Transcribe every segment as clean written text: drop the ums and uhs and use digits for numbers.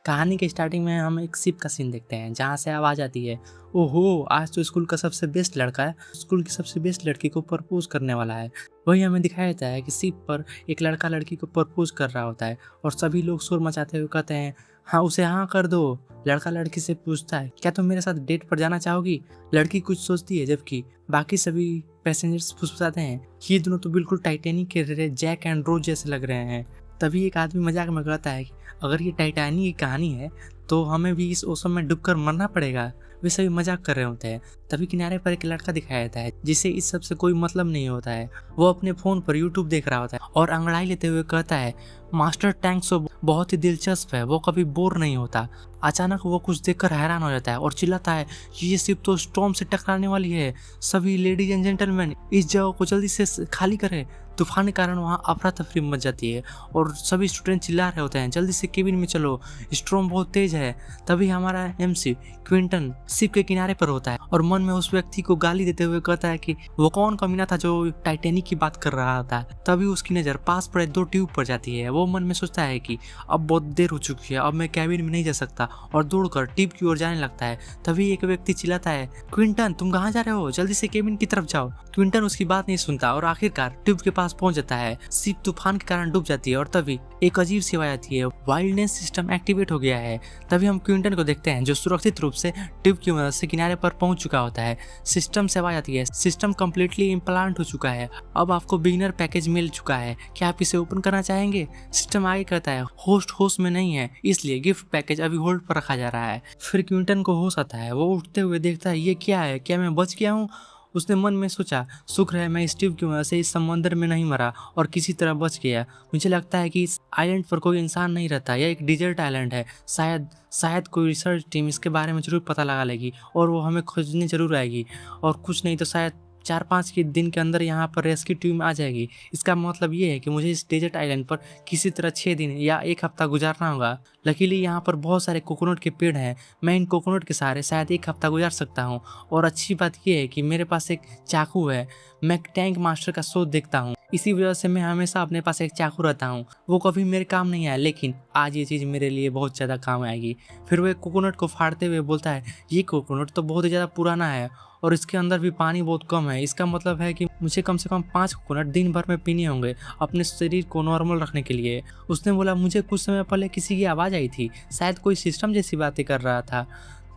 कहानी के स्टार्टिंग में हम एक शिप का सीन देखते हैं जहाँ से आवाज़ आती है, ओहो आज तो स्कूल का सबसे बेस्ट लड़का है स्कूल की सबसे बेस्ट लड़की को प्रपोज करने वाला है। वही हमें दिखाया जाता है कि शिप पर एक लड़का लड़की को प्रपोज कर रहा होता है और सभी लोग शोर मचाते हुए कहते हैं हाँ उसे हाँ कर दो। लड़का लड़की से पूछता है क्या तुम मेरे साथ डेट पर जाना चाहोगी। लड़की कुछ सोचती है जबकि बाकी सभी पैसेंजर्स फुसफुसाते हैं ये दोनों तो बिल्कुल टाइटैनिक के जैक एंड रोज जैसे लग रहे हैं। तभी एक आदमी मजाक में कहता है कि अगर ये टाइटैनिक की कहानी है तो हमें भी इस ओशन में डूबकर मरना पड़ेगा। वे सभी मजाक कर रहे होते हैं। तभी किनारे पर एक लड़का दिखाया जाता है जिसे इस सब से कोई मतलब नहीं होता है। वो अपने फ़ोन पर यूट्यूब देख रहा होता है और अंगड़ाई लेते हुए कहता है मास्टर टैंक शो बहुत ही दिलचस्प है, वो कभी बोर नहीं होता। अचानक वो कुछ देखकर हैरान हो जाता है और चिल्लाता है ये शिप तो स्टॉर्म से टकराने वाली है, सभी लेडीज एंड जेंटलमैन इस जगह को जल्दी से खाली करें। तूफान के कारण वहाँ अफरा तफरी मच जाती है और सभी स्टूडेंट चिल्ला रहे होते हैं जल्दी से केबिन में चलो, स्टॉर्म बहुत तेज है। तभी हमारा एमसी क्विंटन शिप के किनारे पर होता है और मन में उस व्यक्ति को गाली देते हुए कहता है कि वो कौन कमीना था जो टाइटैनिक की बात कर रहा था। तभी उसकी नज़र पास पड़े दो ट्यूब पर जाती है। वो मन में सोचता है कि अब बहुत देर हो चुकी है, अब मैं कैबिन में नहीं जा सकता और दौड़कर ट्यूब की ओर जाने लगता है। तभी एक व्यक्ति चिल्लाता है क्विंटन तुम कहाँ जा रहे हो, जल्दी से केबिन की तरफ जाओ। क्विंटन उसकी बात नहीं सुनता और आखिरकार ट्यूब के पास पहुंच जाता है। शिप तूफान के कारण डूब जाती है और तभी एक अजीब सी आवाज आती है, वाइल्डनेस सिस्टम एक्टिवेट हो गया है। तभी हम क्विंटन को देखते हैं जो सुरक्षित रूप से ट्यूब की मदद से किनारे पर पहुंच चुका होता है। सिस्टम से आवाज आती है, सिस्टम कम्प्लीटली इम्प्लांट हो चुका है, अब आपको बिगिनर पैकेज मिल चुका है, क्या आप इसे ओपन करना चाहेंगे। सिस्टम आगे कहता है होस्ट में नहीं है इसलिए गिफ्ट पैकेज अभी होल्ड पर रखा जा रहा है। फिर क्विंटन को होश आता है, वो उठते हुए देखता है ये क्या है, क्या मैं बच गया हूँ। उसने मन में सोचा शुक्र है मैं इस ट्यूब की वजह से इस समंदर में नहीं मरा और किसी तरह बच गया। मुझे लगता है कि इस आइलैंड पर कोई इंसान नहीं रहता, यह एक डिजर्ट आइलैंड है। शायद कोई रिसर्च टीम इसके बारे में जरूर पता लगा लेगी और वो हमें खोजने जरूर आएगी और कुछ नहीं तो शायद 4-5 के दिन के अंदर यहाँ पर रेस्क्यू टीम आ जाएगी। इसका मतलब ये है कि मुझे इस डेजर्ट आइलैंड पर किसी तरह 6 दिन या 1 हफ्ता गुजारना होगा। लकीली यहाँ पर बहुत सारे कोकोनट के पेड़ हैं, मैं इन कोकोनट के सहारे शायद 1 हफ्ता गुजार सकता हूँ। और अच्छी बात यह है कि मेरे पास एक चाकू है, मैं टैंक मास्टर का शो देखता हूँ, इसी वजह से मैं हमेशा अपने पास एक चाकू रहता हूँ। वो कभी मेरे काम नहीं आया लेकिन आज ये चीज़ मेरे लिए बहुत ज़्यादा काम आएगी। फिर वो एक कोकोनट को फाड़ते हुए बोलता है ये कोकोनट तो बहुत ही ज़्यादा पुराना है और इसके अंदर भी पानी बहुत कम है, इसका मतलब है कि मुझे कम से कम 5 कोकोनट दिन भर में पीने होंगे अपने शरीर को नॉर्मल रखने के लिए। उसने बोला मुझे कुछ समय पहले किसी की आवाज़ आई थी, शायद कोई सिस्टम जैसी बातें कर रहा था।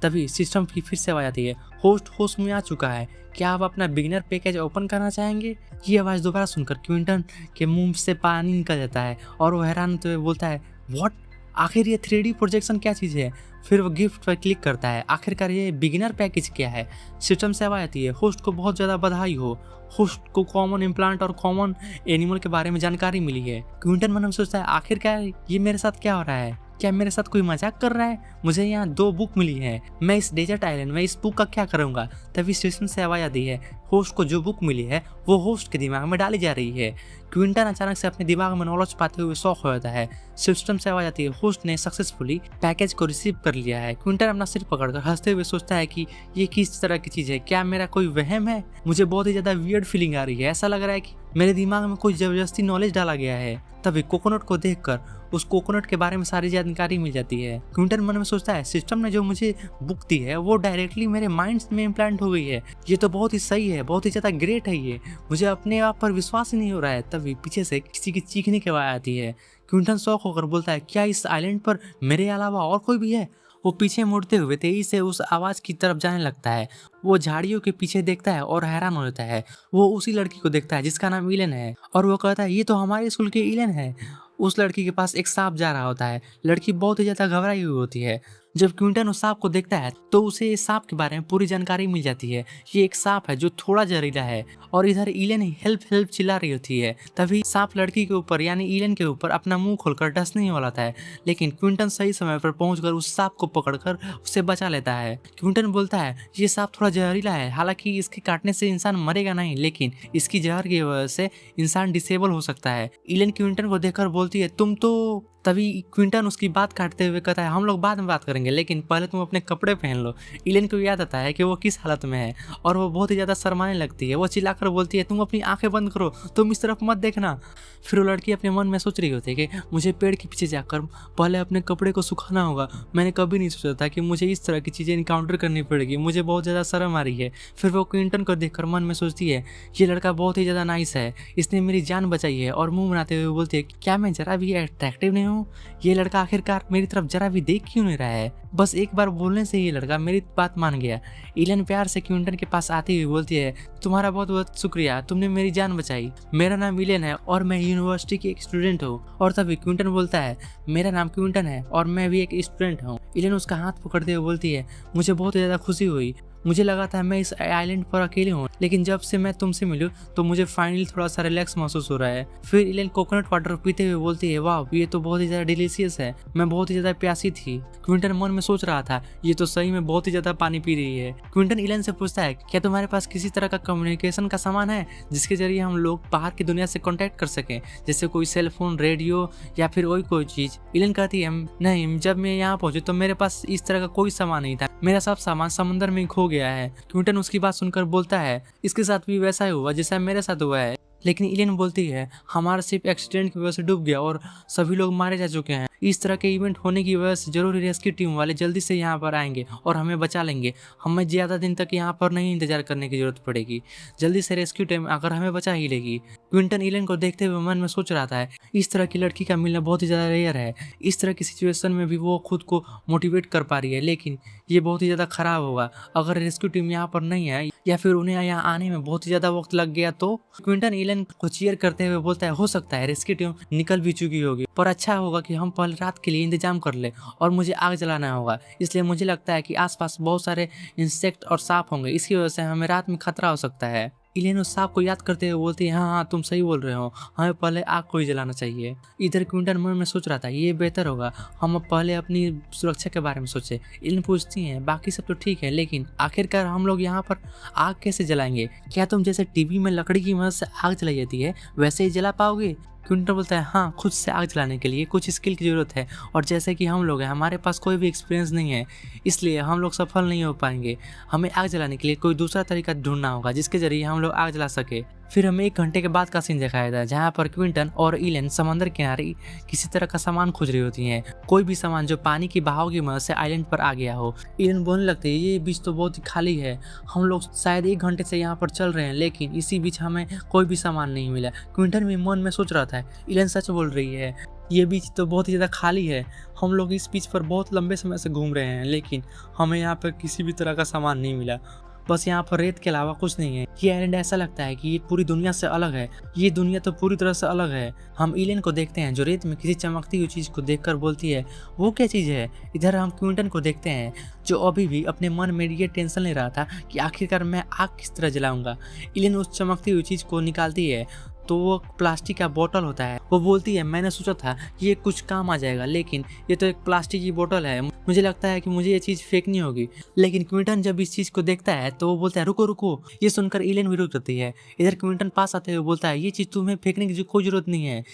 तभी सिस्टम की फिर से आवाज़ आती है, होस्ट में आ चुका है, क्या आप अपना बिगिनर पैकेज ओपन करना चाहेंगे। ये आवाज़ दोबारा सुनकर क्विंटन के मुंह से पानी निकल जाता है और वो हैरान होते हुए बोलता है व्हाट, आखिर ये 3D प्रोजेक्शन क्या चीज़ है। फिर वो गिफ्ट पर क्लिक करता है, आखिरकार ये बिगिनर पैकेज क्या है। सिस्टम से आवाज़ आती है होस्ट को बहुत ज़्यादा बधाई हो, होस्ट को कॉमन इम्प्लांट और कॉमन एनिमल के बारे में जानकारी मिली है। क्विंटन मन में सोचता है आखिरकार ये मेरे साथ क्या हो रहा है, क्या मेरे साथ कोई मजाक कर रहा है। मुझे यहाँ 2 बुक मिली है, मैं इस डेजर्ट आइलैंड में इस बुक का क्या करूँगा। तभी स्टेशन से आवाज़ आती है होस्ट को जो बुक मिली है वो होस्ट के दिमाग में डाली जा रही है। क्विंटन अचानक से अपने दिमाग में नॉलेज पाते हुए शौक हो जाता है। सिस्टम से आवाज़ आती है होस्ट ने सक्सेसफुली पैकेज को रिसीव कर लिया है। क्विंटन अपना सिर पकड़कर हंसते हुए सोचता है कि ये किस तरह की चीज़ है, क्या मेरा कोई वहम है। मुझे बहुत ही ज़्यादा वियर्ड फीलिंग आ रही है, ऐसा लग रहा है कि मेरे दिमाग में कोई ज़बरदस्ती नॉलेज डाला गया है। तभी कोकोनट को देखकर उस कोकोनट के बारे में सारी जानकारी मिल जाती है। क्विंटन मन में सोचता है सिस्टम ने जो मुझे बुक दी है वो डायरेक्टली मेरे माइंड में इम्प्लांट हो गई है, ये तो बहुत ही सही है, बहुत ही ज़्यादा ग्रेट है, ये मुझे अपने आप पर विश्वास ही नहीं हो रहा है। तभी पीछे से किसी की चीखने की आवाज़ आती है। क्विंटन शॉक होकर बोलता है क्या इस आइलैंड पर मेरे अलावा और कोई भी है। वो पीछे मुड़ते हुए तेजी से उस आवाज़ की तरफ जाने लगता है। वो झाड़ियों के पीछे देखता है और हैरान हो जाता है। वो उसी लड़की को देखता है जिसका नाम इलेन है और वो कहता है ये तो हमारे स्कूल की इलेन है। उस लड़की के पास एक सांप जा रहा होता है। लड़की बहुत ही ज़्यादा घबराई हुई होती है। जब क्विंटन उस सांप को देखता है तो उसे इस सांप के बारे में पूरी जानकारी मिल जाती है। ये एक सांप है जो थोड़ा जहरीला है और इधर इलेन हेल्प चिल्ला रही होती है। तभी सांप लड़की के ऊपर यानी इलेन के ऊपर अपना मुंह खोलकर डसने ही वाला था, लेकिन क्विंटन सही समय पर पहुंचकर उस सांप को पकड़कर उसे बचा लेता है। क्विंटन बोलता है ये सांप थोड़ा जहरीला है, हालांकि इसके काटने से इंसान मरेगा नहीं, लेकिन इसकी जहर की वजह से इंसान डिसेबल हो सकता है। इलेन क्विंटन को देखकर बोलती है तुम तो। तभी क्विंटन उसकी बात काटते हुए कहता है हम लोग बाद में बात करेंगे। देंगे, लेकिन पहले तुम अपने कपड़े पहन लो। इलेन को याद आता है कि वो किस हालत में है और वो बहुत ही ज़्यादा शर्माने लगती है। वो चिल्लाकर बोलती है, तुम अपनी आंखें बंद करो, तुम इस तरफ मत देखना। फिर वो लड़की अपने मन में सोच रही होती है कि मुझे पेड़ के पीछे जाकर पहले अपने कपड़े को सुखाना होगा। मैंने कभी नहीं सोचा था कि मुझे इस तरह की चीज़ें इनकाउंटर करनी पड़ेगी, मुझे बहुत ज़्यादा शर्म आ रही है। फिर वो क्विंटन को देखकर मन में सोचती है, ये लड़का बहुत ही ज़्यादा नाइस है, इसने मेरी जान बचाई है। और मुंह बनाते हुए बोलती है, क्या मैं जरा भी अट्रैक्टिव नहीं हूँ? ये लड़का आखिरकार मेरी तरफ जरा भी देख क्यों नहीं रहा है? बस एक बार बोलने से ये लड़का मेरी बात मान गया। इलेन प्यार से क्विंटन के पास आती हुई बोलती है, तुम्हारा बहुत बहुत शुक्रिया, तुमने मेरी जान बचाई। मेरा नाम इलेन है और मैं यूनिवर्सिटी की एक स्टूडेंट हूँ। और तभी क्विंटन बोलता है, मेरा नाम क्विंटन है और मैं भी एक स्टूडेंट हूँ। इलेन उसका हाथ पकड़ते हुए बोलती है, मुझे बहुत ज़्यादा खुशी हुई, मुझे लगा था मैं इस आइलैंड पर अकेले हूँ, लेकिन जब से मैं तुमसे मिलूं तो मुझे फाइनली थोड़ा सा रिलैक्स महसूस हो रहा है। फिर इलेन कोकोनट वाटर पीते हुए बोलती है, वाह ये तो बहुत ही ज़्यादा डिलीशियस है, मैं बहुत ही ज़्यादा प्यासी थी। क्विंटन मन में सोच रहा था, ये तो सही में बहुत ही ज़्यादा पानी पी रही है। क्विंटन इलेन से पूछता है, क्या तुम्हारे पास किसी तरह का कम्युनिकेशन का सामान है जिसके जरिए हम लोग बाहर की दुनिया से कॉन्टैक्ट कर सकें, जैसे कोई सेल फोन, रेडियो या फिर कोई चीज़? इलेन कहती है, नहीं, जब मैं यहाँ पहुंची तो मेरे पास इस तरह का कोई सामान नहीं था, मेरा सब सामान समंदर में खो गया है। क्विंटन उसकी बात सुनकर बोलता है, इसके साथ भी वैसा ही हुआ जैसा मेरे साथ हुआ है। लेकिन इलेन बोलती है, हमारा शिप एक्सीडेंट की वजह से डूब गया और सभी लोग मारे जा चुके हैं। इस तरह के इवेंट होने की वजह से जरूर रेस्क्यू टीम वाले जल्दी से यहाँ पर आएंगे और हमें बचा लेंगे। हमें ज़्यादा दिन तक यहाँ पर नहीं इंतजार करने की जरूरत पड़ेगी, जल्दी से रेस्क्यू टीम आकर हमें बचा ही लेगी। क्विंटन इलेन को देखते हुए मन में सोच रहा था, इस तरह की लड़की का मिलना बहुत ही ज़्यादा रेयर है। इस तरह की सिचुएशन में भी वो खुद को मोटिवेट कर पा रही है, लेकिन ये बहुत ही ज़्यादा खराब होगा अगर रेस्क्यू टीम यहाँ पर नहीं है या फिर उन्हें यहाँ आने में बहुत ही ज़्यादा वक्त लग गया तो। क्विंटन इलेन को चीयर करते हुए बोलता है, हो सकता है रेस्क्यू टीम निकल भी चुकी होगी, पर अच्छा होगा कि हम पहले रात के लिए इंतजाम कर ले और मुझे आग जलाना होगा, इसलिए मुझे लगता है कि आसपास बहुत सारे इंसेक्ट और सांप होंगे, इसकी वजह से हमें रात में खतरा हो सकता है। इलेन उस सांप को याद करते हुए बोलती है, हाँ हाँ तुम सही बोल रहे हो, हमें पहले आग को ही जलाना चाहिए। इधर क्विंटन मन में सोच रहा था, ये बेहतर होगा हम पहले अपनी सुरक्षा के बारे में सोचे। इलेन पूछती हैं, बाकी सब तो ठीक है, लेकिन आखिरकार हम लोग यहाँ पर आग कैसे जलाएंगे? क्या तुम जैसे टीवी में लकड़ी की मदद से आग जलाई जाती है वैसे ही जला पाओगे? क्विंटन बोलता है, हाँ, खुद से आग जलाने के लिए कुछ स्किल की ज़रूरत है और जैसे कि हम लोग हैं, हमारे पास कोई भी एक्सपीरियंस नहीं है, इसलिए हम लोग सफल नहीं हो पाएंगे। हमें आग जलाने के लिए कोई दूसरा तरीका ढूंढना होगा जिसके जरिए हम लोग आग जला सके। फिर हमें 1 घंटे के बाद का सीन दिखाया था जहाँ पर क्विंटन और इलेन समंदर किनारे किसी तरह का सामान खोज रही होती हैं, कोई भी सामान जो पानी की बहाव की मदद से आइलैंड पर आ गया हो। इलेन बोलने लगती है, ये बीच तो बहुत ही खाली है, हम लोग शायद 1 घंटे से यहाँ पर चल रहे हैं लेकिन इसी बीच हमें कोई भी सामान नहीं मिला। क्विंटन भी मन में सोच रहा था, इलेन सच बोल रही है, ये बीच तो बहुत ही ज़्यादा खाली है, हम लोग इस बीच पर बहुत लंबे समय से घूम रहे हैं लेकिन हमें यहाँ पर किसी भी तरह का सामान नहीं मिला, बस यहाँ पर रेत के अलावा कुछ नहीं है। ये आइलैंड ऐसा लगता है कि ये पूरी दुनिया से अलग है, ये दुनिया तो पूरी तरह से अलग है। हम इलेन को देखते हैं जो रेत में किसी चमकती हुई चीज़ को देखकर बोलती है, वो क्या चीज़ है? इधर हम क्विंटन को देखते हैं जो अभी भी अपने मन में ये टेंशन ले रहा था कि आखिरकार मैं आग किस तरह जलाऊंगा। इलेन उस चमकती हुई चीज़ को निकालती है तो वो प्लास्टिक का बोतल होता है। वो बोलती है, मैंने सोचा था ये कुछ काम आ जाएगा लेकिन ये तो एक प्लास्टिक की बोतल है, मुझे लगता है कि मुझे ये चीज़ फेंकनी होगी। लेकिन क्विंटन जब इस चीज़ को देखता है तो वो बोलता है, रुको रुको। ये सुनकर इलेन भी रुक जाती है। इधर क्विंटन पास आते हुए बोलता है, ये चीज़ तुम्हें फेंकने की कोई ज़रूरत नहीं है,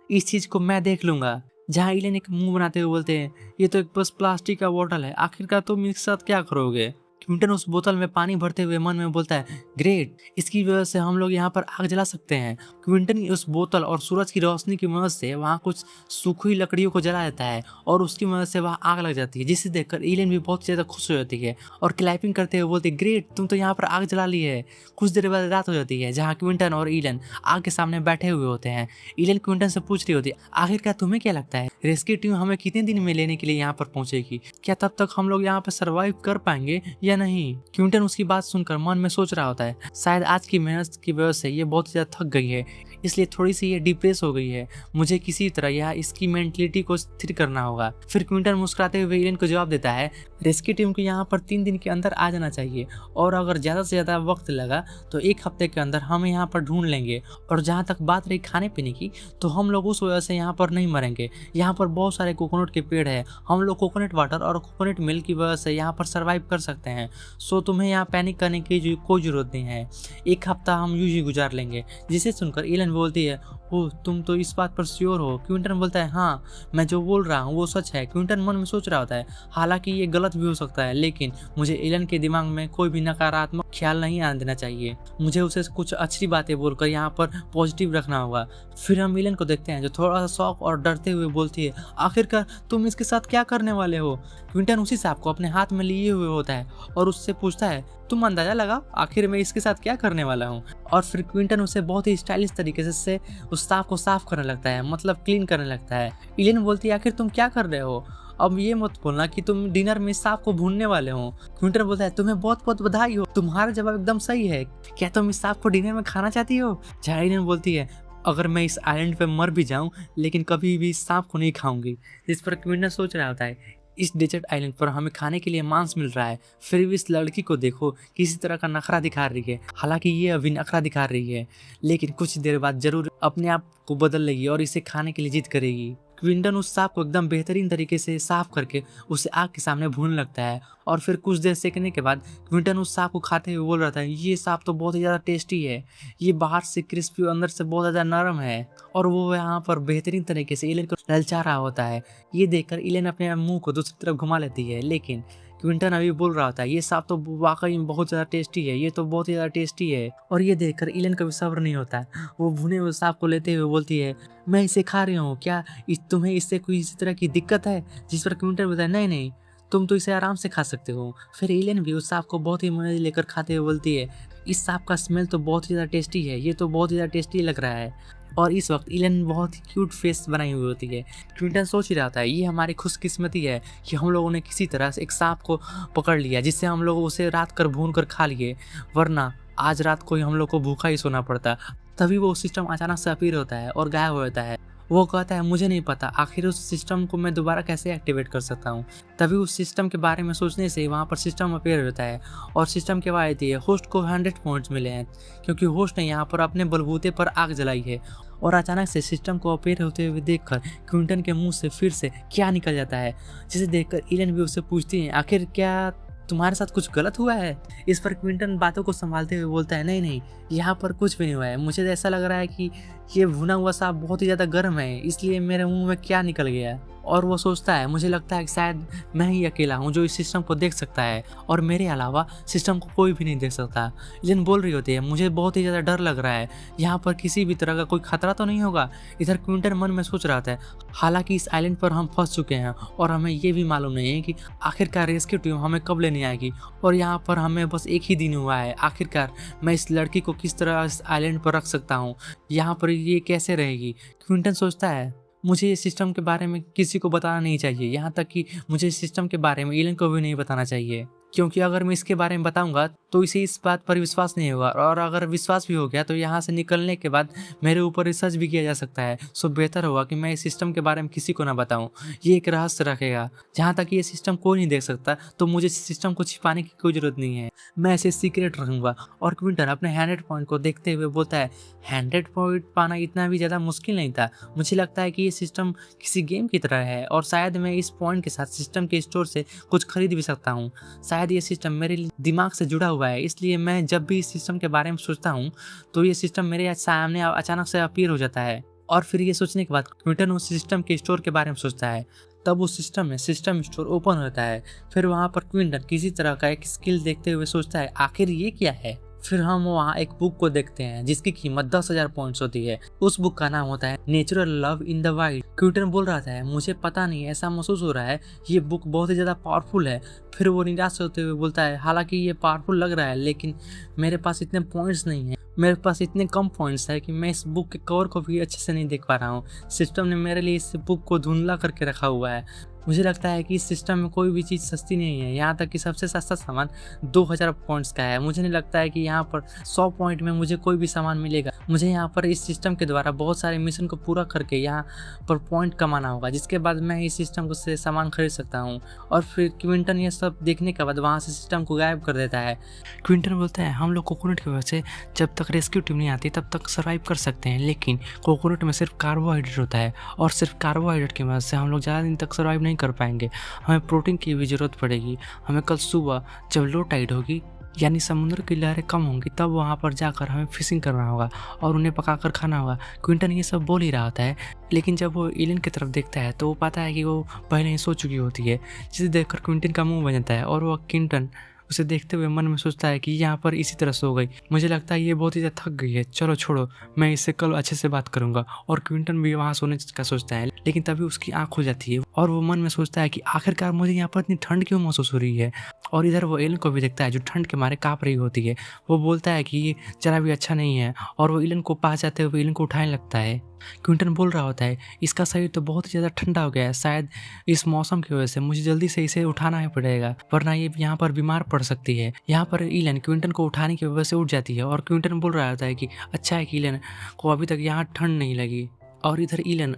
इस चीज़ को मैं देख लूँगा। जहाँ इलेन एक मुँह बनाते हुए बोलते हैं, ये तो एक बस प्लास्टिक का बोतल है, आखिरकार तुम इसके साथ क्या करोगे? क्विंटन उस बोतल में पानी भरते हुए मन में बोलता है, ग्रेट, इसकी वजह से हम लोग यहाँ पर आग जला सकते हैं। क्विंटन उस बोतल और सूरज की रोशनी की मदद से वहाँ कुछ सूखी हुई लकड़ियों को जला देता है और उसकी मदद से वहाँ आग लग जाती है, जिसे देखकर इलेन भी बहुत ज़्यादा खुश हो जाती है और क्लैपिंग करते हुए बोलती है, ग्रेट, तुम तो यहाँ पर आग जला ली है। कुछ देर बाद रात हो जाती है जहाँ क्विंटन और इलेन आग के सामने बैठे हुए होते हैं। इलेन क्विंटन से पूछ रही होती है, आखिरकार तुम्हें क्या लगता है रेस्क्यू टीम हमें कितने दिन में लेने के लिए यहाँ पर पहुँचेगी? क्या तब तक हम लोग यहाँ पर सर्वाइव कर पाएंगे या नहीं? क्विंटन उसकी बात सुनकर मन में सोच रहा होता है, शायद आज की मेहनत की वजह से ये बहुत ज़्यादा थक गई है, इसलिए थोड़ी सी ये डिप्रेस हो गई है, मुझे किसी तरह यह इसकी मेंटलिटी को स्थिर करना होगा। फिर क्विंटन मुस्कुराते हुए इलेन को जवाब देता है, रेस्क्यू टीम को यहाँ पर 3 दिन के अंदर आ जाना चाहिए और अगर ज़्यादा से ज़्यादा वक्त लगा तो 1 हफ्ते के अंदर हम यहाँ पर ढूंढ लेंगे। और जहाँ तक बात रही खाने पीने की, तो हम लोग उस वजह से यहाँ पर नहीं मरेंगे। यहाँ पर बहुत सारे कोकोनट के पेड़ है, हम लोग कोकोनट वाटर और कोकोनट मिल्क की वजह से यहाँ पर सर्वाइव कर सकते हैं। सो तुम्हें यहाँ पैनिक करने की कोई ज़रूरत नहीं है, 1 हफ्ता हम यूं ही गुजार लेंगे। जिसे सुनकर इलेन इलन बोलती है, ओह तुम तो इस बात पर श्योर हो? क्विंटन बोलता है, हाँ मैं जो बोल रहा हूँ वो सच है। क्विंटन मन में सोच रहा होता है, हालांकि ये गलत भी हो सकता है, लेकिन मुझे इलन के दिमाग में कोई भी नकारात्मक ख्याल नहीं आने देना चाहिए। मुझे उसे कुछ अच्छी बातें बोलकर यहाँ पर पॉजिटिव रखना होगा। फिर हम इलन को देखते हैं जो थोड़ा सा शौक और डरते हुए बोलती है, आखिरकार तुम इसके साथ क्या करने वाले हो? क्विंटन उसी सांप को अपने हाथ में लिए हुए होता है और उससे पूछता है, तुम अंदाजा लगाओ आखिर मैं इसके साथ क्या करने वाला हूँ। और फिर क्विंटन उसे बहुत ही स्टाइलिश तरीके से उस सांप को साफ करने लगता है, मतलब क्लीन करने लगता है। इलेन बोलती है, आखिर तुम क्या कर रहे हो? अब ये मत बोलना कि तुम डिनर में सांप को भूनने वाले हो। क्विंटन बोलता है, तुम्हें बहुत बहुत बधाई हो, तुम्हारा जवाब एकदम सही है। क्या तुम इस सांप को डिनर में खाना चाहती हो? जहाँ इलेन बोलती है, अगर मैं इस आइलैंड पे मर भी जाऊं लेकिन कभी भी इस सांप को नहीं खाऊंगी। जिस पर क्विंटन सोच रहा होता है, इस डेजर्ट आइलैंड पर हमें खाने के लिए मांस मिल रहा है, फिर भी इस लड़की को देखो किसी तरह का नखरा दिखा रही है। हालांकि ये अभी नखरा दिखा रही है, लेकिन कुछ देर बाद जरूर अपने आप को बदल लेगी और इसे खाने के लिए जिद करेगी। क्विंटन उस सांप को एकदम बेहतरीन तरीके से साफ करके उसे आग के सामने भूनने लगता है और फिर कुछ देर सेकने के बाद क्विंटन उस सांप को खाते हुए बोल रहा था, ये सांप तो बहुत ही ज़्यादा टेस्टी है, ये बाहर से क्रिस्पी और अंदर से बहुत ज़्यादा नरम है। और वो यहाँ पर बेहतरीन तरीके से इलेन को ललचा रहा होता है। ये देखकर इलेन अपने मुंह को दूसरी तरफ घुमा लेती है, लेकिन क्विंटन अभी बोल रहा होता है, ये सांप तो वाकई में बहुत ज़्यादा टेस्टी है, ये तो बहुत ही ज़्यादा टेस्टी है। और ये देखकर इलेन का भी सब्र नहीं होता है, वो भुने हुए सांप को लेते हुए बोलती है, मैं इसे खा रही हूँ, क्या तुम्हें इससे कोई इसी तरह की दिक्कत है? जिस पर क्विंटन बोलता है, नहीं नहीं, तुम तो इसे आराम से खा सकते हो। फिर इलेन भी उस सांप को बहुत ही मजे लेकर खाते हुए बोलती है, इस सांप का स्मेल तो बहुत ही ज़्यादा टेस्टी है, ये तो बहुत ही ज़्यादा टेस्टी लग रहा है। और इस वक्त इलेन बहुत ही क्यूट फेस बनाई हुई होती है। क्विंटन सोच ही रहा था, ये हमारी खुशकिस्मती है कि हम लोगों ने किसी तरह से एक सांप को पकड़ लिया, जिससे हम लोग उसे रात कर भून कर खा लिए, वरना आज रात को हम लोग को भूखा ही सोना पड़ता। तभी वो सिस्टम अचानक से अपीयर होता है और गायब हो जाता है। वो कहता है, मुझे नहीं पता आखिर उस सिस्टम को मैं दोबारा कैसे एक्टिवेट कर सकता हूँ। तभी उस सिस्टम के बारे में सोचने से वहाँ पर सिस्टम अपीयर होता है और सिस्टम के बाद है, होस्ट को 100 पॉइंट्स मिले हैं क्योंकि होस्ट ने यहाँ पर अपने बलबूते पर आग जलाई है। और अचानक से सिस्टम को अपीयर होते हुए देखकर क्विंटन के मुंह से फिर से क्या निकल जाता है, जिसे देखकर इलेन भी उससे पूछती है, आखिर क्या तुम्हारे साथ कुछ गलत हुआ है? इस पर क्विंटन बातों को संभालते हुए बोलता है, नहीं नहीं, यहाँ पर कुछ भी नहीं हुआ है, मुझे तो ऐसा लग रहा है कि ये भुना हुआ सांप बहुत ही ज़्यादा गर्म है, इसलिए मेरे मुंह में क्या निकल गया। और वो सोचता है, मुझे लगता है कि शायद मैं ही अकेला हूँ जो इस सिस्टम को देख सकता है और मेरे अलावा सिस्टम को कोई भी नहीं देख सकता। इलेन बोल रही होती है, मुझे बहुत ही ज़्यादा डर लग रहा है, यहाँ पर किसी भी तरह का कोई खतरा तो नहीं होगा। इधर क्विंटन मन में सोच रहा था, हालांकि इस आइलैंड पर हम फंस चुके हैं और हमें ये भी मालूम नहीं है कि आखिरकार रेस्क्यू टीम हमें कब लेने आएगी और यहाँ पर हमें बस एक ही दिन हुआ है। आखिरकार मैं इस लड़की को किस तरह इस आइलैंड पर रख सकता हूँ, यहाँ पर ये कैसे रहेगी? क्विंटन सोचता है, मुझे इस सिस्टम के बारे में किसी को बताना नहीं चाहिए, यहाँ तक कि मुझे इस सिस्टम के बारे में इलेन को भी नहीं बताना चाहिए, क्योंकि अगर मैं इसके बारे में बताऊंगा तो इसे इस बात पर विश्वास नहीं होगा और अगर विश्वास भी हो गया तो यहाँ से निकलने के बाद मेरे ऊपर रिसर्च भी किया जा सकता है। सो बेहतर होगा कि मैं इस सिस्टम के बारे में किसी को ना बताऊं, ये एक रहस्य रखेगा। जहाँ तक ये सिस्टम कोई नहीं देख सकता तो मुझे इस सिस्टम को छिपाने की कोई ज़रूरत नहीं है, मैं इसे सीक्रेट रखूँगा। और क्विंटन अपने 100 पॉइंट को देखते हुए बोलता है, 100 पॉइंट पाना इतना भी ज़्यादा मुश्किल नहीं था, मुझे लगता है कि ये सिस्टम किसी गेम की तरह है और शायद मैं इस पॉइंट के साथ सिस्टम के स्टोर से कुछ खरीद भी सकता हूँ। शायद ये सिस्टम मेरे दिमाग से जुड़ा हुआ है, इसलिए मैं जब भी इस सिस्टम के बारे में सोचता हूँ तो ये सिस्टम मेरे सामने अचानक से अपीयर हो जाता है। और फिर ये सोचने के बाद क्विंटन उस सिस्टम के स्टोर के बारे में सोचता है। तब उस सिस्टम में सिस्टम स्टोर ओपन होता है। फिर वहाँ पर क्विंटन किसी तरह का एक स्किल देखते हुए सोचता है, आखिर ये क्या है? फिर हम वहाँ एक बुक को देखते हैं जिसकी कीमत 10,000 पॉइंट्स होती है। उस बुक का नाम होता है natural love in the wild. Quinton बोल रहा था, मुझे पता नहीं, ऐसा महसूस हो रहा है ये बुक बहुत ही ज़्यादा पावरफुल है। फिर वो निराश होते हुए बोलता है, हालांकि ये पावरफुल लग रहा है लेकिन मेरे पास इतने पॉइंट्स नहीं है, मेरे पास इतने कम पॉइंट्स है कि मैं इस बुक के कवर को भी अच्छे से नहीं देख पा रहा हूँ। सिस्टम ने मेरे लिए इस बुक को धुंधला करके रखा हुआ है। मुझे लगता है कि इस सिस्टम में कोई भी चीज़ सस्ती नहीं है, यहाँ तक कि सबसे सस्ता सामान 2000 पॉइंट्स का है। मुझे नहीं लगता है कि यहाँ पर 100 पॉइंट में मुझे कोई भी सामान मिलेगा। मुझे यहाँ पर इस सिस्टम के द्वारा बहुत सारे मिशन को पूरा करके यहाँ पर पॉइंट कमाना होगा, जिसके बाद मैं इस सिस्टम को से सामान खरीद सकता हूँ। और फिर क्विंटन ये सब देखने के बाद वहाँ से सिस्टम को गायब कर देता है। क्विंटन बोलता है, हम लोग कोकोनट की वजह से जब तक रेस्क्यू टीम नहीं आती तब तक सर्वाइव कर सकते हैं, लेकिन कोकोनट में सिर्फ कार्बोहाइड्रेट होता है और सिर्फ कार्बोहाइड्रेट की मदद से हम लोग ज़्यादा दिन तक सर्वाइव नहीं कर पाएंगे। हमें प्रोटीन की भी ज़रूरत पड़ेगी। हमें कल सुबह जब लो टाइड होगी यानी समुद्र की लहरें कम होंगी तब वहाँ पर जाकर हमें फिशिंग करना होगा और उन्हें पकाकर खाना होगा। क्विंटन ये सब बोल ही रहा होता है, लेकिन जब वो एलन की तरफ देखता है तो वो पाता है कि वो पहले ही सो चुकी होती है, जिसे देखकर क्विंटन का मुंह बन जाता है और वो क्विंटन उसे देखते हुए मन में सोचता है कि यहाँ पर इसी तरह सो गई, मुझे लगता है ये बहुत ही ज़्यादा थक गई है, चलो छोड़ो, मैं इससे कल अच्छे से बात करूंगा। और क्विंटन भी वहाँ सोने का सोचता है, लेकिन तभी उसकी आँख खुल जाती है और वो मन में सोचता है कि आखिरकार मुझे यहाँ पर इतनी ठंड क्यों महसूस हो रही है। और इधर वो एलन को भी देखता है जो ठंड के मारे काँप रही होती है। वो बोलता है कि ये जरा भी अच्छा नहीं है और वो एलन को पास जाते हुए एलन को उठाने लगता है। क्विंटन बोल रहा होता है, इसका शरीर तो बहुत ही ज़्यादा ठंडा हो गया है, शायद इस मौसम की वजह से मुझे जल्दी से इसे उठाना ही पड़ेगा, वरना ये यहाँ पर बीमार पड़ सकती है। यहाँ पर एलन क्विंटन को उठाने की वजह से उठ जाती है और क्विंटन बोल रहा होता है कि अच्छा है कि एलन को अभी तक यहाँ ठंड नहीं लगी। और इधर एलन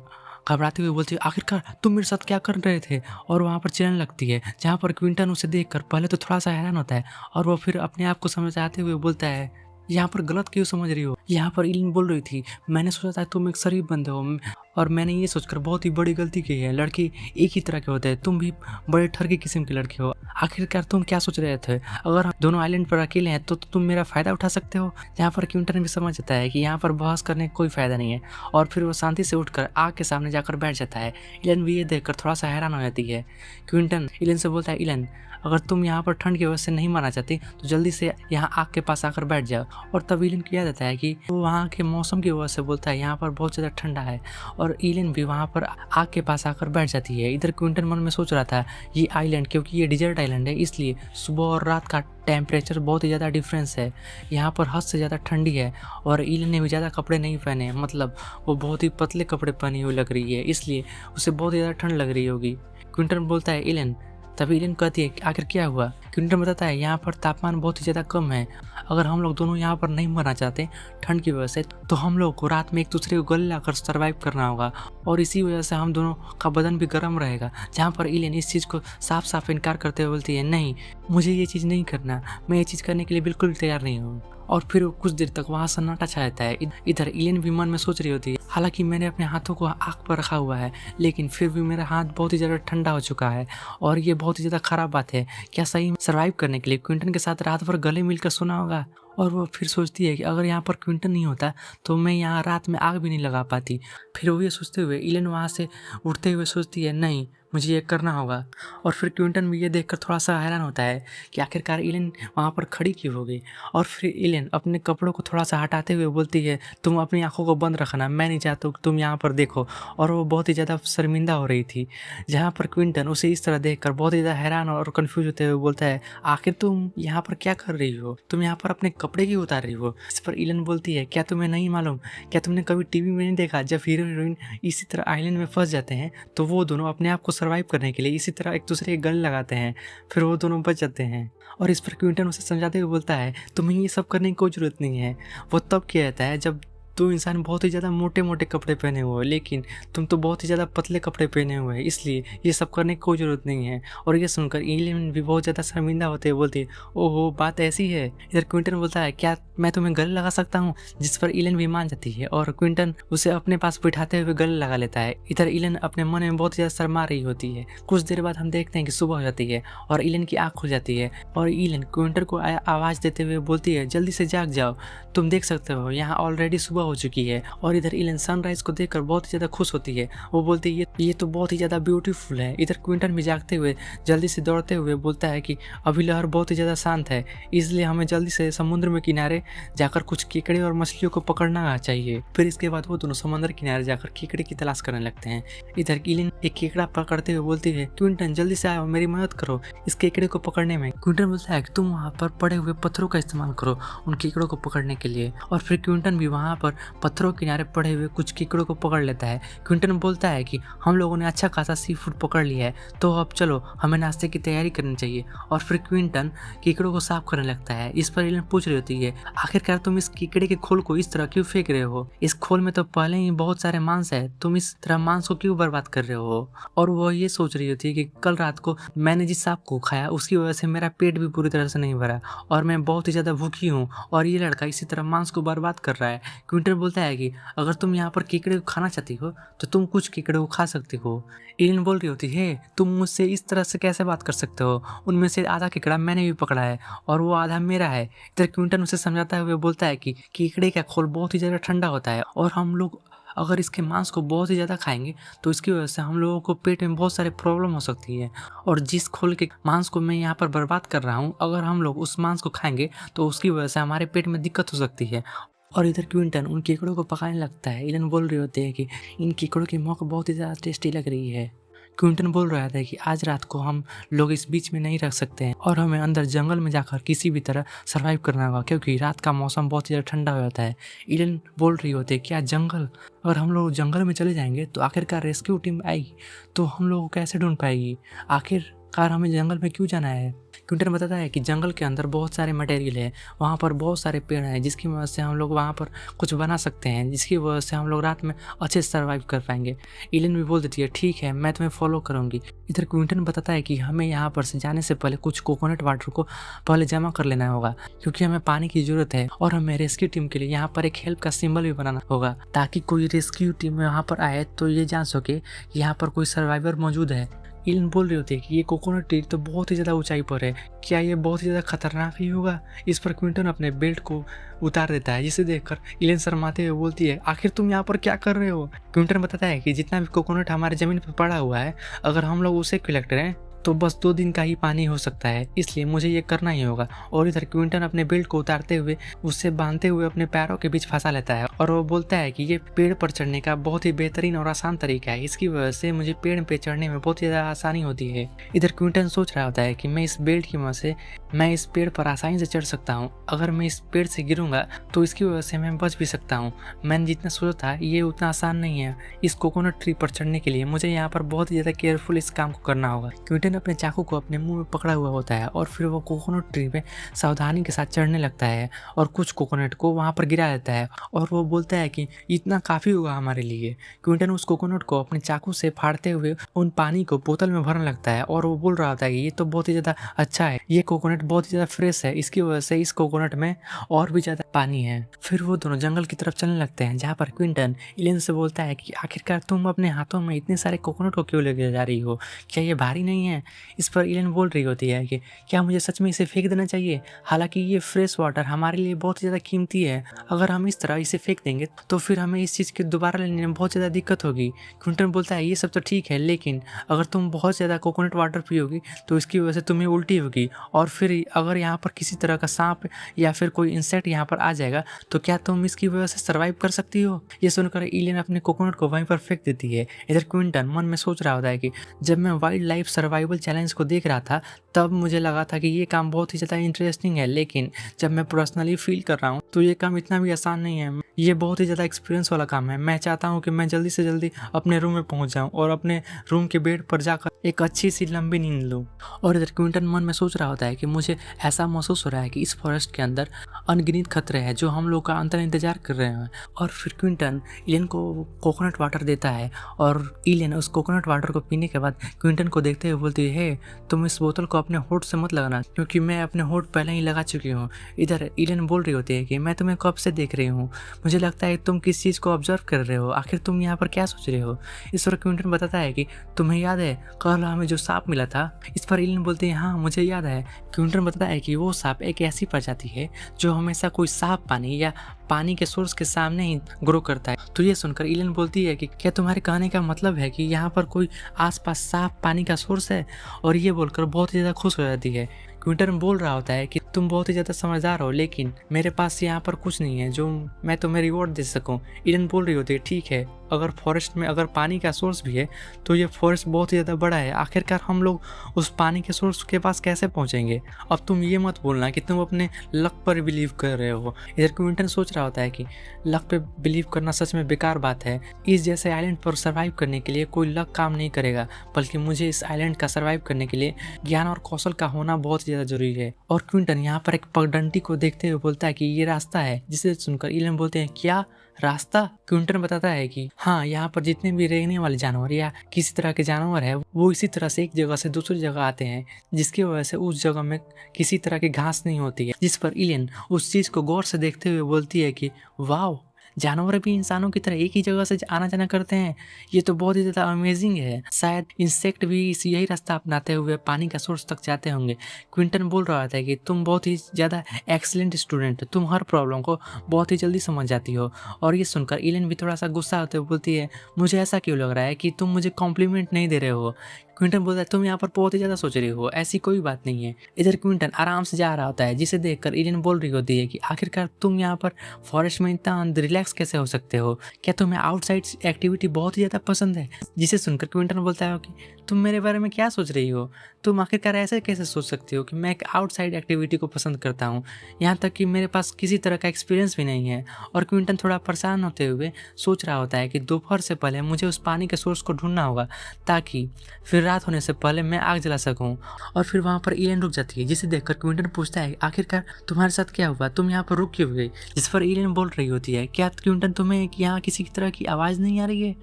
घबराते हुए बोलती है, आखिरकार तुम मेरे साथ क्या कर रहे थे। और वहाँ पर चिल्लाने लगती है, जहाँ पर क्विंटन उसे देखकर पहले तो थोड़ा सा हैरान होता है और वो फिर अपने आप को समझाते हुए बोलता है, यहाँ पर गलत क्यों समझ रही हो। यहाँ पर एलन बोल रही थी, मैंने सोचा था तुम एक शरीफ बंदे हो और मैंने ये सोचकर बहुत ही बड़ी गलती की है, लड़की एक ही तरह के होते हैं, तुम भी बड़े ठरकी किस्म की लड़की हो। आखिरकार तुम क्या सोच रहे थे, अगर हम दोनों आइलैंड पर अकेले हैं तो तुम मेरा फ़ायदा उठा सकते हो। जहाँ पर क्विंटन भी समझ जाता है कि यहाँ पर बहस करने का कोई फ़ायदा नहीं है और फिर वो शांति से उठकर आग के सामने जाकर बैठ जाता है। एलन भी ये देखकर थोड़ा सा हैरान हो जाती है। क्विंटन एलन से बोलता है, एलन अगर तुम यहाँ पर ठंड की वजह से नहीं माना चाहती तो जल्दी से यहाँ आग के पास आकर बैठ जाओ। और तब एलन को याद आता है कि वो वहाँ के मौसम की वजह से बोलता है यहाँ पर बहुत ज़्यादा ठंडा है और एलन भी वहाँ पर आग के पास आकर बैठ जाती है। इधर क्विंटन मन में सोच रहा था, ये आइलैंड क्योंकि ये डिजर्ट आइलैंड है इसलिए सुबह और रात का टेम्परेचर बहुत ही ज़्यादा डिफरेंस है, यहाँ पर हद से ज़्यादा ठंडी है और एलन ने भी ज़्यादा कपड़े नहीं पहने हैं, मतलब वो बहुत ही पतले कपड़े पहनी हुई लग रही है, इसलिए उसे बहुत ही ज़्यादा ठंड लग रही होगी। क्विंटन बोलता है एलन, तभी एलन कहती है आखिर क्या हुआ। क्विंटन बताता है यहाँ पर तापमान बहुत ही ज़्यादा कम है, अगर हम लोग दोनों यहाँ पर नहीं मरना चाहते ठंड की वजह से तो हम लोग को रात में एक दूसरे को गले लाकर सर्वाइव करना होगा और इसी वजह से हम दोनों का बदन भी गर्म रहेगा। जहाँ पर एलन इस चीज़ को साफ साफ इनकार करते हुए बोलती है, नहीं मुझे ये चीज़ नहीं करना, मैं ये चीज़ करने के लिए बिल्कुल तैयार नहीं हूँ। और फिर कुछ देर तक वहाँ सन्नाटा छा जाता है। इधर एलन भी मन में सोच रही होती है, हालांकि मैंने अपने हाथों को आग पर रखा हुआ है लेकिन फिर भी मेरा हाथ बहुत ही ज़्यादा ठंडा हो चुका है और ये बहुत ही ज़्यादा ख़राब बात है। क्या सही सर्वाइव करने के लिए क्विंटन के साथ रात भर गले मिलकर सोना होगा। और वो फिर सोचती है कि अगर यहाँ पर क्विंटन नहीं होता तो मैं यहाँ रात में आग भी नहीं लगा पाती। फिर वो ये सोचते हुए एलन वहाँ से उठते हुए सोचती है, नहीं मुझे ये करना होगा। और फिर क्विंटन भी ये देखकर थोड़ा सा हैरान होता है कि आखिरकार एलन वहाँ पर खड़ी क्यों हो गई। और फिर एलन अपने कपड़ों को थोड़ा सा हटाते हुए बोलती है, तुम अपनी आंखों को बंद रखना, मैं नहीं चाहता कि तुम यहाँ पर देखो। और वो बहुत ही ज़्यादा शर्मिंदा हो रही थी। जहाँ पर क्विंटन उसे इस तरह देखकर बहुत ही ज़्यादा हैरान और कन्फ्यूज होते हुए बोलता है, आखिर तुम यहाँ पर क्या कर रही हो, तुम यहाँ पर अपने कपड़े क्यों उतार रही हो। इस पर एलन बोलती है, क्या तुम्हें नहीं मालूम, क्या तुमने कभी टीवी में नहीं देखा जब हीरो हीरोइन इसी तरह आइलैंड में फंस जाते हैं तो वो दोनों अपने आप को सर्वाइव करने के लिए इसी तरह एक दूसरे के गले लगाते हैं, फिर वो दोनों बच जाते हैं। और इस पर क्विंटन उसे समझाते हुए बोलता है, तुम्हें ये सब करने की कोई ज़रूरत नहीं है। वो तब किया जाता है जब तो इंसान बहुत ही ज़्यादा मोटे मोटे कपड़े पहने हुए हो, लेकिन तुम तो बहुत ही ज़्यादा पतले कपड़े पहने हुए हैं, इसलिए ये सब करने की कोई ज़रूरत नहीं है। और ये सुनकर एलन भी बहुत ज़्यादा शर्मिंदा होते हैं, बोलती है, ओहो बात ऐसी है। इधर क्विंटन बोलता है, क्या मैं तुम्हें गले लगा सकता हूँ। जिस पर एलन भी मान जाती है और क्विंटन उसे अपने पास बिठाते हुए गले लगा लेता है। इधर एलन अपने मन में बहुत ज़्यादा शर्मा रही होती है। कुछ देर बाद हम देखते हैं कि सुबह हो जाती है और एलन की आँख खुल जाती है और एलन क्विंटन को आवाज़ देते हुए बोलती है, जल्दी से जाग जाओ, तुम देख सकते हो यहाँ ऑलरेडी सुबह हो चुकी है। और इधर एलन सनराइज को देखकर बहुत ही ज़्यादा खुश होती है। वो बोलती है, ये तो बहुत ही ज़्यादा ब्यूटीफुल है। इधर क्विंटन भी जागते हुए जल्दी से दौड़ते हुए बोलता है कि अभी लहर बहुत ही ज़्यादा शांत है, इसलिए हमें जल्दी से समुद्र में किनारे जाकर कुछ केकड़े और मछलियों को पकड़ना चाहिए। फिर इसके बाद वो दोनों समुद्र किनारे जाकर केकड़े की तलाश करने लगते हैं। इधर एलन एक केकड़ा पकड़ते हुए बोलती है, क्विंटन जल्दी से आओ, मेरी मदद करो इस केकड़े को पकड़ने में। क्विंटन बोलता है कि तुम वहाँ पर पड़े हुए पत्थरों का इस्तेमाल करो उन केकड़ों को पकड़ने के लिए। और फिर क्विंटन भी वहाँ पर पत्थरों किनारे पड़े हुए कुछ केकड़ों को पकड़ लेता है। क्विंटन बोलता है कि हम लोगों ने अच्छा खासा सी फूड पकड़ लिया है, तो अब चलो हमें नाश्ते की तैयारी करनी चाहिए। और फिर क्विंटन केकड़ों को साफ करने लगता है। इस पर एलन पूछ रही होती है, आखिरकार तुम इस केकड़े के खोल को इस तरह क्यों फेंक रहे हो, इस खोल में तो पहले ही बहुत सारे मांस है, तुम इस तरह मांस को क्यों बर्बाद कर रहे हो। और वो ये सोच रही होती है कि कल रात को मैंने जिस सांप को खाया उसकी वजह से मेरा पेट भी पूरी तरह से नहीं भरा और मैं बहुत ही ज़्यादा भूखी हूँ और ये लड़का इसी तरह मांस को बर्बाद कर रहा है। क्विंटन बोलता है कि अगर तुम यहाँ पर केकड़े को खाना चाहती हो तो तुम कुछ केकड़े को खा सकती हो। एलियन बोल रही होती है, तुम मुझसे इस तरह से कैसे बात कर सकते हो, उनमें से आधा केकड़ा मैंने भी पकड़ा है और वो आधा मेरा है। इधर क्विंटन उसे समझाता हुए बोलता है कि केकड़े का खोल बहुत ही ज़्यादा ठंडा होता है और हम लोग अगर इसके मांस को बहुत ही ज़्यादा खाएंगे तो इसकी वजह से हम लोगों को पेट में बहुत सारे प्रॉब्लम हो सकती है। और जिस खोल के मांस को मैं यहाँ पर बर्बाद कर रहा हूँ, अगर हम लोग उस मांस को खाएंगे तो उसकी वजह से हमारे पेट में दिक्कत हो सकती है। और इधर क्विंटन उन केकड़ों को पकाने लगता है। एलन बोल रही होती है कि इन केकड़ों की महक बहुत ही ज़्यादा टेस्टी लग रही है। क्विंटन बोल रहा था कि आज रात को हम लोग इस बीच में नहीं रख सकते हैं और हमें अंदर जंगल में जाकर किसी भी तरह सर्वाइव करना होगा, क्योंकि रात का मौसम बहुत ही ज़्यादा ठंडा हो जाता है। एलन बोल रही होती है, क्या जंगल, अगर हम लोग जंगल में चले जाएंगे तो आखिरकार रेस्क्यू टीम आएगी तो हम लोग को कैसे ढूंढ पाएगी, आखिरकार हमें जंगल में क्यों जाना है। क्विंटन बताता है कि जंगल के अंदर बहुत सारे मटेरियल है, वहाँ पर बहुत सारे पेड़ हैं जिसकी वजह से हम लोग वहाँ पर कुछ बना सकते हैं, जिसकी वजह से हम लोग रात में अच्छे से सर्वाइव कर पाएंगे। एलियन भी बोल देती है, ठीक है मैं तुम्हें फॉलो करूँगी। इधर क्विंटन बताता है कि हमें यहाँ पर से जाने से पहले कुछ कोकोनट वाटर को पहले जमा कर लेना होगा, क्योंकि हमें पानी की ज़रूरत है और हमें रेस्क्यू टीम के लिए यहाँ पर एक हेल्प का सिंबल भी बनाना होगा, ताकि कोई रेस्क्यू टीम यहाँ पर आए तो ये जान सके कि यहाँ पर कोई सर्वाइवर मौजूद है। एलियन बोल रही होती है कि ये कोकोनट ट्री तो बहुत ही ज़्यादा ऊंचाई पर है, क्या ये बहुत ही ज़्यादा खतरनाक ही होगा। इस पर क्विंटन अपने बेल्ट को उतार देता है, जिसे देखकर एलियन शर्माते हुए बोलती है, आखिर तुम यहाँ पर क्या कर रहे हो। क्विंटन बताता है कि जितना भी कोकोनट हमारे ज़मीन पर पड़ा हुआ है, अगर हम लोग उसे कलेक्ट करें तो बस 2 दिन का ही पानी हो सकता है, इसलिए मुझे ये करना ही होगा। और इधर क्विंटन अपने बेल्ट को उतारते हुए उसे बांधते हुए अपने पैरों के बीच फंसा लेता है और वो बोलता है कि ये पेड़ पर चढ़ने का बहुत ही बेहतरीन और आसान तरीका है, इसकी वजह से मुझे पेड़ पे चढ़ने में बहुत ही ज़्यादा आसानी होती है। इधर क्विंटन सोच रहा होता है कि मैं इस बेल्ट की वजह से मैं इस पेड़ पर आसानी से चढ़ सकता हूँ, अगर मैं इस पेड़ से गिरूंगा तो इसकी वजह से मैं बच भी सकता हूँ। मैंने जितना सोचा था ये उतना आसान नहीं है, इस कोकोनट ट्री पर चढ़ने के लिए मुझे यहाँ पर बहुत ही ज़्यादा केयरफुल इस काम को करना होगा। क्विंटन अपने चाकू को अपने मुंह में पकड़ा हुआ होता है और फिर वो कोकोनट ट्री पे सावधानी के साथ चढ़ने लगता है और कुछ कोकोनट को वहाँ पर गिरा देता है और वो बोलता है कि इतना काफ़ी होगा हमारे लिए। क्विंटन उस कोकोनट को अपने चाकू से फाड़ते हुए उन पानी को बोतल में भरने लगता है और वो बोल रहा होता है कि ये तो बहुत ही ज़्यादा अच्छा है, ये कोकोनट बहुत ही ज़्यादा फ्रेश है, इसकी वजह से इस कोकोनट में और भी ज़्यादा पानी है। फिर वो दोनों जंगल की तरफ चलने लगते हैं, जहाँ पर क्विंटन एलियन से बोलता है कि आखिरकार तुम अपने हाथों में इतने सारे कोकोनट को क्यों लेके जा रही हो, क्या ये भारी नहीं है। इस पर एलियन बोल रही होती है कि क्या मुझे सच में इसे फेंक देना चाहिए, हालांकि ये फ्रेश वाटर हमारे लिए बहुत ज़्यादा कीमती है, अगर हम इस तरह इसे फेंक देंगे तो फिर हमें इस चीज़ के दोबारा लेने में बहुत ज़्यादा दिक्कत होगी। क्विंटन बोलता है ये सब तो ठीक है, लेकिन अगर तुम बहुत ज़्यादा कोकोनट वाटर पियोगी तो इसकी वजह से तुम्हें उल्टी होगी और फिर अगर यहाँ पर किसी तरह का सांप या फिर कोई इंसेक्ट यहाँ पर आ जाएगा तो क्या तुम इसकी वजह से सर्वाइव कर सकती हो। ये सुनकर एलियन अपने कोकोनट को वहीं पर फेंक देती है। इधर क्विंटन मन में सोच रहा होता है कि जब मैं वाइल्ड लाइफ सर्वाइवल चैलेंज को देख रहा था तब मुझे लगा था कि ये काम बहुत ही ज़्यादा इंटरेस्टिंग है, लेकिन जब मैं पर्सनली फील कर रहा हूँ तो ये काम इतना भी आसान नहीं है, ये बहुत ही ज़्यादा एक्सपीरियंस वाला काम है। मैं चाहता हूँ कि मैं जल्दी से जल्दी अपने रूम में पहुँच जाऊँ और अपने रूम के बेड पर जाकर एक अच्छी सी लंबी नींद लूँ। और इधर क्विंटन मन में सोच रहा होता है कि मुझे ऐसा महसूस हो रहा है कि इस फॉरेस्ट के अंदर अनगिनत खतरे हैं जो हम लोग का अंतर इंतजार कर रहे हैं। और फिर क्विंटन एलियन को कोकोनट वाटर देता है और एलियन उस कोकोनट वाटर को पीने के बाद क्विंटन को देखते हुए बोलती है, तुम इस बोतल को अपने होठ से मत लगाना, क्योंकि मैं अपने होठ पहले ही लगा चुकी हूँ। इधर एलियन बोल रही होती है कि मैं तुम्हें कब से देख रही हूँ, मुझे लगता है तुम किस चीज़ को ऑब्जर्व कर रहे हो, आखिर तुम यहाँ पर क्या सोच रहे हो। इस पर क्विंटन बताता है कि तुम्हें याद है कल हमें जो सांप मिला था। इस पर एलियन बोलते हैं हाँ मुझे याद है। क्विंटन बताता है कि वो सांप एक ऐसी प्रजाति है जो हमेशा कोई साफ पानी या पानी के सोर्स के सामने ही ग्रो करता है। तो ये सुनकर एलियन बोलती है कि क्या तुम्हारे कहने का मतलब है कि यहाँ पर कोई आसपास साफ पानी का सोर्स है, और ये बोलकर बहुत ही ज़्यादा खुश हो जाती है। क्विंटन बोल रहा होता है कि तुम बहुत ही ज़्यादा समझदार हो, लेकिन मेरे पास यहाँ पर कुछ नहीं है जो मैं तुम्हें रिवॉर्ड दे सकूँ। एलियन बोल रही होती है ठीक है, अगर फॉरेस्ट में अगर पानी का सोर्स भी है तो ये फॉरेस्ट बहुत ही ज़्यादा बड़ा है, आखिरकार हम लोग उस पानी के सोर्स के पास कैसे पहुँचेंगे। अब तुम ये मत बोलना कि तुम अपने लक पर बिलीव कर रहे हो। इधर क्विंटन सोच रहा होता है कि लक पे बिलीव करना सच में बेकार बात है, इस जैसे आइलैंड पर सर्वाइव करने के लिए कोई लक काम नहीं करेगा, बल्कि मुझे इस आइलैंड का सर्वाइव करने के लिए ज्ञान और कौशल का होना बहुत ज़्यादा जरूरी है। और क्विंटन यहाँ पर एक पगडंडी को देखते हुए बोलता है कि ये रास्ता है, जिसे सुनकर एलियन बोलते हैं क्या रास्ता। क्विंटन बताता है कि हाँ, यहाँ पर जितने भी रहने वाले जानवर या किसी तरह के जानवर है वो इसी तरह से एक जगह से दूसरी जगह आते हैं, जिसकी वजह से उस जगह में किसी तरह की घास नहीं होती है। जिस पर एलियन उस चीज को गौर से देखते हुए बोलती है कि वाह, जानवर भी इंसानों की तरह एक ही जगह से आना जाना करते हैं। ये तो बहुत ही ज़्यादा अमेजिंग है। शायद इंसेक्ट भी यही रास्ता अपनाते हुए पानी का सोर्स तक जाते होंगे। क्विंटन बोल रहा था कि तुम बहुत ही ज़्यादा एक्सीलेंट स्टूडेंट हो, तुम हर प्रॉब्लम को बहुत ही जल्दी समझ जाती हो। और ये सुनकर इलेन भी थोड़ा सा गुस्सा होते हुए बोलती है, मुझे ऐसा क्यों लग रहा है कि तुम मुझे कॉम्प्लीमेंट नहीं दे रहे हो। क्विंटन बोलता है, तुम यहाँ पर बहुत ही ज़्यादा सोच रही हो, ऐसी कोई बात नहीं है। इधर क्विंटन आराम से जा रहा होता है, जिसे देखकर इलेन बोल रही होती है कि आखिरकार तुम यहाँ पर फॉरेस्ट में इतना रिलैक्स कैसे हो सकते हो, क्या तुम्हें आउटसाइड एक्टिविटी बहुत ही ज़्यादा पसंद है। जिसे सुनकर क्विंटन बोलता है कि तुम मेरे बारे में क्या सोच रही हो, तुम आखिरकार ऐसे कैसे सोच सकती हो कि मैं एक आउटसाइड एक्टिविटी को पसंद करता हूँ, यहाँ तक कि मेरे पास किसी तरह का एक्सपीरियंस भी नहीं है। और क्विंटन थोड़ा परेशान होते हुए सोच रहा होता है कि दोपहर से पहले मुझे उस पानी के सोर्स को ढूंढना होगा, ताकि फिर रात होने से पहले मैं आग जला सकूं। और फिर वहाँ पर इलेन रुक जाती है, जिसे देखकर क्विंटन पूछता है, आखिरकार तुम्हारे साथ क्या हुआ, तुम यहाँ पर रुक क्यों गई। जिस पर इलेन बोल रही होती है, क्या क्विंटन तुम्हें यहाँ किसी तरह की आवाज़ नहीं आ रही है।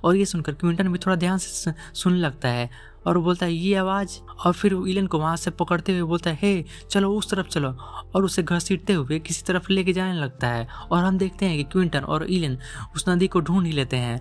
और ये सुनकर क्विंटन भी थोड़ा ध्यान से सुनने लगता है और बोलता है, ये आवाज़। और फिर इलेन को वहाँ से पकड़ते हुए बोलता है, हे चलो उस तरफ चलो, और उसे घसीटते हुए किसी तरफ लेके जाने लगता है। और हम देखते हैं कि क्विंटन और इलेन उस नदी को ढूंढ ही लेते हैं।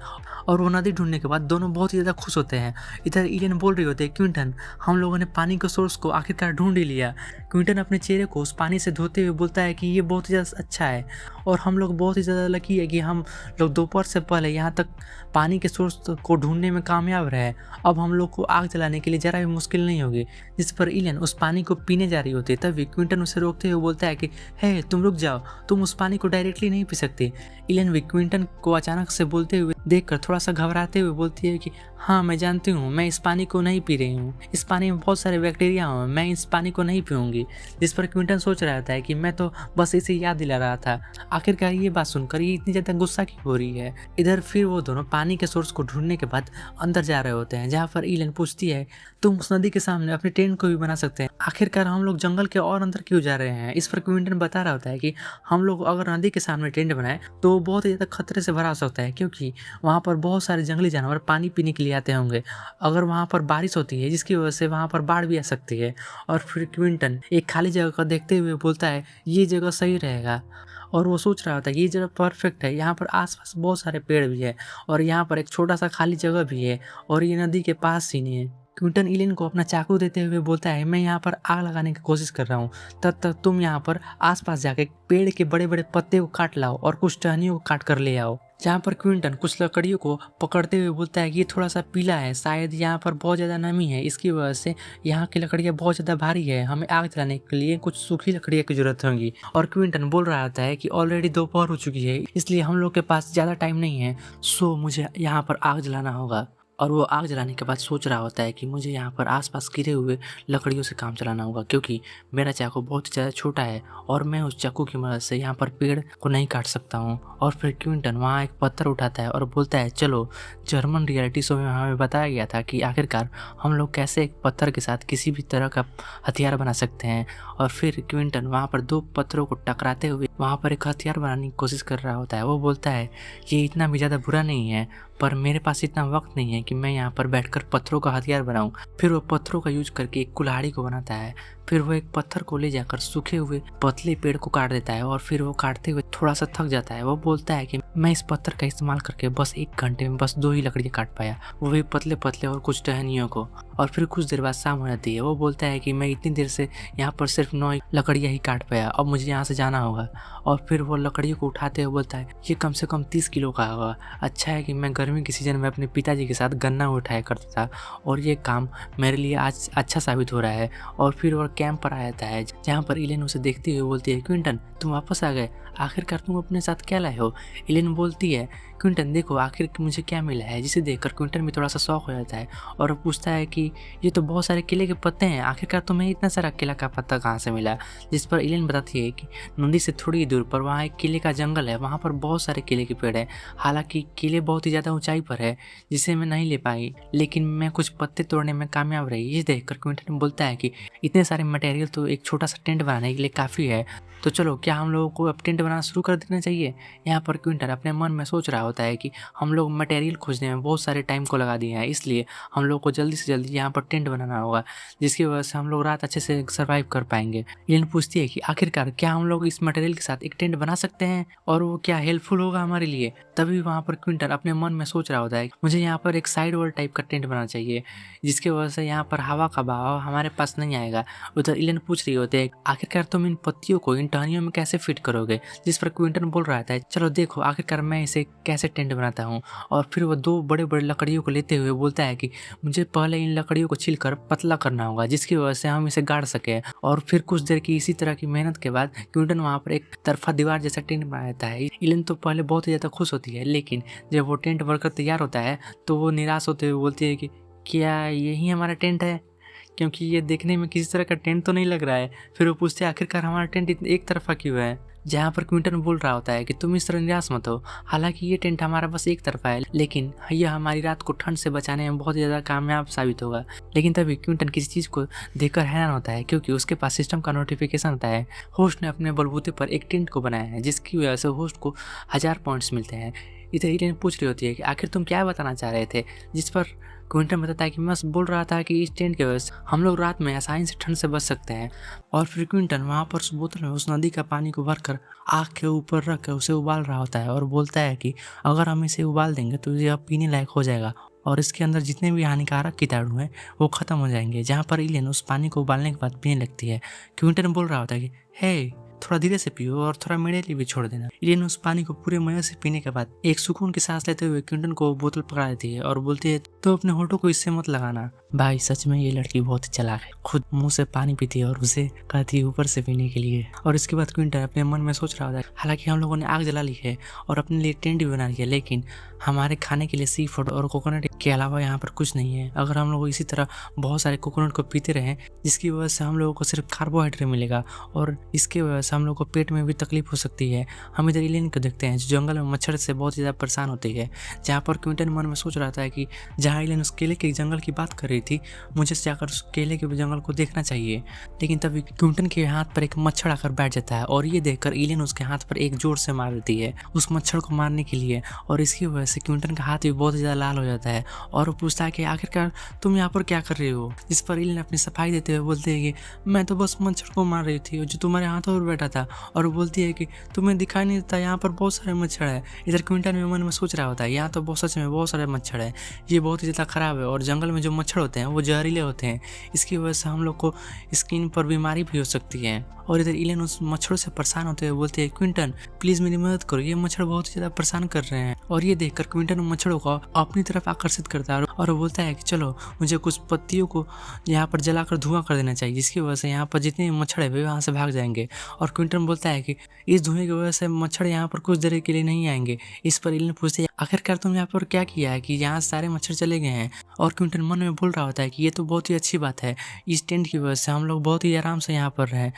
और वो नदी ढूंढने के बाद दोनों बहुत ही ज़्यादा खुश होते हैं। इधर इलेन बोल रही होती है, क्विंटन हम लोगों ने पानी के सोर्स को आखिरकार ढूंढ ही लिया। क्विंटन अपने चेहरे को उस पानी से धोते हुए बोलता है कि ये बहुत ही ज़्यादा अच्छा है, और हम लोग बहुत ही ज़्यादा लकी है कि हम लोग दोपहर से पहले यहाँ तक पानी के सोर्स को ढूंढने में कामयाब रहे। अब हम लोग को आग जलाने के लिए ज़रा भी मुश्किल नहीं होगी। जिस पर इलेन उस पानी को पीने जा रही होती है, तभी क्विंटन उसे रोकते हुए बोलता है कि हे तुम रुक जाओ, तुम उस पानी को डायरेक्टली नहीं पी सकते। इलेन भी क्विंटन को अचानक से बोलते हुए देखकर थोड़ा सा घबराते हुए बोलती है कि हाँ मैं जानती हूँ, मैं इस पानी को नहीं पी रही हूँ, इस पानी में बहुत सारे बैक्टीरिया हैं, मैं इस पानी को नहीं पीऊँगी। जिस पर क्विंटन सोच रहा था कि मैं तो बस इसे याद दिला रहा था। आखिरकार ये बात सुनकर ये इतनी ज़्यादा गुस्सा क्यों हो रही है। इधर फिर वो दोनों पानी के सोर्स को ढूंढने के बाद अंदर जा रहे होते हैं, जहाँ पर इलेन पूछती है, तुम उस नदी के सामने अपने टेंट को भी बना सकते हैं, आखिरकार हम लोग जंगल के और अंदर क्यों जा रहे हैं। इस पर क्विंटन बता रहा होता है कि हम लोग अगर नदी के सामने टेंट बनाए तो वो बहुत ही ज़्यादा खतरे से भरा हो सकता है, क्योंकि वहाँ पर बहुत सारे जंगली जानवर पानी पीने के लिए आते होंगे। अगर वहाँ पर बारिश होती है जिसकी वजह से वहाँ पर बाढ़ भी आ सकती है। और फिर क्विंटन एक खाली जगह को देखते हुए बोलता है, ये जगह सही रहेगा। और वो सोच रहा होता है कि ये जगह परफेक्ट है, यहाँ पर आसपास बहुत सारे पेड़ भी है, और यहाँ पर एक छोटा सा खाली जगह भी है, और ये नदी के पास ही नहीं है। क्विंटन इलेन को अपना चाकू देते हुए बोलता है, मैं यहाँ पर आग लगाने की कोशिश कर रहा हूँ, तब तक तुम यहाँ पर आसपास जाके पेड़ के बड़े बड़े पत्ते को काट लाओ और कुछ टहनियों को काट कर ले आओ। जहाँ पर क्विंटन कुछ लकड़ियों को पकड़ते हुए बोलता है कि ये थोड़ा सा पीला है, शायद यहाँ पर बहुत ज़्यादा नमी है, इसकी वजह से यहाँ की लकड़ियाँ बहुत ज़्यादा भारी है, हमें आग जलाने के लिए कुछ सूखी लकड़ियाँ की जरूरत होगी। और क्विंटन बोल रहा था कि ऑलरेडी दोपहर हो चुकी है, इसलिए हम लोग के पास ज़्यादा टाइम नहीं है, सो मुझे यहाँ पर आग जलाना होगा। और वो आग जलाने के बाद सोच रहा होता है कि मुझे यहाँ पर आसपास गिरे हुए लकड़ियों से काम चलाना होगा, क्योंकि मेरा चाकू बहुत ही ज़्यादा छोटा है और मैं उस चाकू की मदद से यहाँ पर पेड़ को नहीं काट सकता हूँ। और फिर क्विंटन वहाँ एक पत्थर उठाता है और बोलता है, चलो जर्मन रियलिटी शो में हमें बताया गया था कि आखिरकार हम लोग कैसे एक पत्थर के साथ किसी भी तरह का हथियार बना सकते हैं। और फिर क्विंटन वहाँ पर दो पत्थरों को टकराते हुए वहाँ पर एक हथियार बनाने की कोशिश कर रहा होता है। वो बोलता है, ये इतना भी ज़्यादा बुरा नहीं है, पर मेरे पास इतना वक्त नहीं है कि मैं यहाँ पर बैठकर पत्थरों का हथियार बनाऊं। फिर वो पत्थरों का यूज करके एक कुल्हाड़ी को बनाता है। फिर वो एक पत्थर को ले जाकर सूखे हुए पतले पेड़ को काट देता है, और फिर वो काटते हुए थोड़ा सा थक जाता है। वो बोलता है कि मैं इस पत्थर का इस्तेमाल करके बस 1 घंटे में बस 2 ही लकड़ियाँ काट पाया, वो भी पतले पतले और कुछ टहनियों को। और फिर कुछ देर बाद शाम हो जाती है। वो बोलता है कि मैं इतनी देर से यहाँ पर सिर्फ 9 लकड़ियाँ ही काट पाया, अब मुझे यहाँ से जाना होगा। और फिर वो लकड़ियों को उठाते हुए बोलता है, ये कम से कम 30 किलो का होगा। अच्छा है कि मैं गर्मी के सीजन में अपने पिताजी के साथ गन्ना उठाया करता था, और ये काम मेरे लिए आज अच्छा साबित हो रहा है। और फिर वो कैंप पर आ जाता है, जहाँ पर इलेन उसे देखती हुई बोलती है, क्विंटन तुम वापस आ गए, आखिरकार तुम अपने साथ क्या लाए हो। इलेन बोलती है, क्विंटन देखो आखिर मुझे क्या मिला है। जिसे देखकर क्विंटन भी थोड़ा सा शौक हो जाता है और पूछता है कि ये तो बहुत सारे केले के पत्ते हैं, आखिरकार तुम्हें इतना सारा केला का पत्ता कहाँ से मिला। जिस पर इलेन बताती है कि नदी से थोड़ी दूर पर वहाँ एक केले का जंगल है, वहाँ पर बहुत सारे केले के पेड़ हैं। हालांकि केले बहुत ही ज़्यादा ऊंचाई पर है, जिसे मैं नहीं ले पाई, लेकिन मैं कुछ पत्ते तोड़ने में कामयाब रही। ये देखकर क्विंटन बोलता है कि इतने सारे मटेरियल तो एक छोटा सा टेंट बनाने के लिए काफ़ी है। तो चलो क्या हम लोगों को अब टेंट बनाना शुरू कर देना चाहिए। यहाँ पर क्विंटन अपने मन में सोच रहा होता है कि हम लोग मटेरियल खोजने में बहुत सारे टाइम को लगा दिए हैं, इसलिए हम लोग को जल्दी से जल्दी यहाँ पर टेंट बनाना होगा, जिसकी वजह से हम लोग रात अच्छे से सर्वाइव कर पाएंगे। इलेन पूछती है कि आखिरकार क्या हम लोग इस मटेरियल के साथ एक टेंट बना सकते हैं और वो क्या हेल्पफुल होगा हमारे लिए। तभी वहाँ पर क्विंटन अपने मन में सोच रहा होता है मुझे यहाँ पर एक साइड वॉल टाइप का टेंट बनाना चाहिए, जिसकी वजह से यहाँ पर हवा का बहाव हमारे पास नहीं आएगा। उधर इलेन पूछ रही होती है आखिरकार तुम इन पत्तियों को इन टहनियों में कैसे फिट करोगे, जिस पर क्विंटन बोल रहा था चलो देखो आखिरकार मैं इसे कैसे टेंट बनाता हूँ। और फिर वो 2 बड़े बड़े लकड़ियों को लेते हुए बोलता है कि मुझे पहले इन लकड़ियों को छीलकर पतला करना होगा, जिसकी वजह से हम इसे गाड़ सके। और फिर कुछ देर की इसी तरह की मेहनत के बाद क्विंटन वहाँ पर एक तरफा दीवार जैसा टेंट बना देता है। इलेन तो पहले बहुत ही ज़्यादा खुश होती है, लेकिन जब वो टेंट बनकर तैयार होता है तो वो निराश होते हुए बोलती है कि क्या यही हमारा टेंट है, क्योंकि ये देखने में किसी तरह का टेंट तो नहीं लग रहा है। फिर वो पूछते हैं आखिरकार हमारा टेंट एक तरफा क्यों है, जहाँ पर क्विंटन बोल रहा होता है कि तुम इस तरह निराश मत हो, हालांकि ये टेंट हमारा बस एक तरफा है, लेकिन यह हमारी रात को ठंड से बचाने में बहुत ही ज़्यादा कामयाब साबित होगा। लेकिन तभी क्विंटन किसी चीज़ को देखकर हैरान होता है, क्योंकि उसके पास सिस्टम का नोटिफिकेशन आता है होस्ट ने अपने बलबूते पर एक टेंट को बनाया है, जिसकी वजह से होस्ट को 1000 पॉइंट्स मिलते हैं। इधर इलेन पूछ रही होती है कि आखिर तुम क्या बताना चाह रहे थे, जिस पर क्विंटन बताता है कि मैं बोल रहा था कि इस टेंट की वजह से हम लोग रात में आसानी से ठंड से बच सकते हैं। और फिर क्विंटन वहाँ पर उस बोतल में उस नदी का पानी को भरकर आग के ऊपर रख कर उसे उबाल रहा होता है और बोलता है कि अगर हम इसे उबाल देंगे तो ये अब पीने लायक हो जाएगा और इसके अंदर जितने भी हानिकारक कीटाणु हैं वो खत्म हो जाएंगे। जहाँ पर इलेन उस पानी को उबालने के बाद पीने लगती है। क्विंटन बोल रहा होता है कि हे थोड़ा धीरे से पियो और थोड़ा मेरे लिए भी छोड़ देना। इलेन उस पानी को पूरे मजे से पीने के बाद एक सुकून की सांस लेते हुए क्विंटन को बोतल पकड़ा देती है और बोलती है तो अपने होठों को इससे मत लगाना। भाई सच में ये लड़की बहुत ही चालाक है, खुद मुंह से पानी पीती है और उसे कहती है ऊपर से पीने के लिए। और इसके बाद क्विंटन अपने मन में सोच रहा होता है हालांकि हम लोगों ने आग जला ली है और अपने लिए टेंट भी बना लिया, लेकिन हमारे खाने के लिए सी फूड और कोकोनट के अलावा यहाँ पर कुछ नहीं है। अगर हम लोग इसी तरह बहुत सारे कोकोनट को पीते रहें, जिसकी वजह से हम लोगों को सिर्फ कार्बोहाइड्रेट मिलेगा और इसके वजह से हम लोग को पेट में भी तकलीफ हो सकती है। हम इधर इलेन को देखते हैं जो जंगल में मच्छर से बहुत ज़्यादा परेशान होती है, जहाँ पर क्विंटन मन में सोच रहा था कि जहाँ इलेन उस केले के जंगल की बात कर रही थी मुझे जाकर उस केले के जंगल को देखना चाहिए। लेकिन तभी क्विंटन के हाथ पर एक मच्छर आकर बैठ जाता है और ये देखकर इलेन उसके हाथ पर एक जोर से मार देती है उस मच्छर को मारने के लिए, और इसकी वजह से क्विंटन का हाथ भी बहुत ज़्यादा लाल हो जाता है और वो पूछता है कि आखिरकार तुम यहाँ पर क्या कर रही हो, जिस पर इलेन अपनी सफाई देते हुए बोलते हैं कि मैं तो बस मच्छर को मार रही थी जो तुम्हारे हाथों पर बैठा था। और वो बोलती है कि तुम्हें दिखाई नहीं देता यहाँ पर बहुत सारे मच्छर है। इधर क्विंटन में मन में सोच रहा होता है यहाँ तो बहुत सच में बहुत सारे मच्छर है, ये बहुत ही ज़्यादा ख़राब है और जंगल में जो मच्छर होते हैं वो जहरीले होते हैं, इसकी वजह से हम लोग को स्किन पर बीमारी भी हो सकती है। और इधर इलेन उस मच्छरों से परेशान होते हुए बोलते हैं क्विंटन प्लीज़ मेरी मदद करो, ये मच्छर बहुत ही ज़्यादा परेशान कर रहे हैं। और ये देखकर क्विंटन मच्छरों को अपनी तरफ आकर्षित करता है और वो बोलता है कि चलो मुझे कुछ पत्तियों को यहाँ पर जलाकर धुआं कर देना चाहिए, जिसकी वजह से यहाँ पर जितने मच्छर है वे वहाँ से भाग जाएंगे। और क्विंटन बोलता है कि इस धुएं की वजह से मच्छर यहाँ पर कुछ देर के लिए नहीं आएंगे। इस पर इलेन पूछते हैं आखिरकार तुम यहाँ पर क्या किया है कि यहाँ सारे मच्छर चले गए हैं। और क्विंटन मन में बोल रहा होता है कि ये तो बहुत ही अच्छी बात है, इस टेंट की वजह से हम लोग बहुत ही आराम से यहाँ पर रहें।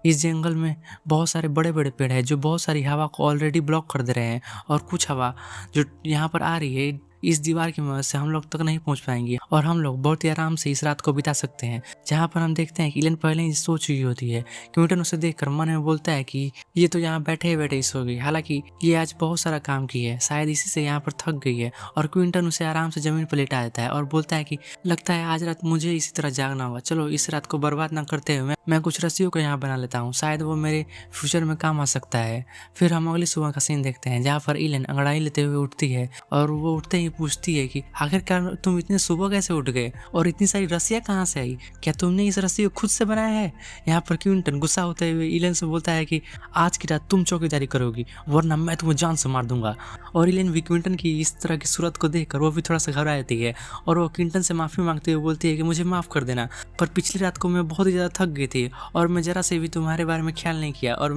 इस जंगल में बहुत सारे बड़े बड़े पेड़ हैं जो बहुत सारी हवा को ऑलरेडी ब्लॉक कर दे रहे हैं, और कुछ हवा जो यहाँ पर आ रही है इस दीवार की मदद से हम लोग तक नहीं पहुंच पाएंगे और हम लोग बहुत ही आराम से इस रात को बिता सकते हैं। जहाँ पर हम देखते हैं कि इलेन पहले ही सो चुकी होती है। क्विंटन उसे देखकर मन में बोलता है कि ये तो यहाँ बैठे बैठे ही सो गई, हालांकि ये आज बहुत सारा काम की है, शायद इसी से यहाँ पर थक गई है। और क्विंटन उसे आराम से जमीन पर लेटा देता है और बोलता है कि लगता है आज रात मुझे इसी तरह जागना होगा, चलो इस रात को बर्बाद ना करते हुए मैं कुछ रस्सियों को यहाँ बना लेता हूँ, शायद वो मेरे फ्यूचर में काम आ सकता है। फिर हम अगली सुबह का सीन देखते हैं जहाँ पर इलेन अंगड़ाई लेते हुए उठती है और वो उठते ही पूछती है कि आखिरकार तुम इतने सुबह कैसे उठ गए और इतनी सारी रस्सियाँ कहाँ से आई, क्या तुमने इस रस्सी को खुद से बनाया है। यहाँ पर क्विंटन गुस्सा होते हुए इलेन से बोलता है कि आज की रात तुम चौकीदारी करोगी वरना मैं तुम्हें जान से मार दूंगा। और इलेन भी क्विंटन की इस तरह की सूरत को देखकर वो भी थोड़ा सा घबरा जाती है और वो क्विंटन से माफ़ी मांगते हुए बोलती है कि मुझे माफ़ कर देना, पर पिछली रात को मैं बहुत ही ज़्यादा थक गई थी और मैं ज़रा से भी तुम्हारे बारे में ख्याल नहीं किया और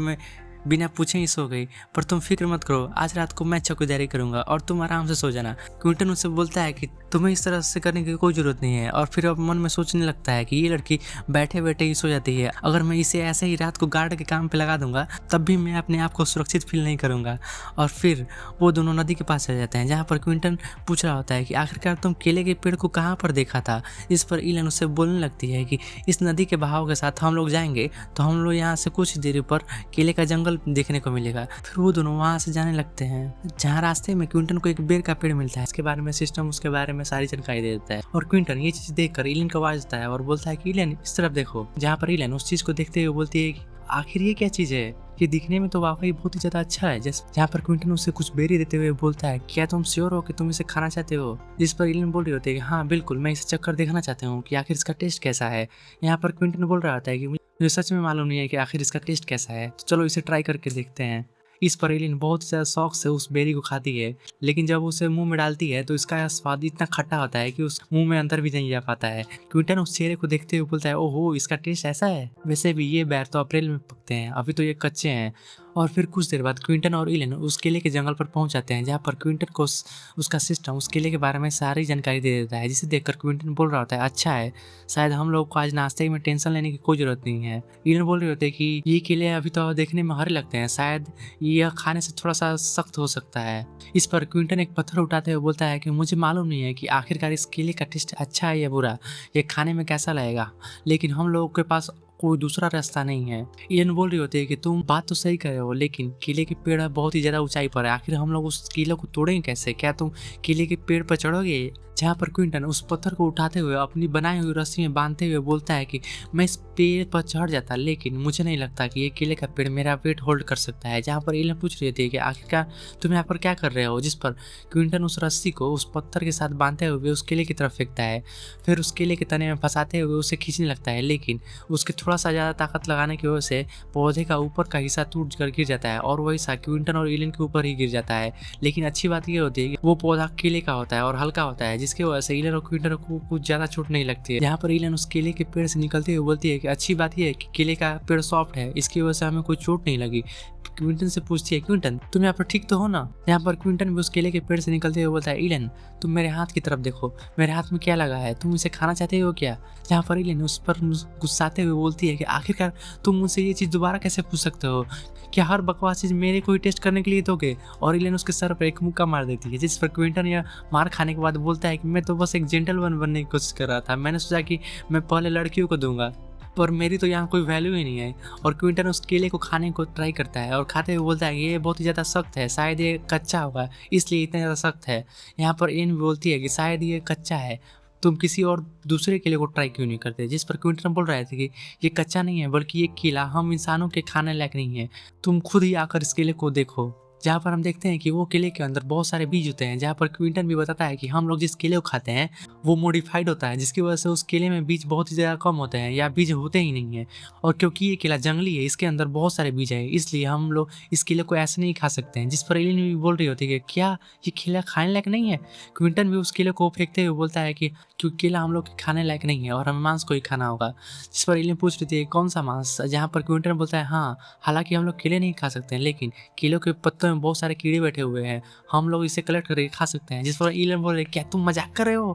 बिना पूछे ही सो गई। पर तुम फिक्र मत करो, आज रात को मैं चौकीदारी करूंगा और तुम आराम से सो जाना। क्विंटन उससे बोलता है कि तुम्हें इस तरह से करने की कोई जरूरत नहीं है, और फिर अब मन में सोचने लगता है कि ये लड़की बैठे बैठे ही सो जाती है, अगर मैं इसे ऐसे ही रात को गार्ड के काम पे लगा दूंगा तब भी मैं अपने आप को सुरक्षित फील नहीं करूंगा। और फिर वो दोनों नदी के पास चले जाते हैं, जहाँ पर क्विंटन पूछ रहा होता है कि आखिरकार तुम केले के पेड़ को कहाँ पर देखा था। इस पर इलन उससे बोलने लगती है कि इस नदी के बहाव के साथ हम लोग जाएंगे तो हम लोग यहाँ से कुछ देर पर केले का जंगल देखने को मिलेगा। फिर वो दोनों वहाँ से जाने लगते हैं, जहाँ रास्ते में क्विंटन को एक बेर का पेड़ मिलता है। इसके बारे में सिस्टम उसके बारे में सारी जानकारी दे देता है, और क्विंटन ये चीज देखकर इलन को आवाज देता है और बोलता है कि इलन इस तरफ देखो। जहाँ पर इलन उस चीज को देखते हुए बोलती है कि आखिर ये क्या चीज है, ये दिखने में तो वाकई बहुत ही ज्यादा अच्छा है। जहाँ पर क्विंटन उसे कुछ बेरी देते हुए बोलता है, क्या तुम श्योर हो कि तुम इसे खाना चाहते हो। जिस पर इलन बोल रही होती है कि हाँ बिल्कुल, मैं इसे चक्कर देखना चाहती हूँ कि आखिर इसका टेस्ट कैसा है। यहाँ पर क्विंटन बोल रहा होता है कि मुझे सच में मालूम नहीं है कि आखिर इसका टेस्ट कैसा है, तो चलो इसे ट्राई करके देखते हैं। इस पर एलिन बहुत ही ज़्यादा शौक से उस बेरी को खाती है, लेकिन जब उसे मुंह में डालती है तो इसका स्वाद इतना खट्टा होता है कि उस मुंह में अंदर भी नहीं जा पाता है। क्विंटन उस चेहरे को देखते हुए बोलता है, ओहो इसका टेस्ट ऐसा है। वैसे भी ये बेर तो अप्रैल में पकते हैं, अभी तो ये कच्चे हैं। और फिर कुछ देर बाद क्विंटन और इलेन उस केले के जंगल पर पहुंच जाते हैं, जहाँ पर क्विंटन को उसका सिस्टम उस केले के बारे में सारी जानकारी दे देता है, जिसे देखकर क्विंटन बोल रहा होता है, अच्छा है, शायद हम लोग को आज नाश्ते में टेंशन लेने की कोई जरूरत नहीं है। इलेन बोल रहे होते हैं कि ये केले अभी तो देखने में हरे लगते हैं, शायद यह खाने से थोड़ा सा सख्त हो सकता है। इस पर क्विंटन एक पत्थर उठाते हुए बोलता है कि मुझे मालूम नहीं है कि आखिरकार इस केले का टेस्ट अच्छा है या बुरा, ये खाने में कैसा लगेगा, लेकिन हम लोगों के पास कोई दूसरा रास्ता नहीं है। इलेन बोल रही होती है कि तुम बात तो सही कर रहे हो, लेकिन केले के पेड़ बहुत ही ज्यादा ऊंचाई पर है, आखिर हम लोग उस केले को तोड़ेंगे कैसे, क्या तुम केले के पेड़ पर चढ़ोगे। जहाँ पर क्विंटन उस पत्थर को उठाते हुए अपनी बनाई हुई रस्सी में बांधते हुए बोलता है कि मैं इस पेड़ पर चढ़ जाता, लेकिन मुझे नहीं लगता कि ये केले का पेड़ मेरा वेट होल्ड कर सकता है। जहाँ पर इलेन पूछ रही थी कि आखिरकार तुम यहाँ पर क्या कर रहे हो, जिस पर क्विंटन उस रस्सी को उस पत्थर के साथ बांधते हुए उस केले की तरफ फेंकता है, फिर उस केले के तने में फंसाते हुए उसे खींचने लगता है, लेकिन उसके थोड़ा सा ज़्यादा ताकत लगाने की वजह से पौधे का ऊपर का हिस्सा टूट कर गिर जाता है, और वही सा क्विंटन और इलेन के ऊपर ही गिर जाता है। लेकिन अच्छी बात यह होती है कि वो पौधा केले का होता है और हल्का होता है, जिसकी वजह से इलेन और क्विंटन को कुछ ज़्यादा चोट नहीं लगती है। यहाँ पर इलेन उस केले के पेड़ से निकलते हुए बोलती है कि अच्छी बात यह है कि केले का पेड़ सॉफ्ट है, इसकी वजह से हमें कोई चोट नहीं लगी। क्विंटन से पूछती है, क्विंटन तुम यहाँ पर ठीक तो हो ना। यहाँ पर क्विंटन भी उस केले के पेड़ से निकलते हुए बोलता है, इलेन तुम मेरे हाथ की तरफ देखो, मेरे हाथ में क्या लगा है, तुम इसे खाना चाहते हो क्या। जहाँ पर इलेन उस पर गुस्साते हुए बोलती है कि आखिरकार तुम मुझसे ये चीज़ दोबारा कैसे पूछ सकते हो, क्या हर बकवास चीज़ मेरे को ही टेस्ट करने के लिए दोगे। और इलेन उसके सर पर एक मुक्का मार देती है, जिस पर क्विंटन यह मार खाने के बाद बोलता है कि मैं तो बस एक जेंटलमैन बनने की कोशिश कर रहा था, मैंने सोचा कि मैं पहले लड़कियों को दूंगा, पर मेरी तो यहाँ कोई वैल्यू ही नहीं है। और क्विंटन उस केले को खाने को ट्राई करता है और खाते हुए बोलता है ये बहुत ही ज़्यादा सख्त है, शायद ये कच्चा होगा इसलिए इतना ज़्यादा सख्त है। यहाँ पर इन बोलती है कि शायद ये कच्चा है, तुम किसी और दूसरे केले को ट्राई क्यों नहीं करते। जिस पर क्विंटन बोल रहे थे कि ये कच्चा नहीं है, बल्कि ये केला हम इंसानों के खाने लायक नहीं है, तुम खुद ही आकर इस केले को देखो। जहाँ पर हम देखते हैं कि वो केले के अंदर बहुत सारे बीज होते हैं, जहाँ पर क्विंटन भी बताता है कि हम लोग जिस केले को खाते हैं वो मॉडिफाइड होता है, जिसकी वजह से उस केले में बीज बहुत ही ज़्यादा कम होते हैं या बीज होते ही नहीं है। और क्योंकि ये केला जंगली है, इसके अंदर बहुत सारे बीज है, इसलिए हम लोग इस केले को ऐसे नहीं खा सकते हैं। जिस पर एलिन भी बोल रही होती है कि क्या ये केला खाने लायक नहीं है। क्विंटन भी उस केले को फेंकते हुए बोलता है कि क्योंकि केला हम लोग खाने लायक नहीं है और हमें मांस को ही खाना होगा। जिस पर एलिन पूछ रही थी कौन सा मांस, जहाँ पर क्विंटन बोलता है हाँ, हालांकि हम लोग केले नहीं खा सकते हैं, लेकिन केलों के पत्तों में बहुत सारे कीड़े बैठे हुए हैं, हम लोग इसे कलेक्ट करके खा सकते हैं। जिस पर एलिन बोल रहे क्या तुम मजाक कर रहे हो।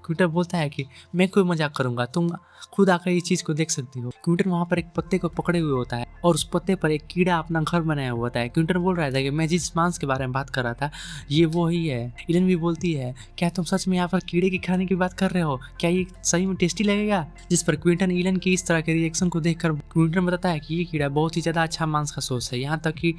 क्विंटन बोलता है कि मैं कोई मजाक करूंगा, तुम खुद आकर इस चीज को देख सकती हो। क्विंटन वहां पर एक पत्ते को पकड़े हुए होता है और उस पत्ते पर एक कीड़ा अपना घर बनाया हुआ होता है। क्विंटन बोल रहा था कि मैं जिस मांस के बारे में बात कर रहा था ये वो ही है। एलिन भी बोलती है क्या तुम सच में यहाँ पर कीड़े के खाने की बात कर रहे हो, क्या ये सही में टेस्टी लगेगा। जिस पर क्विंटन एलिन की इस तरह के रिएक्शन को देखकर क्विंटन बताता है कि ये कीड़ा बहुत ही ज्यादा अच्छा मांस का सोर्स है, यहाँ तक कि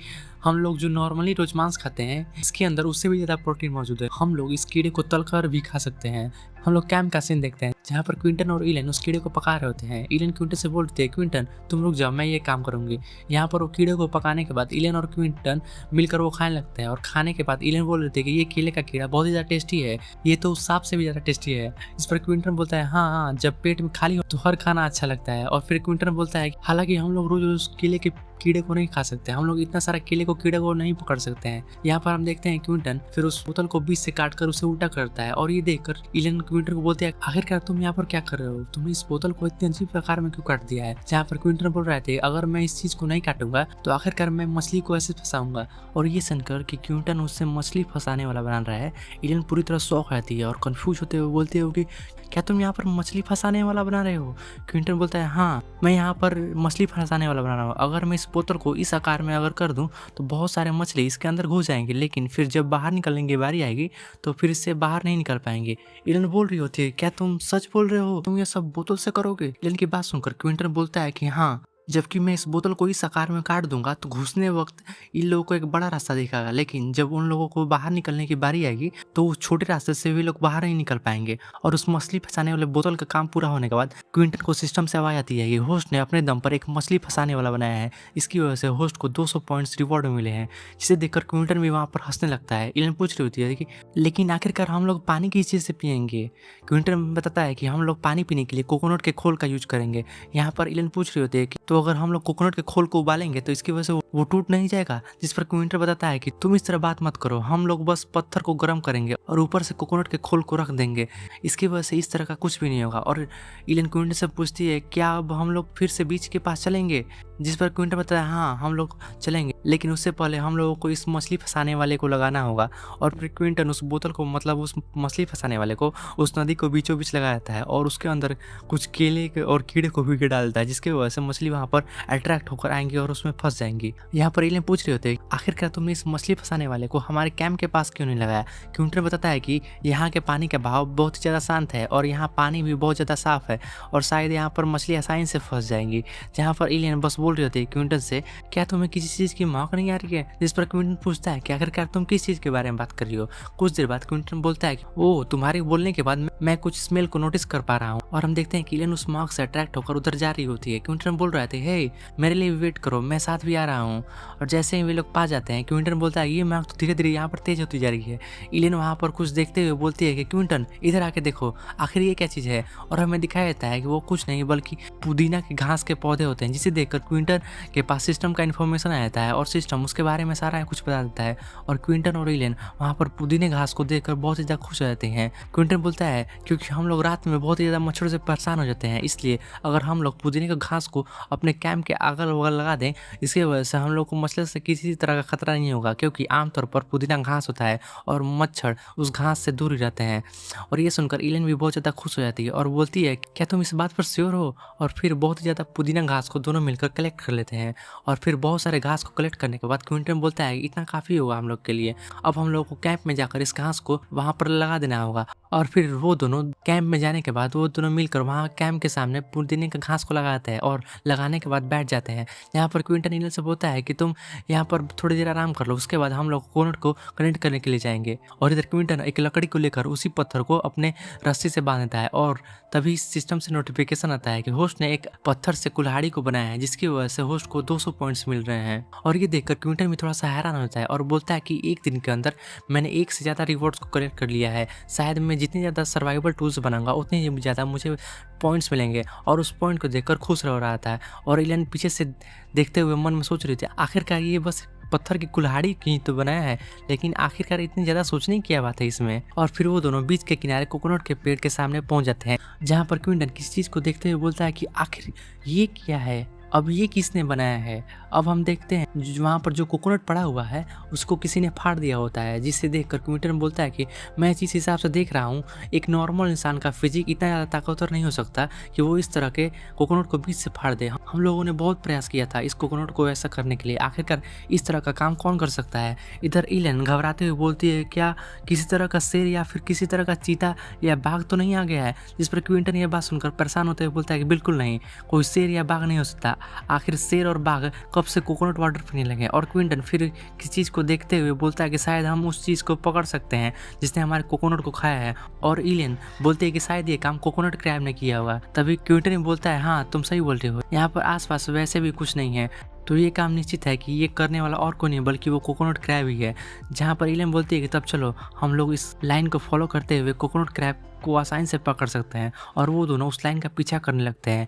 हम लोग जो नॉर्मली रोज मांस खाते हैं इसके अंदर उससे भी ज़्यादा प्रोटीन मौजूद है, हम लोग इस कीड़े को तलकर भी खा सकते हैं। हम लोग कैंप का सीन देखते हैं जहाँ पर क्विंटन और इलेन उस कीड़े को पका रहे होते हैं। इलेन क्विंटन से बोलते हैं क्विंटन तुम रुक जाओ, मैं ये काम करूंगी। यहाँ पर वो कीड़े को पकाने के बाद इलेन और क्विंटन मिलकर वो खाने लगते हैं और खाने के बाद इलेन बोल रहे थे कि ये केले का कीड़ा बहुत ही ज़्यादा टेस्टी है, ये तो सांप से भी ज़्यादा टेस्टी है। इस पर क्विंटन बोलता है हाँ हाँ, जब पेट में खाली हो तो हर खाना अच्छा लगता है। और फिर क्विंटन बोलता है हालांकि हम लोग रोज उस केले के कीड़े को नहीं खा सकते, हम लोग इतना सारा केले को कीड़े को नहीं पकड़ सकते हैं। यहाँ पर हम देखते हैं क्विंटन फिर उस बोतल को बीच से काट कर उसे उल्टा करता है और ये देखकर इलेन क्विंटन को बोलते हैं आखिरकार तुम यहाँ पर क्या कर रहे हो, तुमने इस बोतल को इतने अजीब प्रकार में क्यों काट दिया है। जहाँ पर क्विंटन बोल रहे थे अगर मैं इस चीज को नहीं काटूंगा तो आखिरकार मैं मछली को ऐसे फंसाऊंगा। और ये सुनकर कि क्विंटन उससे मछली फंसाने वाला बना रहा है, एलियन पूरी तरह शॉक रहती है और कंफ्यूज होते हुए बोलते हो कि क्या तुम यहाँ पर मछली फंसाने वाला बना रहे हो। क्विंटन बोलता है हाँ, मैं यहाँ पर मछली फंसाने वाला बना रहा हूँ। अगर मैं इस बोतल को इस आकार में अगर कर दूँ तो बहुत सारे मछली इसके अंदर घुस जाएंगे, लेकिन फिर जब बाहर निकलने की बारी आएगी तो फिर इससे बाहर नहीं निकल पाएंगे। एलियन बोल रही होती है क्या तुम सच बोल रहे हो, तुम ये सब बोतल से करोगे। एलियन की बात सुनकर क्विंटन बोलता है कि हाँ, जबकि मैं इस बोतल को इस आकार में काट दूंगा तो घुसने वक्त इन लोगों को एक बड़ा रास्ता दिखेगा, लेकिन जब उन लोगों को बाहर निकलने की बारी आएगी तो उस छोटे रास्ते से भी लोग बाहर नहीं निकल पाएंगे। और उस मछली फंसाने वाले बोतल का काम पूरा होने के बाद क्विंटन को सिस्टम से आवाज आती है कि होस्ट ने अपने दम पर एक मछली फंसाने वाला बनाया है। इसकी वजह से होस्ट को 200 पॉइंट्स रिवॉर्ड मिले हैं, जिसे देखकर क्विंटन भी वहाँ पर हंसने लगता है। एलियन पूछ रही होती है कि लेकिन आखिरकार हम लोग पानी किस चीज़ से पियेंगे। क्विंटन बताता है कि हम लोग पानी पीने के लिए कोकोनट के खोल का यूज करेंगे। यहाँ पर एलियन पूछ रही होती है कि तो अगर हम लोग कोकोनट के खोल को उबालेंगे तो इसकी वजह से वो टूट नहीं जाएगा। जिस पर क्विंटन बताता है कि तुम इस तरह बात मत करो, हम लोग बस पत्थर को गर्म करेंगे और ऊपर से कोकोनट के खोल को रख देंगे, इसकी वजह से इस तरह का कुछ भी नहीं होगा। और एलियन क्विंटन से पूछती है क्या अब हम लोग फिर से बीच के पास चलेंगे। जिस पर क्विंटन बताता है हाँ, हम लोग चलेंगे, लेकिन उससे पहले हम लोगों को इस मछली फंसाने वाले को लगाना होगा। और फिर क्विंटन उस बोतल को, मतलब उस मछली फंसाने वाले को, उस नदी को बीचों बीच लगा देता है और उसके अंदर कुछ केले और कीड़े को भी डाल देता है, जिसकी वजह से मछली वहाँ पर अट्रैक्ट होकर आएंगी और उसमें फंस जाएंगी। यहाँ पर एलियन पूछ रहे होते हैं आखिरकार तुमने इस मछली फंसाने वाले को हमारे कैंप के पास क्यों नहीं लगाया। क्विंटन बताता है कि यहाँ के पानी का बहाव बहुत ही ज़्यादा शांत है और यहाँ पानी भी बहुत ज़्यादा साफ है और शायद यहाँ पर मछली आसानी से फंस जाएंगी। जहाँ पर एलियन बस बोल रही होती है क्विंटन से क्या तुम्हें किसी चीज़ की महक नहीं आ रही है। जिस पर क्विंटन पूछता है कि आखिरकार तुम किस चीज़ के बारे में बात कर रही हो। कुछ देर बाद क्विंटन बोलता है कि ओ, तुम्हारे बोलने के बाद मैं कुछ स्मेल को नोटिस कर पा रहा हूँ। और हम देखते हैं कि एलियन उस महक से अट्रैक्ट होकर उधर जा रही होती है। क्विंटन बोल रहे थे हे, मेरे लिए वेट करो, मैं साथ भी आ रहा हूँ। और जैसे ही वे लोग पास जाते हैं क्विंटन बोलता है ये महक तो धीरे धीरे यहाँ पर तेज होती जा रही है। एलियन वहाँ पर कुछ देखते हुए बोलती है कि क्विंटन इधर आके देखो, आखिर ये क्या चीज़ है। और हमें दिखाया जाता है कि वो कुछ नहीं बल्कि पुदीना के घास के पौधे होते हैं, जिसे देखकर क्विंटन के पास सिस्टम का इन्फॉर्मेशन आ जाता है और सिस्टम उसके बारे में सारा कुछ बता देता है। और क्विंटन और एलियन वहाँ पर पुदीने घास को देखकर बहुत ही ज़्यादा खुश हो जाते हैं। क्विंटन बोलता है क्योंकि हम लोग रात में बहुत ही ज़्यादा मच्छरों से परेशान हो जाते हैं, इसलिए अगर हम लोग पुदीने का घास को अपने कैंप के अगल बगल लगा दें, इसकी वजह से हम लोग को मच्छर से किसी तरह का खतरा नहीं होगा, क्योंकि आमतौर पर पुदीना घास होता है और मच्छर उस घास से दूर ही रहते हैं। और ये सुनकर एलियन भी बहुत ज़्यादा खुश हो जाती है और बोलती है क्या तुम इस बात पर श्योर हो। और फिर बहुत ही ज़्यादा पुदीना घास को दोनों मिलकर कलेक्ट कर लेते हैं। और फिर बहुत सारे घास को कलेक्ट करने के बाद क्विंटन बोलता है इतना काफ़ी होगा हम लोग के लिए, अब हम लोग को कैंप में जाकर इस घास को वहाँ पर लगा देना होगा। और फिर वो दोनों कैंप में जाने के बाद वो दोनों मिलकर वहाँ कैंप के सामने पुदीने का घास को लगाते हैं और लगाने के बाद बैठ जाते हैं। यहाँ पर क्विंटन एलियन से बोलता है कि तुम यहाँ पर थोड़ी देर आराम कर लो, उसके बाद हम लोग कोकोनट को कनेक्ट करने के लिए जाएंगे। और इधर क्विंटन एक लकड़ी को लेकर उसी पत्थर को अपने रस्सी से बांध देता है और तभी सिस्टम से नोटिफिकेशन आता है कि होस्ट ने एक पत्थर से कुल्हाड़ी को बनाया है, जिसकी वजह से होस्ट को 200 पॉइंट्स मिल रहे हैं। और ये देखकर क्विंटन भी थोड़ा सा हैरान होता है और बोलता है कि एक दिन के अंदर मैंने एक से ज़्यादा रिवॉर्ड्स को कलेक्ट कर लिया है, शायद मैं जितनी ज़्यादा सर्वाइवल टूल्स बनाऊंगा उतनी ज़्यादा मुझे पॉइंट्स मिलेंगे। और उस पॉइंट को देखकर खुश रह रहा था और एलियन पीछे से देखते हुए मन में सोच रही थी आखिरकार ये बस पत्थर की कुल्हाड़ी की तो बनाया है, लेकिन आखिरकार इतनी ज़्यादा सोचने की क्या बात है इसमें। और फिर वो दोनों बीच के किनारे कोकोनट के पेड़ के सामने पहुंच जाते हैं, जहाँ पर क्विंटन किसी चीज़ को देखते हुए बोलता है कि आखिर ये क्या है, अब ये किसने बनाया है। अब हम देखते हैं वहाँ पर जो कोकोनट पड़ा हुआ है उसको किसी ने फाड़ दिया होता है, जिससे देखकर क्विंटन बोलता है कि मैं जिस हिसाब से देख रहा हूँ एक नॉर्मल इंसान का फिजिक इतना ज़्यादा ताकतवर नहीं हो सकता कि वो इस तरह के कोकोनट को बीच से फाड़ दे। हम लोगों ने बहुत प्रयास किया था इस कोकोनट को ऐसा करने के लिए, आखिरकार इस तरह का काम कौन कर सकता है। इधर एलियन घबराते हुए बोलती है क्या किसी तरह का शेर या फिर किसी तरह का चीता या बाघ तो नहीं आ गया है। जिस पर क्विंटन ये बात सुनकर परेशान होते हुए बोलता है कि बिल्कुल नहीं, कोई शेर या बाघ नहीं हो सकता, आखिर शेर और बाघ कब से कोकोनट वाटर पीने लगे। और क्विंटन फिर किसी चीज़ को देखते हुए बोलता है कि शायद हम उस चीज़ को पकड़ सकते हैं जिसने हमारे कोकोनट को खाया है। और एलियन बोलते हैं कि शायद ये काम कोकोनट क्रैब ने किया होगा। तभी क्विंटन बोलता है हाँ तुम सही बोल रहे हो, यहाँ पर आसपास वैसे भी कुछ नहीं है, तो ये काम निश्चित है कि ये करने वाला और कोई नहीं बल्कि वो कोकोनट क्रैब ही है। जहाँ पर एलियन बोलती है कि तब चलो हम लोग इस लाइन को फॉलो करते हुए कोकोनट क्रैब को आसानी से पकड़ सकते हैं और वो दोनों उस लाइन का पीछा करने लगते हैं।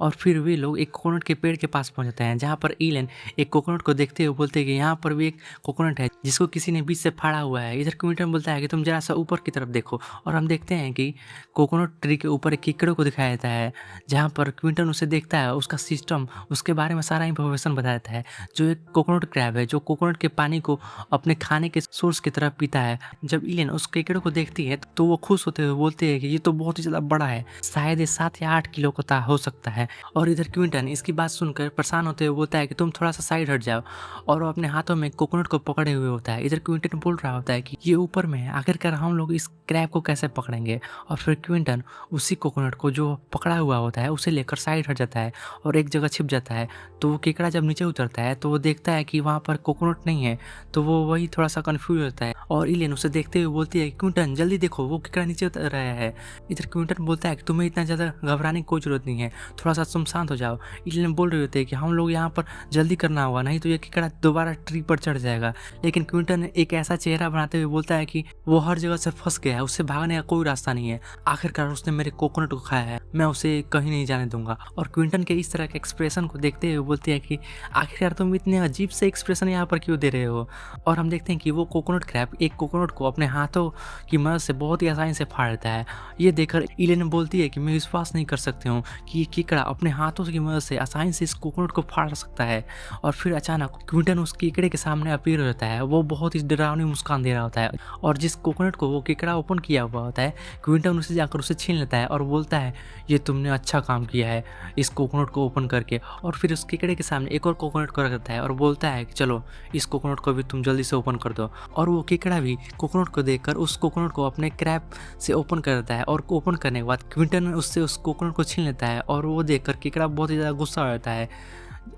और फिर वे लोग एक कोकोनट के पेड़ के पास पहुँच जाते हैं, जहाँ पर इलन एक कोकोनट को देखते हुए बोलते हैं कि यहाँ पर भी एक कोकोनट है जिसको किसी ने बीच से फाड़ा हुआ है। इधर क्विंटन बोलता है कि तुम जरा सा ऊपर की तरफ देखो, और हम देखते हैं कि कोकोनट ट्री के ऊपर एक केकड़े को दिखाया जाता है, जहाँ पर क्विंटन उसे देखता है, उसका सिस्टम, उसके बारे में सारा इन्फॉर्मेशन बताया जाता है। जो एक कोकोनट क्रैब है जो कोकोनट के पानी को अपने खाने के सोर्स की तरफ पीता है। जब इलन उस केकड़े को देखती है तो वो खुश होते हुए बोलते हैं कि ये तो बहुत ही ज़्यादा बड़ा है, शायद ये 7 या 8 किलो का हो सकता है। और इधर क्विंटन इसकी बात सुनकर परेशान होते हुए बोलता है कि तुम थोड़ा सा साइड हट जाओ, और वो अपने हाथों में कोकोनट को पकड़े हुए होता है। इधर क्विंटन बोल रहा होता है कि ये ऊपर में है, आखिरकार हम लोग इस क्रैब को कैसे पकड़ेंगे। और फिर क्विंटन उसी कोकोनट को जो पकड़ा हुआ होता है उसे लेकर साइड हट जाता है और एक जगह छिप जाता है। तो वो केकड़ा जब नीचे उतरता है तो वो देखता है कि वहाँ पर कोकोनट नहीं है, तो वो वही थोड़ा सा कंफ्यूज होता है। और इलेन उसे देखते हुए बोलती है, क्विंटन जल्दी देखो, वो केकड़ा नीचे उतर रहा है। इधर क्विंटन बोलता है कि तुम्हें इतना ज़्यादा घबराने की कोई ज़रूरत नहीं है, थोड़ा सा तुम शांत हो जाओ। इलेन बोल रहे होते हैं कि हम लोग यहाँ पर जल्दी करना होगा, नहीं तो ये केकड़ा दोबारा ट्री पर चढ़ जाएगा। लेकिन क्विंटन एक ऐसा चेहरा बनाते हुए बोलता है कि वो हर जगह से फंस गया है, उससे भागने का कोई रास्ता नहीं है, आखिरकार उसने मेरे कोकोनट को खाया है, मैं उसे कहीं नहीं जाने दूंगा। और क्विंटन के इस तरह के एक्सप्रेशन को देखते हुए बोलती है कि आखिरकार तुम इतने अजीब से एक्सप्रेशन यहाँ पर क्यों दे रहे हो। और हम देखते हैं कि वो कोकोनट क्रैब एक कोकोनट को अपने हाथों की मदद से बहुत ही आसानी से फाड़ देता है। ये देखकर इलेन बोलती है कि मैं विश्वास नहीं कर सकती हूँ कि ये केकड़ा अपने हाथों की मदद से आसानी से इस कोकोनट को फाड़ सकता है। और फिर अचानक क्विंटन उस केकड़े के सामने अपीयर हो जाता है, वो बहुत ही डरावनी मुस्कान दे रहा होता है, और जिस कोकोनट को वो केकड़ा ओपन किया हुआ होता है क्विंटन उसे जाकर उसे छीन लेता है और बोलता है, ये तुमने अच्छा काम किया है इस कोकोनट को ओपन करके। और फिर उस केकड़े के सामने एक और कोकोनट को रख देता है और बोलता है कि चलो इस कोकोनट को भी तुम जल्दी से ओपन कर दो। और वो केकड़ा भी कोकोनट को देखकर उस कोकोनट को अपने क्रैब से ओपन कर देता है, और ओपन करने के बाद क्विंटन उससे उस कोकोनट को छीन लेता है, और वो देखकर केकड़ा बहुत ही ज़्यादा गुस्सा हो जाता है।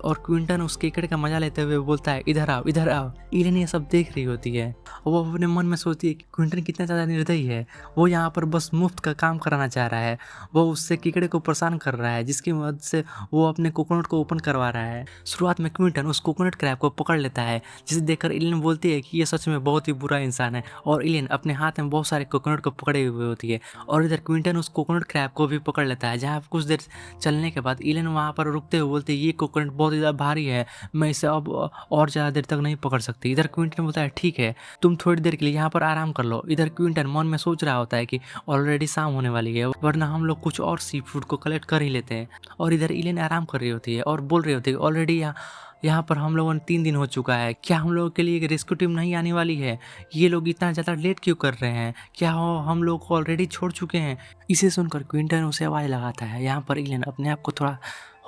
और क्विंटन उस केकड़े का मजा लेते हुए बोलता है, इधर आओ इधर आओ। इलेन ये सब देख रही होती है, वो अपने मन में सोचती है कि क्विंटन कितना ज़्यादा निर्दयी है, वो यहाँ पर बस मुफ्त का काम कराना चाह रहा है, वो उससे केकड़े को परेशान कर रहा है जिसकी मदद से वो अपने कोकोनट को ओपन करवा रहा है। शुरुआत में क्विंटन उस कोकोनट क्रैब को पकड़ लेता है, जिसे देखकर इलेन बोलती है कि ये सच में बहुत ही बुरा इंसान है, और इलेन अपने हाथ में बहुत सारे कोकोनट को पकड़े हुए होती है। और इधर क्विंटन उस कोकोनट क्रैब को भी पकड़ लेता है, जहाँ कुछ देर चलने के बाद इलेन वहाँ पर रुकते हुए बोलती है, ये कोकोनट बहुत ही ज़्यादा भारी है, मैं इसे अब और ज़्यादा देर तक नहीं पकड़ सकती। इधर क्विंटन बोलता है, ठीक है तुम थोड़ी देर के लिए यहाँ पर आराम कर लो। इधर क्विंटन मन में सोच रहा होता है कि ऑलरेडी शाम होने वाली है, वरना हम लोग कुछ और सी फूड को कलेक्ट कर ही लेते हैं। और इधर इलेन आराम कर रही होती है और बोल रही होती है, ऑलरेडी यहाँ पर हम लोगों ने 3 दिन हो चुका है, क्या हम लोगों के लिए एक रेस्क्यू टीम नहीं आने वाली है? ये लोग इतना ज़्यादा लेट क्यों कर रहे हैं? क्या हम लोग को ऑलरेडी छोड़ चुके हैं? इसे सुनकर क्विंटन उसे आवाज़ लगाता है। यहाँ पर इलेन अपने आप को थोड़ा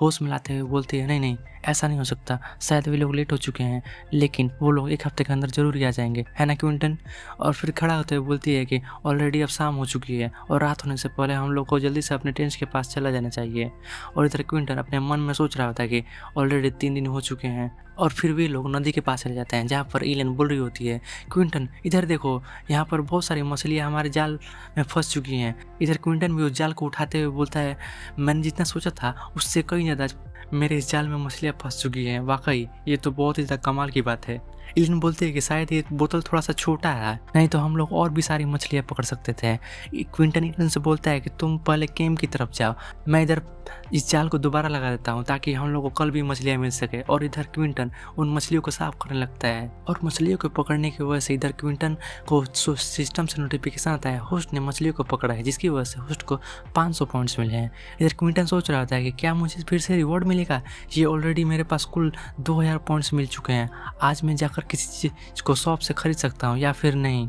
होश मिलाते हुए बोलती है, नहीं नहीं ऐसा नहीं हो सकता, शायद वे लोग लेट हो चुके हैं, लेकिन वो लोग 1 हफ्ते के अंदर ज़रूर ही आ जाएंगे, है ना क्विंटन? और फिर खड़ा होते हुए बोलती है कि ऑलरेडी अब शाम हो चुकी है और रात होने से पहले हम लोग को जल्दी से अपने टेंट के पास चला जाना चाहिए। और इधर क्विंटन अपने मन में सोच रहा होता है कि ऑलरेडी 3 दिन हो चुके हैं। और फिर वे लोग नदी के पास चले जाते हैं, जहाँ पर इलेन बोल रही होती है, क्विंटन इधर देखो, यहाँ पर बहुत सारी मछलियाँ हमारे जाल में फंस चुकी हैं। इधर क्विंटन भी उस जाल को उठाते हुए बोलता है, मैंने जितना सोचा था उससे कहीं ज़्यादा मेरे इस जाल में मछलियाँ फंस चुकी हैं, वाकई ये तो बहुत ही ज़्यादा कमाल की बात है। इलेन बोलते हैं कि शायद ये बोतल थोड़ा सा छोटा है, नहीं तो हम लोग और भी सारी मछलियाँ पकड़ सकते थे। क्विंटन इलेन से बोलता है कि तुम पहले कैंप की तरफ जाओ, मैं इधर इस जाल को दोबारा लगा देता हूँ ताकि हम लोग को कल भी मछलियाँ मिल सके। और इधर क्विंटन उन मछलियों को साफ करने लगता है, और मछलियों को पकड़ने की वजह से इधर क्विंटन को सिस्टम से नोटिफिकेशन आता है, होस्ट ने मछलियों को पकड़ा है, जिसकी वजह से होस्ट को 500 पॉइंट्स मिले हैं। इधर क्विंटन सोच रहा होता है कि क्या मुझे फिर से रिवॉर्ड मिलेगा, ये ऑलरेडी मेरे पास कुल 2000 पॉइंट्स मिल चुके हैं, आज मैं जाकर किसी चीज़ को शॉप से खरीद सकता हूँ या फिर नहीं।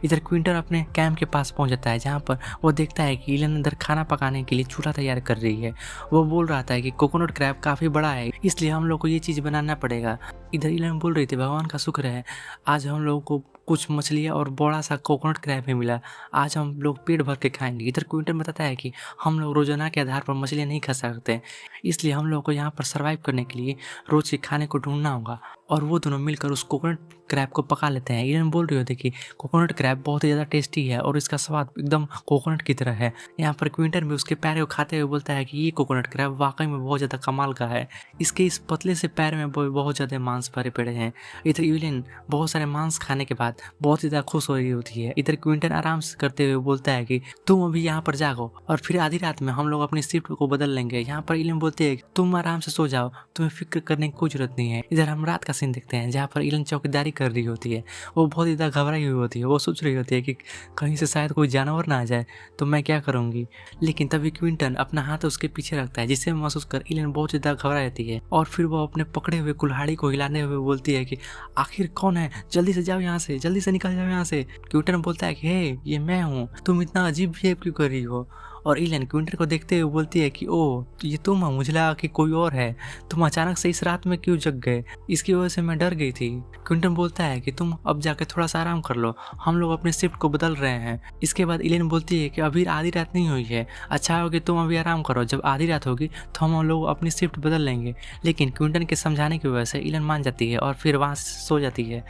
इधर क्विंटन अपने कैंप के पास पहुँच जाता है, जहाँ पर वो देखता है कि इलेन अंदर खाना पकाने के लिए चूल्हा तैयार कर रही है। वो बोल रहा था कि कोकोनट क्रैब काफ़ी बड़ा है, इसलिए हम लोग को ये चीज़ बनाना पड़ेगा। इधर इलेन बोल रही थी, भगवान का शुक्र है आज हम लोगों को कुछ मछलियाँ और बड़ा सा कोकोनट क्रैब भी मिला, आज हम लोग पेट भर के खाएंगे। इधर क्विंटन बताता है कि हम लोग रोजाना के आधार पर मछलियाँ नहीं खा सकते, इसलिए हम लोग को यहाँ पर सर्वाइव करने के लिए रोज़ के खाने को ढूंढना होगा। और वो दोनों मिलकर उस कोकोनट क्रैब को पका लेते हैं। इलन बोल रही होती है कि कोकोनट क्रैब बहुत ही ज़्यादा टेस्टी है और इसका स्वाद एकदम कोकोनट की तरह है। यहाँ पर क्विंटन भी उसके पैर को खाते हुए बोलता है कि ये कोकोनट क्रैब वाकई में बहुत ज़्यादा कमाल का है। इसके इस पतले से पैर में बहुत ज़्यादा मांस भरे पड़े हैं। इधर इवन बहुत सारे मांस खाने के बाद बहुत ही ज़्यादा खुश हो रही होती है। इधर क्विंटन आराम से करते हुए बोलता है कि तुम अभी यहाँ पर जागो और फिर आधी रात में हम लोग अपनी शिफ्ट को बदल लेंगे। यहाँ पर इलन बोलते हैं तुम आराम से सो जाओ, तुम्हें फिक्र करने की कोई जरूरत नहीं है। इधर हम रात का सीन देखते हैं जहाँ पर इलन चौकीदारी कर रही होती है। वो बहुत ही ज़्यादा घबराई हुई होती है। वो सोच रही होती है कि कहीं से शायद कोई जानवर ना आ जाए तो मैं क्या करूँगी। लेकिन तभी क्विंटन अपना हाथ उसके पीछे रखता है, जिसे महसूस कर इलन बहुत ज़्यादा घबरा जाती है और फिर वो अपने पकड़े हुए कुल्हाड़ी को हिलाने हुए बोलती है कि आखिर कौन है, जल्दी से जाओ यहाँ से, जल्दी से निकल जाओ यहाँ से। क्विंटन बोलता है कि हे ये मैं हूँ, तुम इतना अजीब बिहेव क्यों कर रही हो। और इलन क्विंटन को देखते हुए बोलती है कि ओह ये तुम हो, मुझे लगा कि कोई और है, तुम अचानक से इस रात में क्यों जग गए, इसकी वजह से मैं डर गई थी। क्विंटन बोलता है कि तुम अब जाके थोड़ा सा आराम कर लो, हम लोग अपने शिफ्ट को बदल रहे हैं। इसके बाद इलन बोलती है कि अभी आधी रात नहीं हुई है, अच्छा होगी तुम अभी आराम करो, जब आधी रात होगी तो हम लोग अपनी शिफ्ट बदल लेंगे। लेकिन क्विंटन के समझाने की वजह से इलन मान जाती है और फिर वहाँ सो जाती है।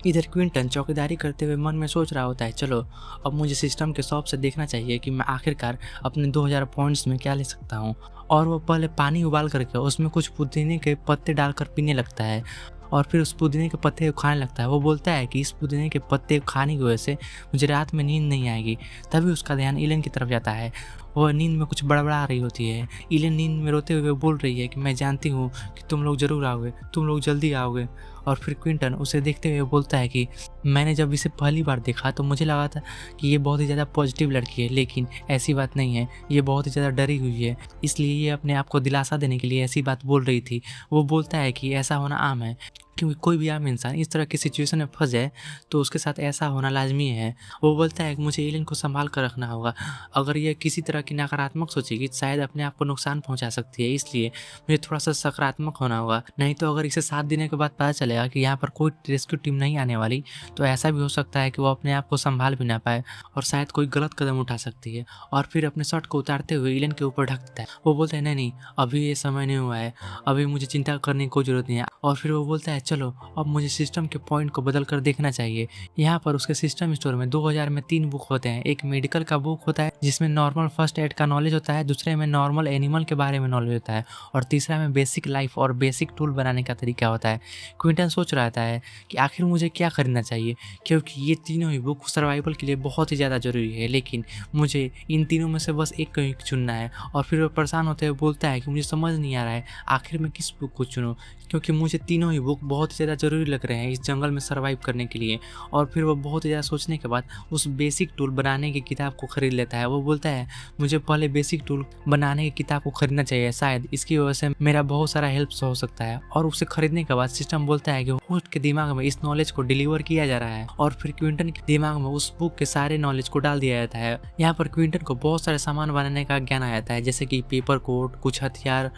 इधर क्विंटन चौकीदारी करते हुए मन में सोच रहा होता है चलो अब मुझे सिस्टम के शॉप से देखना चाहिए कि मैं आखिरकार अपने 2000 पॉइंट्स में क्या ले सकता हूँ। और वो पहले पानी उबाल करके उसमें कुछ पुदीने के पत्ते डालकर पीने लगता है और फिर उस पुदीने के पत्ते को खाने लगता है। वो बोलता है कि इस पुदीने के पत्ते को खाने की वजह से मुझे रात में नींद नहीं आएगी। तभी उसका ध्यान इलन की तरफ जाता है। वह नींद में कुछ बड़बड़ा रही होती है। इलन नींद में रोते हुए बोल रही है कि मैं जानती हूँ कि तुम लोग ज़रूर आओगे, तुम लोग जल्दी आओगे। और फिर क्विंटन उसे देखते हुए बोलता है कि मैंने जब इसे पहली बार देखा तो मुझे लगा था कि ये बहुत ही ज़्यादा पॉजिटिव लड़की है, लेकिन ऐसी बात नहीं है, ये बहुत ही ज़्यादा डरी हुई है, इसलिए ये अपने आप को दिलासा देने के लिए ऐसी बात बोल रही थी। वो बोलता है कि ऐसा होना आम है, क्योंकि कोई भी आम इंसान इस तरह की सिचुएशन में फंस जाए तो उसके साथ ऐसा होना लाजमी है। वो बोलता है कि मुझे एलियन को संभाल कर रखना होगा, अगर ये किसी तरह की नकारात्मक सोचेगी शायद अपने आप को नुकसान पहुंचा सकती है, इसलिए मुझे थोड़ा सा सकारात्मक होना होगा। नहीं तो अगर इसे 7 दिन के बाद पता चलेगा कि यहाँ पर कोई रेस्क्यू टीम नहीं आने वाली तो ऐसा भी हो सकता है कि वो अपने आप को संभाल भी ना पाए और शायद कोई गलत कदम उठा सकती है। और फिर अपने शर्ट को उतारते हुए एलियन के ऊपर ढक देता है। वो बोलता है नहीं अभी ये समय नहीं हुआ है, अभी मुझे चिंता करने की कोई ज़रूरत नहीं है। और फिर वो बोलता है चलो अब मुझे सिस्टम के पॉइंट को बदल कर देखना चाहिए। यहाँ पर उसके सिस्टम स्टोर में 2000 में 3 बुक होते हैं। एक मेडिकल का बुक होता है जिसमें नॉर्मल फर्स्ट एड का नॉलेज होता है, दूसरे में नॉर्मल एनिमल के बारे में नॉलेज होता है और तीसरा में बेसिक लाइफ और बेसिक टूल बनाने का तरीका होता है। क्विंटन सोच रहा है कि आखिर मुझे क्या खरीदना चाहिए, क्योंकि ये तीनों ही बुक सर्वाइवल के लिए बहुत ही ज़्यादा ज़रूरी है, लेकिन मुझे इन तीनों में से बस एक को ही चुनना है। और फिर वो परेशान होते हुए बोलता है कि मुझे समझ नहीं आ रहा है आखिर मैं किस बुक को चुनूँ, क्योंकि मुझे तीनों ही बुक बहुत ज़्यादा ज़रूरी लग रहे हैं इस जंगल में सर्वाइव करने के लिए। और फिर वो बहुत ज़्यादा सोचने के बाद उस बेसिक टूल बनाने की किताब को खरीद लेता है। वो बोलता है मुझे पहले बेसिक टूल बनाने की किताब को खरीदना चाहिए, शायद इसकी वजह से मेरा बहुत सारा हेल्प हो सकता है। और उसे खरीदने के बाद सिस्टम बोलता है कि होस्ट के दिमाग में इस नॉलेज को डिलीवर किया जा रहा है और फिर क्विंटन के दिमाग में उस बुक के सारे नॉलेज को डाल दिया जाता है। यहाँ पर क्विंटन को बहुत सारे सामान बनाने का ज्ञान आ जाता है, जैसे कि पेपर कोट, कुछ हथियार।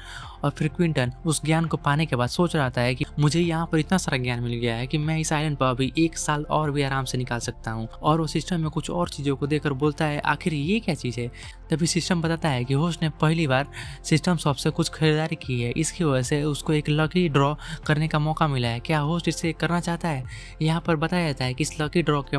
और फिर क्विंटन उस ज्ञान को पाने के बाद सोच रहा है कि मुझे यहाँ पर इतना सारा ज्ञान मिल गया है कि मैं इस आइलैंड पर अभी 1 साल और भी आराम से निकाल सकता हूँ। और वो सिस्टम में कुछ और चीज़ों को देखकर बोलता है आखिर ये क्या चीज़ है। तभी सिस्टम बताता है कि होस्ट ने पहली बार सिस्टम शॉप से कुछ खरीदारी की है, इसकी वजह से उसको एक लकी ड्रॉ करने का मौका मिला है। क्या होस्ट इसे करना चाहता है? यहाँ पर बताया जाता है कि इस लकी ड्रॉ के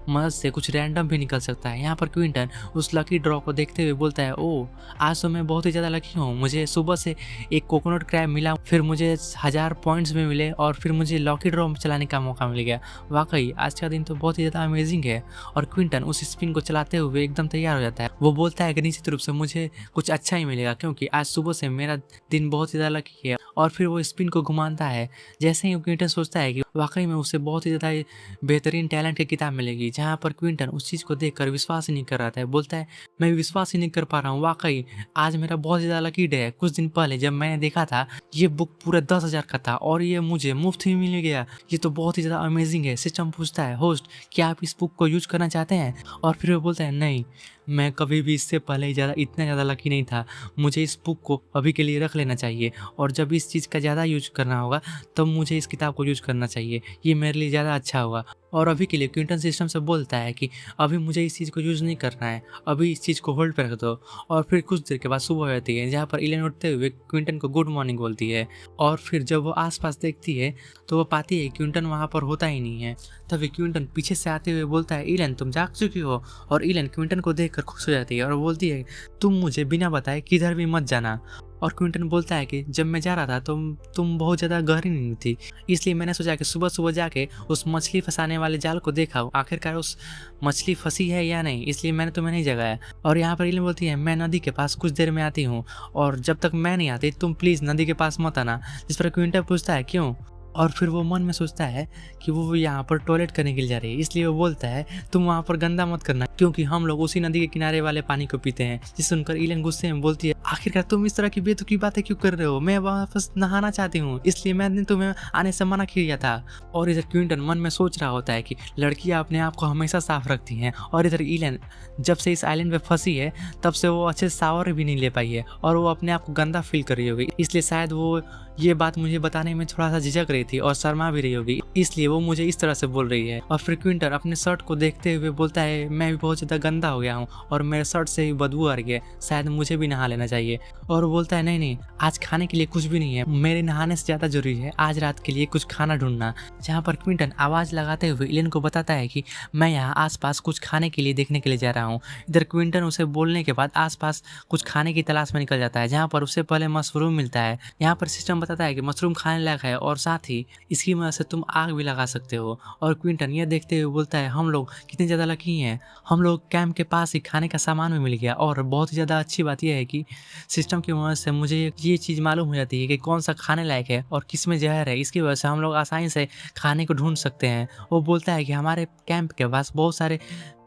मदद से कुछ रैंडम भी निकल सकता है। यहाँ पर क्विंटन उस लकी ड्रॉ को देखते हुए बोलता है ओ आज तो मैं बहुत ही ज़्यादा लकी हूँ, मुझे सुबह से एक कोकोनट क्रैब मिला, फिर मुझे 1000 पॉइंट्स भी मिले और फिर मुझे लकी ड्रॉ चलाने का मौका मिल गया। वाकई आज का दिन तो बहुत ही ज़्यादा अमेजिंग है। और क्विंटन उस स्पिन को चलाते हुए एकदम तैयार हो जाता है। वो बोलता है कि निश्चित रूप से मुझे कुछ अच्छा ही मिलेगा, क्योंकि आज सुबह से मेरा दिन बहुत ही ज़्यादा लकी है। और फिर वो स्पिन को घुमाता है। जैसे ही क्विंटन सोचता है कि वाकई में उसे बहुत ही ज़्यादा बेहतरीन टैलेंट की किताब मिलेगी, जहाँ पर क्विंटन उस चीज़ को देखकर विश्वास ही नहीं कर रहा था। बोलता है मैं विश्वास ही नहीं कर पा रहा हूँ, वाकई आज मेरा बहुत ज़्यादा लकी डे है। कुछ दिन पहले जब मैंने देखा था ये बुक पूरा 10,000 का था और ये मुझे मुफ्त ही मिल गया, ये तो बहुत ही ज़्यादा अमेजिंग है। सिस्टम पूछता है होस्ट क्या आप इस बुक को यूज करना चाहते हैं? और फिर वो बोलता है नहीं, मैं कभी भी इससे पहले ज़्यादा इतना ज़्यादा लकी नहीं था। मुझे इस बुक को अभी के लिए रख लेना चाहिए और जब इस चीज़ का ज़्यादा यूज़ करना होगा तब मुझे इस किताब को यूज़ करना चाहिए। ये मेरे लिए ज़्यादा अच्छा होगा। और अभी के लिए क्विंटन सिस्टम से बोलता है कि अभी मुझे इस चीज़ को यूज़ नहीं करना है, अभी इस चीज़ को होल्ड पे रख दो। और फिर कुछ देर के बाद सुबह हो जाती है, जहाँ पर इलेन उठते हुए क्विंटन को गुड मॉर्निंग बोलती है। और फिर जब वो आस-पास देखती है तो वो पाती है क्विंटन वहाँ पर होता ही नहीं है। तभी क्विंटन पीछे से आते हुए बोलता है, इलेन तुम जाग चुकी हो? और इलेन क्विंटन को देखकर खुश हो जाती है और बोलती है, तुम मुझे बिना बताए किधर भी मत जाना। और क्विंटन बोलता है कि जब मैं जा रहा था तो तुम बहुत ज़्यादा गहरी नींद में थी, इसलिए मैंने सोचा कि सुबह-सुबह जाके उस मछली फँसाने वाले जाल को देखा हूँ, आखिरकार उस मछली फँसी है या नहीं, इसलिए मैंने तुम्हें नहीं जगाया। और यहाँ पर इलेन बोलती है, मैं नदी के पास कुछ देर में आती हूँ और जब तक मैं नहीं आती तुम प्लीज़ नदी के पास मत आना। जिस पर क्विंटन पूछता है क्यों? और फिर वो मन में सोचता है कि वो यहाँ पर टॉयलेट करने के लिए जा रही है, इसलिए वो बोलता है तुम वहाँ पर गंदा मत करना, क्योंकि हम लोग उसी नदी के किनारे वाले पानी को पीते हैं। जिसे सुनकर इलेन गुस्से में बोलती है, आखिरकार तुम इस तरह की बेतुकी बातें क्यों कर रहे हो? मैं वापस नहाना चाहती हूँ, इसलिए मैंने तुम्हें आने से मना किया था। और इधर क्विंटन मन में सोच रहा होता है कि लड़कियाँ अपने आप को हमेशा साफ रखती हैं, और इधर इलेन जब से इस आइलैंड पे फंसी है तब से वो अच्छे शावर भी नहीं ले पाई है और वो अपने आप को गंदा फील कर रही होगी, इसलिए शायद वो ये बात मुझे बताने में थोड़ा सा झिझक रही थी और शर्मा भी रही होगी, इसलिए वो मुझे इस तरह से बोल रही है। और फिर क्विंटन अपने शर्ट को देखते हुए बोलता है, मैं भी बहुत ज़्यादा गंदा हो गया हूँ और मेरे शर्ट से ही बदबू आ रही है, शायद मुझे भी नहा लेना चाहिए। और वो बोलता है, नहीं नहीं, आज खाने के लिए कुछ भी नहीं है, मेरे नहाने से ज़्यादा जरूरी है आज रात के लिए कुछ खाना ढूंढना। जहाँ पर क्विंटन आवाज़ लगाते हुए इलेन को बताता है कि मैं यहाँ आसपास कुछ खाने के लिए देखने के लिए जा रहा हूँ। इधर क्विंटन उसे बोलने के बाद आसपास कुछ खाने की तलाश में निकल जाता है, जहाँ पर उससे पहले मशरूम मिलता है। यहाँ पर सिस्टम बताता है कि मशरूम खाने लायक है और साथ ही इसकी मदद से तुम आग भी लगा सकते हो। और क्विंटन यह देखते हुए बोलता है, हम लोग कितने ज़्यादा लकी हैं, हम लोग कैंप के पास ही खाने का सामान भी मिल गया। और बहुत ही ज़्यादा अच्छी बात यह है कि सिस्टम की मदद से मुझे ये चीज़ मालूम हो जाती है कि कौन सा खाने लायक है और किस में जहर है, इसकी वजह से हम लोग आसानी से खाने को ढूंढ सकते हैं। वो बोलता है कि हमारे कैंप के पास बहुत सारे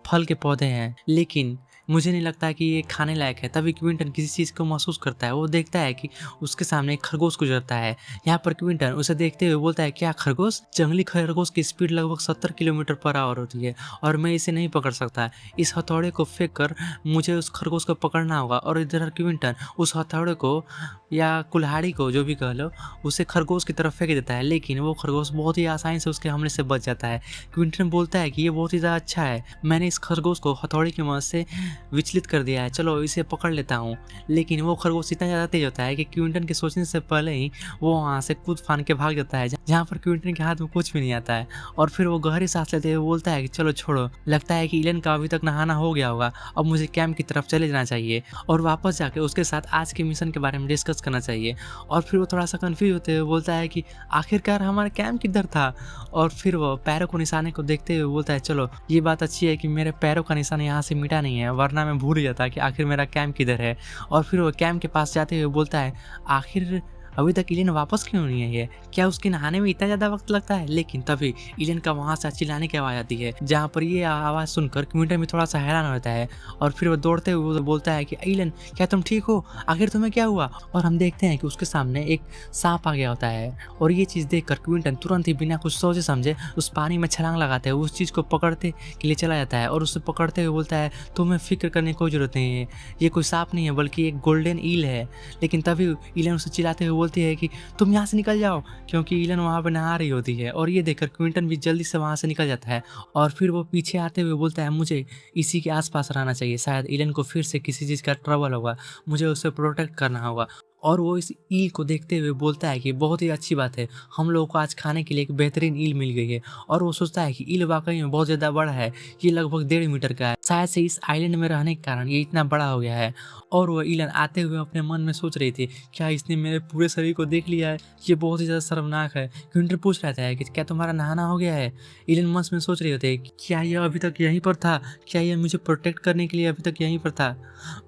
फल के पौधे हैं, लेकिन मुझे नहीं लगता कि ये खाने लायक है। तभी क्विंटन किसी चीज़ को महसूस करता है, वो देखता है कि उसके सामने एक खरगोश गुजरता है। यहाँ पर क्विंटन उसे देखते हुए बोलता है, क्या खरगोश? जंगली खरगोश की स्पीड लगभग 70 किलोमीटर पर आवर होती है और मैं इसे नहीं पकड़ सकता। इस हथौड़े को फेंक कर मुझे उस खरगोश को पकड़ना होगा। और इधर क्विंटन उस हथौड़े को या कुल्हाड़ी को, जो भी कह लो, उसे खरगोश की तरफ फेंक देता है, लेकिन वो खरगोश बहुत ही आसानी से उसके हमले से बच जाता है। क्विंटन बोलता है कि ये बहुत ही ज़्यादा अच्छा है, मैंने इस खरगोश को हथौड़ी की मदद से विचलित कर दिया है, चलो इसे पकड़ लेता हूँ। लेकिन वो खरगोश इतना ज़्यादा तेज होता है कि क्विंटन के सोचने से पहले ही वो वहाँ से कूद फान के भाग जाता है, जहाँ पर क्विंटन के हाथ में कुछ भी नहीं आता है। और फिर वो गहरी सांस लेते हुए बोलता है कि चलो छोड़ो, लगता है कि इलेन का अभी तक नहाना हो गया होगा, अब मुझे कैंप की तरफ चले जाना चाहिए और वापस जाके उसके साथ आज के मिशन के बारे में डिस्कस करना चाहिए। और फिर वो थोड़ा सा कंफ्यूज होते हुए बोलता है कि आखिरकार हमारा कैंप किधर था। और फिर वो पैरों को निशाने को देखते हुए बोलता है, चलो ये बात अच्छी है कि मेरे पैरों का निशान यहाँ से मिटा नहीं है, वरना मैं भूल जाता कि आखिर मेरा कैंप किधर है। और फिर वो कैंप के पास जाते हुए बोलता है, आखिर अभी तक इलेन वापस क्यों नहीं आई है, क्या उसके नहाने में इतना ज़्यादा वक्त लगता है? लेकिन तभी इलेन का वहाँ से चिल्लाने की आवाज़ आती है, जहाँ पर ये आवाज़ सुनकर क्विंटन भी थोड़ा सा हैरान होता है। और फिर वो दौड़ते हुए बोलता है कि इलेन, क्या तुम ठीक हो? आखिर तुम्हें क्या हुआ? और हम देखते हैं कि उसके सामने एक सांप आ गया होता है और ये चीज़ देखकर क्विंटन तुरंत ही बिना कुछ सोचे समझे उस पानी में छलांग लगाते हुए उस चीज़ को पकड़ते के लिए चला जाता है और उसे पकड़ते हुए बोलता है, तुम्हें फिक्र करने की कोई ज़रूरत नहीं है, ये कोई सांप नहीं है बल्कि एक गोल्डन ईल है। लेकिन तभी इलेन उसे चिल्लाते हुए बोलती है कि तुम यहाँ से निकल जाओ, क्योंकि इलेन वहाँ पर नहा रही होती है। और ये देखकर क्विंटन भी जल्दी से वहाँ से निकल जाता है और फिर वो पीछे आते हुए बोलता है, मुझे इसी के आसपास रहना चाहिए, शायद इलेन को फिर से किसी चीज़ का ट्रबल होगा, मुझे उसे प्रोटेक्ट करना होगा। और वो इस ईल को देखते हुए बोलता है कि बहुत ही अच्छी बात है, हम लोगों को आज खाने के लिए एक बेहतरीन ईल मिल गई है। और वो सोचता है कि ईल वाकई में बहुत ज़्यादा बड़ा है, ये लगभग 1.5 मीटर का है, शायद से इस आइलैंड में रहने के कारण ये इतना बड़ा हो गया है। और वो इलन आते हुए अपने मन में सोच रही थी, क्या इसने मेरे पूरे शरीर को देख लिया है, ये बहुत ही ज़्यादा शर्मनाक है। क्विंटन पूछ रहा था कि क्या तुम्हारा नहाना हो गया है? इलन मन में सोच रही होती है, क्या यह अभी तक यहीं पर था, क्या यह मुझे प्रोटेक्ट करने के लिए अभी तक यहीं पर था?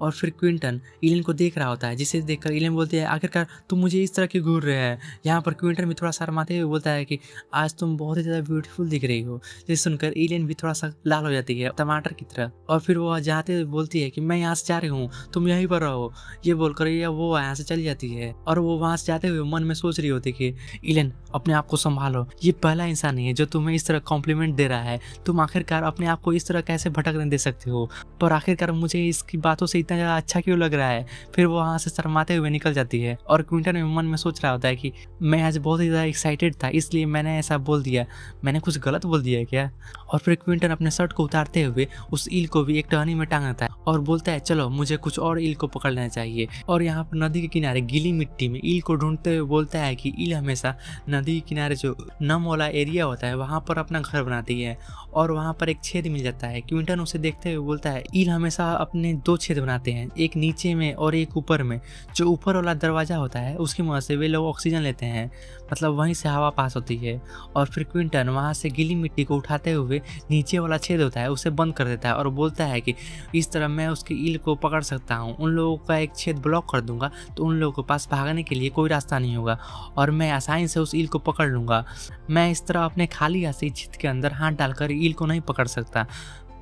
और फिर क्विंटन इलन को देख रहा होता है, जिसे देखकर इलन बोलती है, आखिरकार तुम मुझे इस तरह क्यों घूर रहे हैं? यहाँ पर क्विंटन भी थोड़ा शर्माते हुए बोलता है कि आज तुम बहुत ही ज़्यादा ब्यूटीफुल दिख रही हो। जिसे सुनकर इलन भी थोड़ा सा लाल हो जाती है, टमाटर की तरह। और फिर वो जाते हुए बोलती है कि मैं यहाँ से जा रही हूँ, तुम यहीं पर रहो। ये बोलकर ये वो यहाँ से चली जाती है और वो वहाँ से जाते हुए मन में सोच रही होती कि इलेन अपने आप को संभालो, ये पहला इंसान नहीं है जो तुम्हें इस तरह कॉम्प्लीमेंट दे रहा है, तुम आखिरकार अपने आप को इस तरह कैसे भटकने दे सकते हो, पर आखिरकार मुझे इसकी बातों से इतना ज़्यादा अच्छा क्यों लग रहा है। फिर वो वहाँ से शर्माते हुए निकल जाती है और क्विंटन में मन में सोच रहा होता है कि मैं आज बहुत ही ज़्यादा एक्साइटेड था इसलिए मैंने ऐसा बोल दिया, मैंने कुछ गलत बोल दिया क्या। और फिर क्विंटन अपने शर्ट को उतारते हुए उस ईल को भी एक टहनी में टांग देता है और बोलता है चलो मुझे कुछ और ईल को पकड़ लेना चाहिए। और यहाँ पर नदी के किनारे गीली मिट्टी में ईल को ढूंढते हुए बोलता है कि ईल हमेशा नदी के किनारे जो नम वाला एरिया होता है वहाँ पर अपना घर बनाती है और वहाँ पर एक छेद मिल जाता है। क्विंटन उसे देखते हुए बोलता है ईल हमेशा अपने 2 छेद बनाते हैं, एक नीचे में और एक ऊपर में। जो ऊपर वाला दरवाजा होता है उसकी मदद से वे लोग ऑक्सीजन लेते हैं, मतलब वहीं से हवा पास होती है। और फिर क्विंटन वहाँ से गीली मिट्टी को उठाते हुए नीचे वाला छेद होता है उसे बंद कर देता है और बोलता है कि इस तरह मैं उसकी ईल को पकड़ सकता हूँ, उन लोगों का एक छेद ब्लॉक कर दूंगा तो उन लोगों के पास भागने के लिए कोई रास्ता नहीं होगा और मैं आसानी से उस ईल को पकड़ लूँगा। मैं इस तरह अपने खाली हाथ से छेद के अंदर हाथ डालकर ईल को नहीं पकड़ सकता,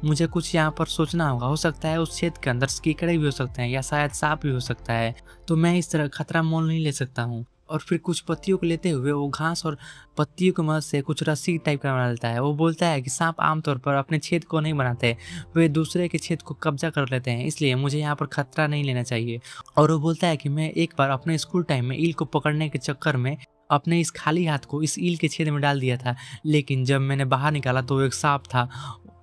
मुझे कुछ यहाँ पर सोचना होगा। हो सकता है उस छेद के अंदर कीकड़े भी हो सकते हैं या शायद सांप भी हो सकता है, तो मैं इस तरह खतरा मोल नहीं ले सकता हूँ। और फिर कुछ पत्तियों को लेते हुए वो घास और पत्तियों की मदद से कुछ रस्सी टाइप का बना लेता है। वो बोलता है कि सांप आमतौर पर अपने छेद को नहीं बनाते, वे दूसरे के छेद को कब्जा कर लेते हैं, इसलिए मुझे यहाँ पर खतरा नहीं लेना चाहिए। और वो बोलता है कि मैं एक बार अपने स्कूल टाइम में ईल को पकड़ने के चक्कर में अपने इस खाली हाथ को इस ईल के छेद में डाल दिया था, लेकिन जब मैंने बाहर निकाला तो वो एक सांप था।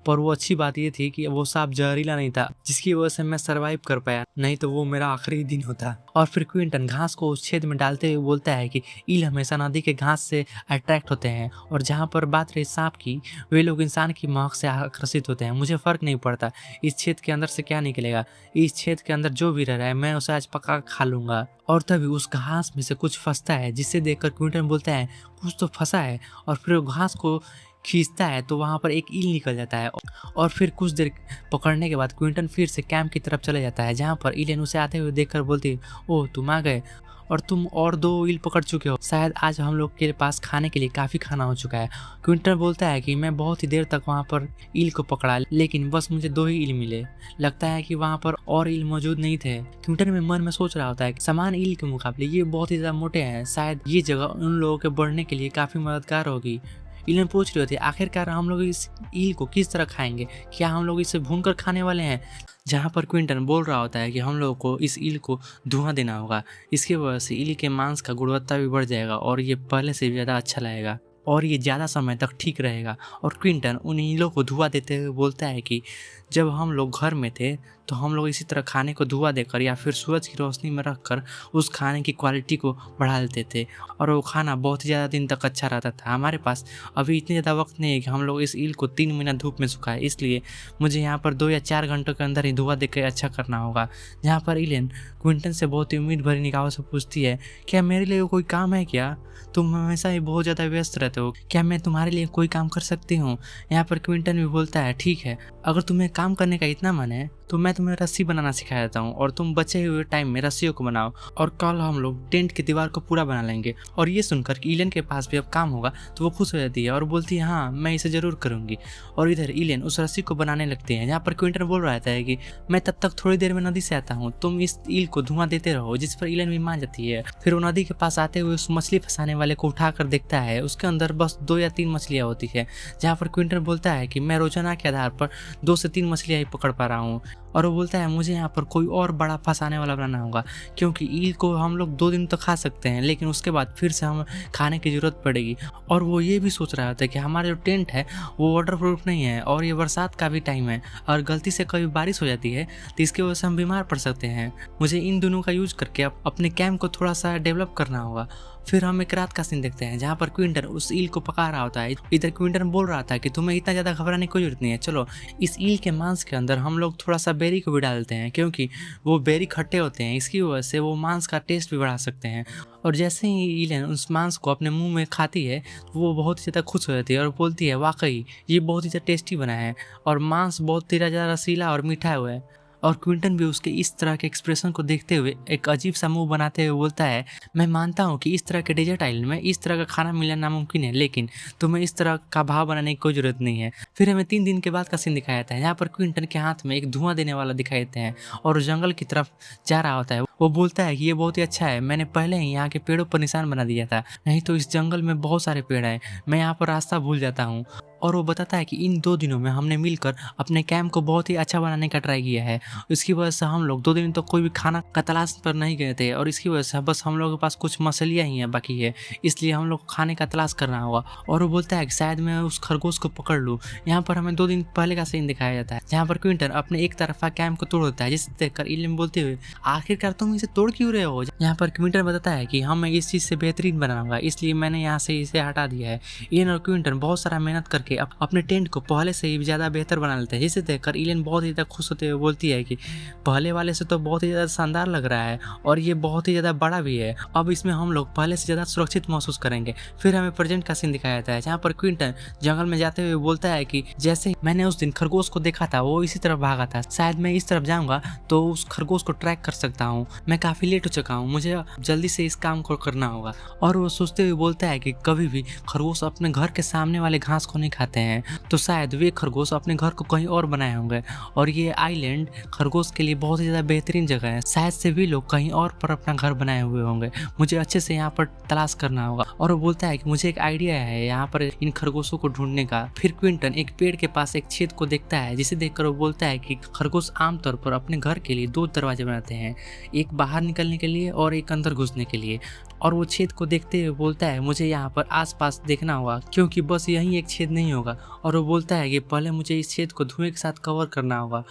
पर वो अच्छी बात ये थी कि वो सांप जहरीला नहीं था, जिसकी वजह से मैं सरवाइव कर पाया, नहीं तो वो मेरा आखिरी दिन होता। और फिर क्विंटन घास को उस छेद में डालते हुए बोलता है कि ईल हमेशा नदी के घास से अट्रैक्ट होते हैं और जहाँ पर बात रही सांप की, वे लोग इंसान की महक से आकर्षित होते हैं। मुझे फर्क नहीं पड़ता इस छेद के अंदर से क्या निकलेगा, इस छेद के अंदर जो भी रह रहा है मैं उसे आज पका खा लूंगा। और तभी उस घास में से कुछ फंसता है, जिसे देखकर क्विंटन बोलता है कुछ तो फंसा है। और फिर वो घास को खींचता है तो वहाँ पर एक ईल निकल जाता है। और फिर कुछ देर पकड़ने के बाद क्विंटन फिर से कैंप की तरफ चले जाता है, जहाँ पर इलेन उसे आते हुए देखकर बोलती है ओह तुम आ गए और तुम और 2 ईल पकड़ चुके हो, शायद आज हम लोग के पास खाने के लिए काफ़ी खाना हो चुका है। क्विंटन बोलता है कि मैं बहुत ही देर तक वहाँ पर ईल को पकड़ा, लेकिन बस मुझे 2 ही ईल मिले, लगता है कि वहाँ पर और ईल मौजूद नहीं थे। क्विंटन में मन में सोच रहा होता है कि समान ईल के मुकाबले ये बहुत ही ज़्यादा मोटे हैं, शायद ये जगह उन लोगों के बढ़ने के लिए काफ़ी मददगार होगी। इलेन पूछ रही होती है आखिरकार हम लोग इस ईल को किस तरह खाएंगे, क्या हम लोग इसे भूनकर खाने वाले हैं। जहाँ पर क्विंटन बोल रहा होता है कि हम लोगों को इस ईल को धुआं देना होगा, इसकी वजह से ईल के मांस का गुणवत्ता भी बढ़ जाएगा और ये पहले से भी ज़्यादा अच्छा लगेगा और ये ज़्यादा समय तक ठीक रहेगा। और क्विंटन उन ईलों को धुआं देते हुए बोलता है कि जब हम लोग घर में थे तो हम लोग इसी तरह खाने को धुआं देकर या फिर सूरज की रोशनी में रखकर उस खाने की क्वालिटी को बढ़ा लेते थे और वो खाना बहुत ही ज़्यादा दिन तक अच्छा रहता था। हमारे पास अभी इतने ज़्यादा वक्त नहीं है कि हम लोग इस ईल को 3 महीना धूप में सुखाएं, इसलिए मुझे यहाँ पर 2 या 4 घंटों के अंदर ही धुआं देकर अच्छा करना होगा। जहाँ पर इलेन क्विंटन से बहुत ही उम्मीद भरी निगाहों से पूछती है क्या मेरे लिए कोई काम है क्या, तुम हमेशा ही बहुत ज़्यादा व्यस्त रहते हो, क्या मैं तुम्हारे लिए कोई काम कर सकती हूँ। यहाँ पर क्विंटन भी बोलता है ठीक है, अगर तुम्हें काम करने का इतना मन है तो मैं तुम्हें रस्सी बनाना सिखा देता हूँ और तुम बचे हुए टाइम में रस्सियों को बनाओ और कल हम लोग टेंट की दीवार को पूरा बना लेंगे। और ये सुनकर कि इलेन के पास भी अब काम होगा तो वो खुश हो जाती है और बोलती है हाँ मैं इसे ज़रूर करूँगी। और इधर इलेन उस रस्सी को बनाने लगते हैं, जहाँ पर क्विंटन बोल रहा था कि मैं तब तक थोड़ी देर में नदी से आता हूँ, तुम इस ईल को धुआं देते रहो, जिस पर इलेन भी मान जाती है। फिर वो नदी के पास आते हुए उस मछली फंसाने वाले को उठा कर देखता है, उसके अंदर बस 2 या 3 मछलियाँ होती है। जहाँ पर क्विंटन बोलता है कि मैं रोजाना के आधार पर 2 से 3 मछलियाँ ही पकड़ पा रहा हूँ। और वो बोलता है मुझे यहाँ पर कोई और बड़ा फंसाने वाला बनाना होगा, क्योंकि ईल को हम लोग 2 दिन तक खा सकते हैं, लेकिन उसके बाद फिर से हमें खाने की ज़रूरत पड़ेगी। और वो ये भी सोच रहा था कि हमारा जो टेंट है वो वाटर प्रूफ नहीं है और ये बरसात का भी टाइम है और गलती से कभी बारिश हो जाती है तो इसकी वजह से हम बीमार पड़ सकते हैं। मुझे इन दोनों का यूज़ करके अपने कैंप को थोड़ा सा डेवलप करना होगा। फिर हम एक रात का सीन देखते हैं, जहाँ पर क्विंटन उस ईल को पका रहा होता है। इधर क्विंटन बोल रहा था कि तुम्हें इतना ज़्यादा घबराने की कोई जरूरत नहीं है, चलो इस ईल के मांस के अंदर हम लोग थोड़ा सा बेरी को भी डाल देते हैं, क्योंकि वो बेरी खट्टे होते हैं, इसकी वजह से वो मांस का टेस्ट भी बढ़ा सकते हैं। और जैसे ही इलेन उस मांस को अपने मुंह में खाती है तो वो बहुत ही ज़्यादा खुश हो जाती है और बोलती है वाकई ये बहुत ही ज़्यादा टेस्टी बना है और मांस बहुत ही ज़्यादा रसीला और मीठा हुआ है। और क्विंटन भी उसके इस तरह के एक्सप्रेशन को देखते हुए एक अजीब सा मुंह बनाते हुए बोलता है, मैं मानता हूँ कि इस तरह के डेजर्ट आइलैंड में इस तरह का खाना मिलना नामुमकिन है, लेकिन तुम्हें इस तरह का भाव बनाने की कोई ज़रूरत नहीं है। फिर हमें 3 दिन के बाद का सीन दिखाया जाता है, जहाँ पर क्विंटन के हाथ में एक धुआँ देने वाला दिखाई देते हैं और जंगल की तरफ जा रहा होता है। वो बोलता है कि ये बहुत ही अच्छा है, मैंने पहले ही यहाँ के पेड़ों पर निशान बना दिया था, नहीं तो इस जंगल में बहुत सारे पेड़ हैं, मैं यहाँ पर रास्ता भूल जाता हूँ। और वो बताता है कि इन 2 दिनों में हमने मिलकर अपने कैंप को बहुत ही अच्छा बनाने का ट्राई किया है। इसकी वजह से हम लोग 2 दिन तक कोई भी खाना का तलाश पर नहीं गए थे और इसकी वजह से बस हम लोगों के पास कुछ मछलियाँ ही हैं बाकी है, इसलिए हम लोग को खाने का तलाश करना होगा। और वो बोलता है कि शायद मैं उस खरगोश को पकड़ लूँ। यहाँ पर हमें 2 दिन पहले का सीन दिखाया जाता है, जहाँ पर क्विंटन अपने एक तरफा कैंप को तोड़ देता है, जिसे देखकर इलियन बोलते हुए, आखिरकार तुम इसे तोड़ क्यों रहे हो? यहाँ पर क्विंटन बताता है कि हम इस चीज़ से बेहतरीन बनाऊंगा, इसलिए मैंने यहाँ से इसे हटा दिया है। इलियन और क्विंटन बहुत सारा मेहनत करके अपने टेंट को पहले से ही ज़्यादा बेहतर बना लेते हैं, जिसे देखकर इलियन बहुत ही ज़्यादा खुश होते हुए बोलती है कि पहले वाले से तो बहुत ही ज़्यादा शानदार लग रहा है और ये बहुत ही ज़्यादा बड़ा भी है, अब इसमें हम लोग पहले से ज़्यादा सुरक्षित महसूस करेंगे। फिर हमें प्रेजेंट का सीन दिखाया जाता है, जहाँ पर क्विंटन जंगल में जाते हुए बोलता है कि जैसे मैंने उस दिन खरगोश को देखा था वो इसी तरफ भागा था, शायद मैं इस तरफ जाऊँगा तो उस खरगोश को ट्रैक कर सकता हूँ। मैं काफ़ी लेट हो चुका हूँ, मुझे जल्दी से इस काम को करना होगा। और वो सोचते हुए बोलता है कि कभी भी खरगोश अपने घर के सामने वाले घास को नहीं खाते हैं, तो शायद वे खरगोश अपने घर को कहीं और बनाए होंगे और ये आइलैंड खरगोश के लिए बहुत ही ज़्यादा बेहतरीन जगह है, शायद से भी लोग कहीं और पर अपना घर बनाए हुए होंगे, मुझे अच्छे से यहाँ पर तलाश करना होगा। और वो बोलता है कि मुझे एक आइडिया है यहाँ पर इन खरगोशों को ढूंढने का। फिर क्विंटन एक पेड़ के पास एक छेद को देखता है, जिसे देखकर वो बोलता है कि खरगोश आमतौर पर अपने घर के लिए 2 दरवाजे बनाते हैं, एक बाहर निकलने के लिए और एक अंदर घुसने के लिए। और वो छेद को देखते हुए बोलता है, मुझे यहाँ पर आसपास देखना होगा क्योंकि बस यही एक छेद नहीं होगा। और वो बोलता है कि पहले मुझे इस छेद को धुएं के साथ कवर करना होगा।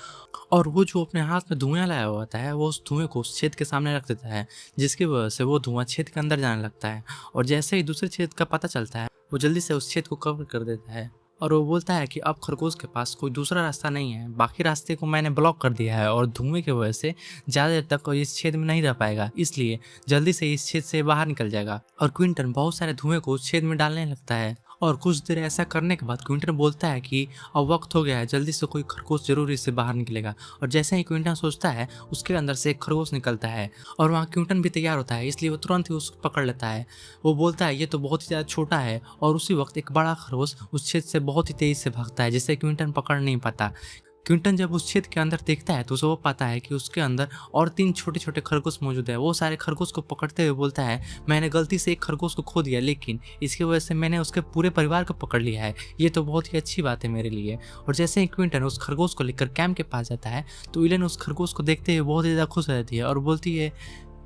और वो जो अपने हाथ में धुआं लाया हुआ होता है, वो उस धुएं को उस छेद के सामने रख देता है, जिसकी वजह से वो धुआं छेद के अंदर जाने लगता है। और जैसे ही दूसरे छेद का पता चलता है, वो जल्दी से उस छेद को कवर कर देता है। और वो बोलता है कि अब खरगोश के पास कोई दूसरा रास्ता नहीं है, बाकी रास्ते को मैंने ब्लॉक कर दिया है और धुएं की वजह से ज़्यादा देर तक इस छेद में नहीं रह पाएगा, इसलिए जल्दी से इस छेद से बाहर निकल जाएगा। और क्विंटन बहुत सारे धुएं को उस छेद में डालने लगता है और कुछ देर ऐसा करने के बाद क्विंटन बोलता है कि अब वक्त हो गया है, जल्दी से कोई खरगोश जरूर इससे बाहर निकलेगा। और जैसे ही क्विंटन सोचता है, उसके अंदर से एक खरगोश निकलता है और वहाँ क्विंटन भी तैयार होता है, इसलिए वो तुरंत ही उसको पकड़ लेता है। वो बोलता है ये तो बहुत ही ज़्यादा छोटा है और उसी वक्त एक बड़ा खरगोश उस छेद से बहुत ही तेज़ी से भागता है, जिससे क्विंटन पकड़ नहीं पाता। क्विंटन जब उस छेद के अंदर देखता है तो उसे वो पाता है कि उसके अंदर और 3 छोटे छोटे खरगोश मौजूद है। वो सारे खरगोश को पकड़ते हुए बोलता है, मैंने गलती से एक खरगोश को खो दिया, लेकिन इसकी वजह से मैंने उसके पूरे परिवार को पकड़ लिया है, ये तो बहुत ही अच्छी बात है मेरे लिए। और जैसे ही क्विंटन उस खरगोश को लेकर कैंप के पास जाता है तो इलेन उस खरगोश को देखते हुए बहुत ही ज़्यादा खुश रहती है और बोलती है,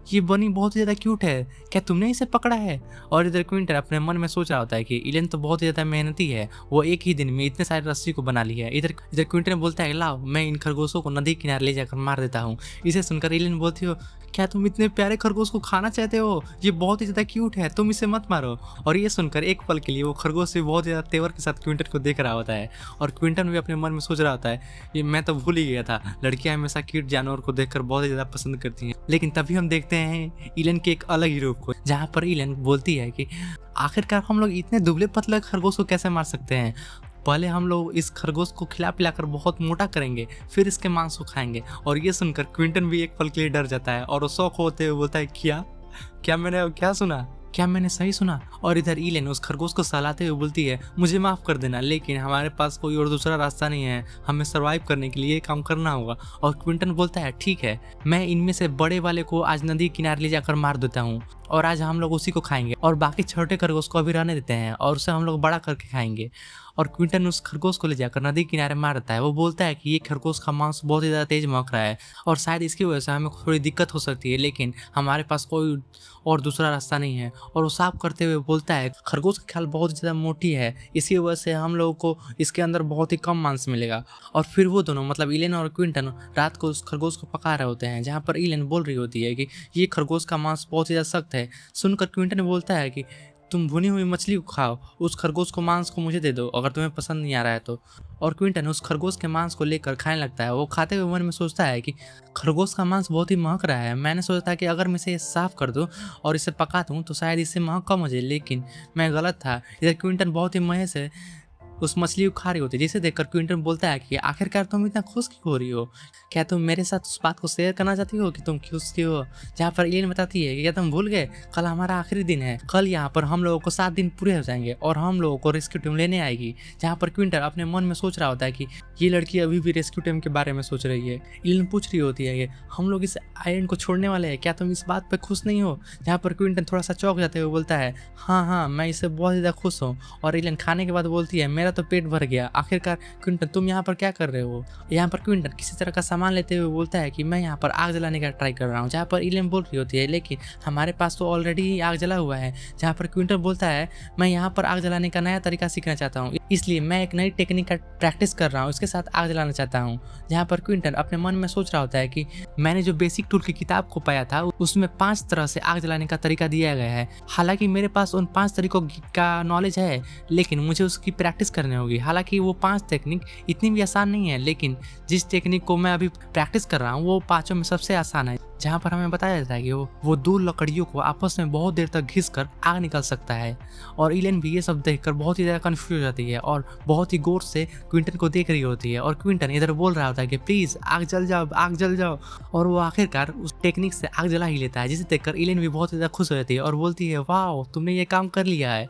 ये बनी बहुत ही ज़्यादा क्यूट है, क्या तुमने इसे पकड़ा है? और इधर क्विंटन अपने मन में सोच रहा होता है कि इलेन तो बहुत ही ज़्यादा मेहनती है, वो एक ही दिन में इतने सारे रस्सी को बना ली है। इधर इधर क्विंटन बोलता है, लाओ मैं इन खरगोशों को नदी किनारे ले जाकर मार देता हूँ। इसे सुनकर इलेन बोलती हो, क्या तुम इतने प्यारे खरगोश को खाना चाहते हो? ये बहुत ही ज़्यादा क्यूट है, तुम इसे मत मारो। और ये सुनकर एक पल के लिए वो खरगोश भी बहुत ज़्यादा तेवर के साथ क्विंटन को देख रहा होता है और क्विंटन भी अपने मन में सोच रहा होता है, ये मैं तो भूल ही गया था, लड़कियां हमेशा क्यूट जानवर को देखकर बहुत ही ज़्यादा पसंद करती हैं। लेकिन तभी हम देखते हैं इलेन के एक अलग ही रूप को, जहाँ पर इलेन बोलती है कि आखिरकार हम लोग इतने दुबले पतले खरगोश को कैसे मार सकते हैं? पहले हम लोग इस खरगोश को खिला पिलाकर बहुत मोटा करेंगे, फिर इसके मांस को खाएंगे। और ये सुनकर क्विंटन भी एक पल के लिए डर जाता है और वो शौक होते हुए बोलता है, क्या मैंने क्या सुना? क्या मैंने सही सुना? और इधर इलेन उस खरगोश को सहलाते हुए बोलती है, मुझे माफ़ कर देना, लेकिन हमारे पास कोई और दूसरा रास्ता नहीं है, हमें सर्वाइव करने के लिए ये काम करना होगा। और क्विंटन बोलता है, ठीक है, मैं इनमें से बड़े वाले को आज नदी किनारे ले जाकर मार देता हूँ और आज हम लोग उसी को खाएंगे और बाकी छोटे खरगोश को अभी रहने देते हैं और उसे हम लोग बड़ा करके खाएंगे। और क्विंटन उस खरगोश को ले जाकर नदी किनारे मार देता है। वो बोलता है कि ये खरगोश का मांस बहुत ही ज़्यादा तेज महक रहा है और शायद इसकी वजह से हमें थोड़ी दिक्कत हो सकती है, लेकिन हमारे पास कोई और दूसरा रास्ता नहीं है। और वो साफ करते हुए बोलता है, खरगोश की खाल बहुत ज़्यादा मोटी है, इसी वजह से हम लोगों को इसके अंदर बहुत ही कम मांस मिलेगा। और फिर वो दोनों मतलब इलेन और क्विंटन रात को उस खरगोश को पका रहे होते हैं, जहाँ पर इलेन बोल रही होती है कि ये खरगोश का मांस बहुत ही ज़्यादा सख्त है। सुनकर क्विंटन बोलता है कि तुम भुनी हुई मछली को खाओ, उस खरगोश को मांस को मुझे दे दो अगर तुम्हें पसंद नहीं आ रहा है तो। और क्विंटन उस खरगोश के मांस को लेकर खाने लगता है। वो खाते हुए मन में सोचता है कि खरगोश का मांस बहुत ही महक रहा है, मैंने सोचा था कि अगर मैं इसे साफ़ कर दूं और इसे पका दूं तो शायद इससे महक कम हो जाए, लेकिन मैं गलत था। इधर क्विंटन बहुत ही मजे से उस मछली को खा रही होती है, जिसे देखकर क्विंटन बोलता है कि आखिरकार तुम इतना खुश क्यों हो रही हो? क्या तुम मेरे साथ उस बात को शेयर करना चाहती हो कि तुम खुश क्यों हो? जहाँ पर एलियन बताती है कि क्या तुम भूल गए, कल हमारा आखिरी दिन है, कल यहाँ पर हम लोगों को 7 दिन पूरे हो जाएंगे और हम लोगों को रेस्क्यू टीम लेने आएगी। जहाँ पर क्विंटन अपने मन में सोच रहा होता है कि ये लड़की अभी भी रेस्क्यू टीम के बारे में सोच रही है। एलियन पूछ रही होती है कि हम लोग इस आइलैंड को छोड़ने वाले हैं, क्या तुम इस बात पे खुश नहीं हो? जहाँ पर क्विंटन थोड़ा सा चौंक जाते हुए बोलता है हाँ मैं इससे बहुत ज़्यादा खुश हूँ। और एलियन खाने के बाद बोलती है मेरा तो पेट भर गया। आखिरकार क्विंटन तुम यहाँ पर क्या कर रहे हो? यहाँ पर क्विंटन किसी तरह का सामान लेते हुए बोलता है कि मैं यहाँ पर आग जलाने का ट्राई कर रहा हूँ। जहाँ पर एलियन बोल रही होती है लेकिन हमारे पास तो ऑलरेडी आग जला हुआ है। जहाँ पर क्विंटन बोलता है मैं यहाँ पर आग जलाने का नया तरीका सीखना चाहता हूँ, इसलिए मैं एक नई टेक्निक का प्रैक्टिस कर रहा हूँ, इसके साथ आग जलाना चाहता हूँ। जहाँ पर क्विंटन अपने मन में सोच रहा होता है कि मैंने जो बेसिक टूल की किताब को पाया था उसमें 5 तरह से आग जलाने का तरीका दिया गया है। हालांकि मेरे पास उन 5 तरीकों का नॉलेज है लेकिन मुझे उसकी प्रैक्टिस करनी होगी। हालांकि वो 5 टेक्निक इतनी भी आसान नहीं है, लेकिन जिस टेक्निक को मैं अभी प्रैक्टिस कर रहा हूँ वो 5 में सबसे आसान है। जहाँ पर हमें बताया जाता है कि वो 2 लकड़ियों को आपस में बहुत देर तक घिस कर आग निकल सकता है। और एलियन भी ये सब देखकर बहुत ही ज़्यादा कन्फ्यूज हो जाती है और बहुत ही गौर से क्विंटन को देख रही होती है। और क्विंटन इधर बोल रहा होता है कि प्लीज़ आग जल जाओ, आग जल जाओ। और वो आखिरकार उस टेक्निक से आग जला ही लेता है, जिसे देखकर एलियन भी बहुत ज़्यादा खुश हो जाती है और बोलती है वाह तुमने ये काम कर लिया है।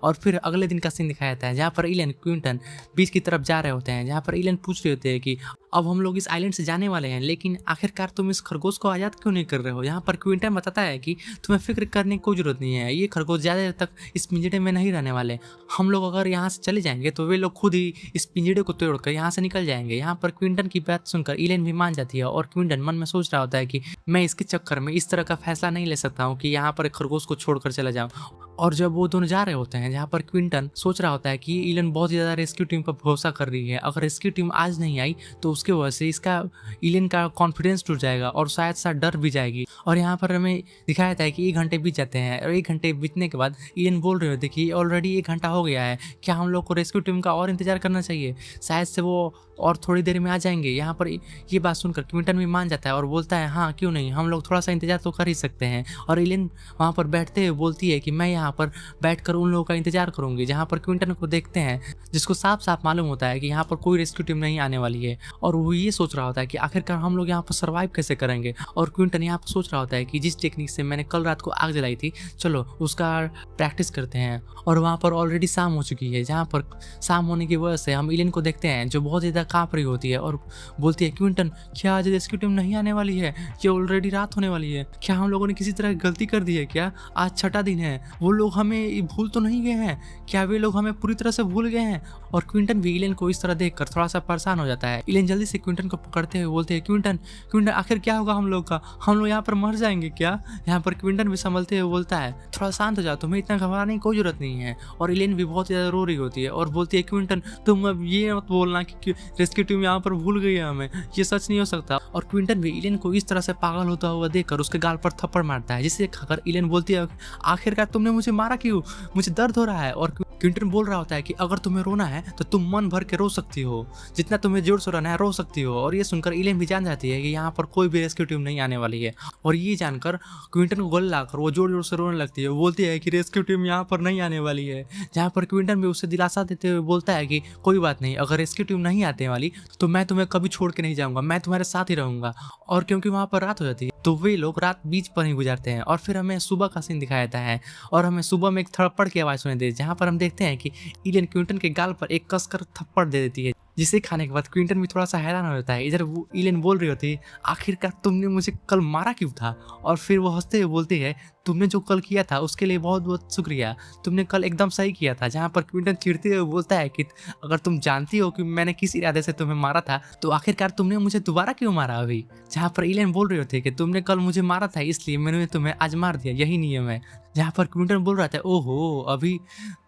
और फिर अगले दिन का सीन दिखाया जाता है जहाँ पर एलियन क्विंटन बीच की तरफ जा रहे होते हैं। जहाँ पर एलियन पूछ रहे होते हैं कि अब हम लोग इस आइलैंड से जाने वाले हैं, लेकिन आखिरकार तुम इस खरगोश को आज़ाद क्यों नहीं कर रहे हो? यहाँ पर क्विंटन बताता है कि तुम्हें फिक्र करने की कोई जरूरत नहीं है, ये खरगोश ज़्यादा देर तक इस पिंजड़े में नहीं रहने वाले। हम लोग अगर यहाँ से चले जाएंगे तो वे लोग खुद ही इस पिंजड़े को तोड़कर यहाँ से निकल जाएंगे। यहाँ पर क्विंटन की बात सुनकर एलियन भी मान जाती है और क्विंटन मन में सोच रहा होता है कि मैं इसके चक्कर में इस तरह का फैसला नहीं ले सकता हूँ कि यहाँ पर एक खरगोश को छोड़कर चला जाऊँ। और जब वो दोनों जा रहे होते हैं, जहाँ पर क्विंटन सोच रहा होता है कि एलियन बहुत ज़्यादा रेस्क्यू टीम पर भरोसा कर रही है, अगर रेस्क्यू टीम आज नहीं आई तो उसके वजह से इसका एलियन का कॉन्फिडेंस टूट जाएगा और शायद सा डर भी जाएगी। और यहाँ पर हमें दिखाया जाता है कि 1 घंटे बीत जाते हैं और 1 घंटे बीतने के बाद एलियन बोल रहे होते कि ऑलरेडी 1 घंटा हो गया है, क्या हम लोग को रेस्क्यू टीम का और इंतजार करना चाहिए? शायद से वो और थोड़ी देर में आ जाएंगे। यहाँ पर ये बात सुनकर क्विंटन भी मान जाता है और बोलता है हाँ क्यों नहीं, हम लोग थोड़ा सा इंतजार तो कर ही सकते हैं। और एलियन वहाँ पर बैठते हुए बोलती है कि मैं यहाँ पर बैठकर उन लोगों का इंतजार करूंगी। जहाँ पर क्विंटन को देखते हैं जिसको साफ साफ मालूम होता है कि यहाँ पर कोई रेस्क्यू टीम नहीं आने वाली है और वो ये सोच रहा होता है कि आखिरकार हम लोग यहाँ पर सर्वाइव कैसे करेंगे। और क्विंटन यहाँ पर सोच रहा होता है कि जिस टेक्निक से मैंने कल रात को आग जलाई थी चलो उसका प्रैक्टिस करते हैं। और वहाँ पर ऑलरेडी शाम हो चुकी है। जहाँ पर शाम होने की वजह से हम एलियन को देखते हैं जो बहुत ज़्यादा काँप रही होती है और बोलती है क्विंटन क्या आज रेस्क्यू टीम नहीं आने वाली है? ये ऑलरेडी रात होने वाली है, क्या हम लोगों ने किसी तरह गलती कर दी है? क्या आज छठा दिन है, वो लोग हमें भूल तो नहीं गए हैं? क्या वे लोग हमें पूरी तरह से भूल गए हैं? और क्विंटन भी एलियन को इस तरह देखकर थोड़ा सा परेशान हो जाता है। एलियन जल्दी से क्विंटन को पकड़ते हुए बोलते हैं क्विंटन क्विंटन आखिर क्या होगा हम लोग का? हम लोग यहाँ पर मर जाएंगे क्या? यहाँ पर क्विंटन भी संभलते हुए बोलता है थोड़ा शांत हो जाओ, तुम्हें इतना घबराने की कोई जरूरत नहीं है। और एलियन भी बहुत ज़्यादा रो रही होती है और बोलती है क्विंटन तुम अब ये मत बोलना कि रेस्क्यू टीम यहाँ पर भूल गई है हमें, ये सच नहीं हो सकता। और क्विंटन भी एलियन को इस तरह से पागल होता हुआ देखकर उसके गाल पर थप्पड़ मारता है, जिससे खाकर एलियन बोलती है आखिरकार तुमने मुझे मारा क्यों? मुझे दर्द हो रहा है। और क्विंटन बोल रहा होता है कि अगर तुम्हें रोना है तो तुम मन भर के रो सकती हो, जितना तुम्हें जोर से रोना है रो सकती हो। और ये सुनकर एलियन भी जान जाती है कि यहाँ पर कोई भी रेस्क्यू टीम नहीं आने वाली है। और ये जानकर क्विंटन को गले लाकर वो जोर जोर से रोने लगती है, बोलती है कि रेस्क्यू टीम यहाँ पर नहीं आने वाली है। जहाँ पर क्विंटन भी उसे दिलासा देते हुए बोलता है कि कोई बात नहीं, अगर रेस्क्यू टीम नहीं आने वाली तो मैं तुम्हें कभी छोड़ के नहीं जाऊँगा, मैं तुम्हारे साथ ही रहूँगा। और क्योंकि वहाँ पर रात हो जाती है तो वे लोग रात बीच पर ही गुजारते हैं। और फिर हमें सुबह का सीन दिखाया जाता है और हमें सुबह में एक थप्पड़ की आवाज़ सुनाई देती है, जहाँ पर हम देखते हैं कि एलियन क्विंटन के गाल पर एक कसकर थप्पड़ दे देती है, जिसे खाने के बाद क्विंटन भी थोड़ा सा हैरान हो जाता है। इधर वो एलियन बोल रही होती है आखिरकार तुमने मुझे कल मारा क्यों था? और फिर वो हंसते हुए बोलती है तुमने जो कल किया था उसके लिए बहुत बहुत शुक्रिया, तुमने कल एकदम सही किया था। जहाँ पर क्विंटन चिढ़ते हुए बोलता है कि अगर तुम जानती हो कि मैंने किस इरादे से तुम्हें मारा था तो आखिरकार तुमने मुझे दोबारा क्यों मारा अभी? जहाँ पर एलियन बोल रही होती है कि तुमने कल मुझे मारा था इसलिए मैंने तुम्हें आज मार दिया, यही नियम है। जहाँ पर क्विंटन बोल रहा था ओहो अभी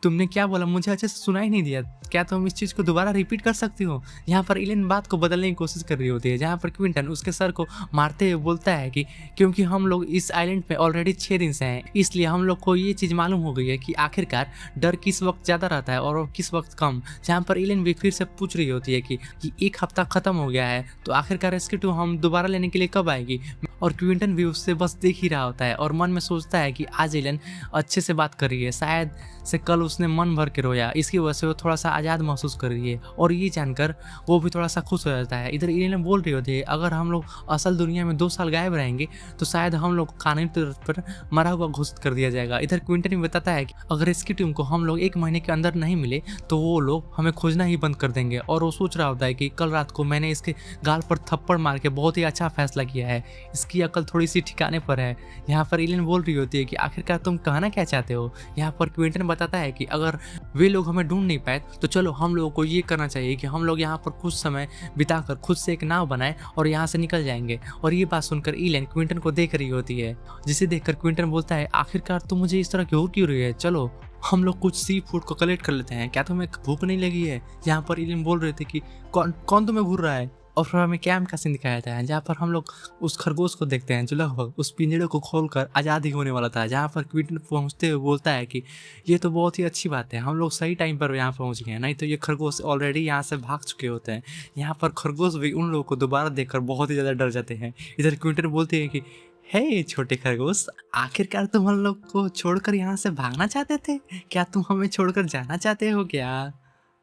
तुमने क्या बोला, मुझे अच्छे से सुनाई नहीं दिया, क्या तुम इस चीज़ को दोबारा रिपीट कर सकती हो? यहाँ पर एलियन बात को बदलने की कोशिश कर रही होती है। जहाँ पर क्विंटन उसके सर को मारते हुए बोलता है कि क्योंकि हम लोग इस आइलैंड पे ऑलरेडी 6 दिन दिन से हैं, इसलिए हम लोग को ये चीज़ मालूम हो गई है कि आखिरकार डर किस वक्त ज़्यादा रहता है और किस वक्त कम। जहाँ पर एलियन भी फिर से पूछ रही होती है कि 1 हफ्ता ख़त्म हो गया है, तो आखिरकार रेस्क्यू 2 हम दोबारा लेने के लिए कब आएगी। और क्विंटन भी उससे बस देख ही रहा होता है और मन में सोचता है कि आज एलियन अच्छे से बात कर रही है, शायद से कल उसने मन भर के रोया, इसकी वजह से वो थोड़ा सा आज़ाद महसूस कर रही है। और ये जानकर वो भी थोड़ा सा खुश हो जाता है। इधर एलियन बोल रही होती है, अगर हम लोग असल दुनिया में 2 साल गायब रहेंगे तो शायद हम लोग कानूनी तौर पर मरा हुआ घोषित कर दिया जाएगा। इधर क्विंटन भी बताता है कि अगर रेस्क्यू टीम को हम लोग 1 महीने के अंदर नहीं मिले तो वो लोग हमें खोजना ही बंद कर देंगे। और वो सोच रहा होता है कि कल रात को मैंने इसके गाल पर थप्पड़ मार के बहुत ही अच्छा फैसला किया है, इसकी अकल थोड़ी सी ठिकाने पर है। यहाँ पर एलियन बोल रही होती है कि आखिरकार तुम कहना क्या चाहते हो। यहाँ पर क्विंटन बताता है कि अगर वे लोग हमें ढूंढ नहीं पाए तो चलो हम लोगों को ये करना चाहिए कि हम लोग यहाँ पर कुछ समय बिताकर खुद से एक नाव बनाए और यहाँ से निकल जाएंगे। और ये बात सुनकर एलियन क्विंटन को देख रही होती है, जिसे देखकर क्विंटन बोलता है, आखिरकार तुम मुझे इस तरह क्यों रही है, चलो हम लोग कुछ सी फूड को कलेक्ट कर लेते हैं, क्या तुम्हें भूख नहीं लगी है। यहाँ पर एलियन बोल रहे थे कि कौन तुम्हें घूर रहा है। और फिर हमें कैंप का सीन दिखाया जाता है, जहाँ पर हम लोग उस खरगोश को देखते हैं जो लगभग उस पिंजड़े को खोलकर आज़ाद ही होने वाला था। जहाँ पर क्विंटन पहुँचते हुए बोलता है कि ये तो बहुत ही अच्छी बात है, हम लोग सही टाइम पर यहाँ पहुँच गए हैं, नहीं तो ये खरगोश ऑलरेडी यहाँ से भाग चुके होते हैं। यहाँ पर खरगोश भी उन लोगों को दोबारा देखकर बहुत ही ज़्यादा डर जाते हैं। इधर क्विंटन बोलते हैं कि हे छोटे खरगोश, आखिरकार तुम हम लोग को छोड़कर यहाँ से भागना चाहते थे, क्या तुम हमें छोड़कर जाना चाहते हो क्या।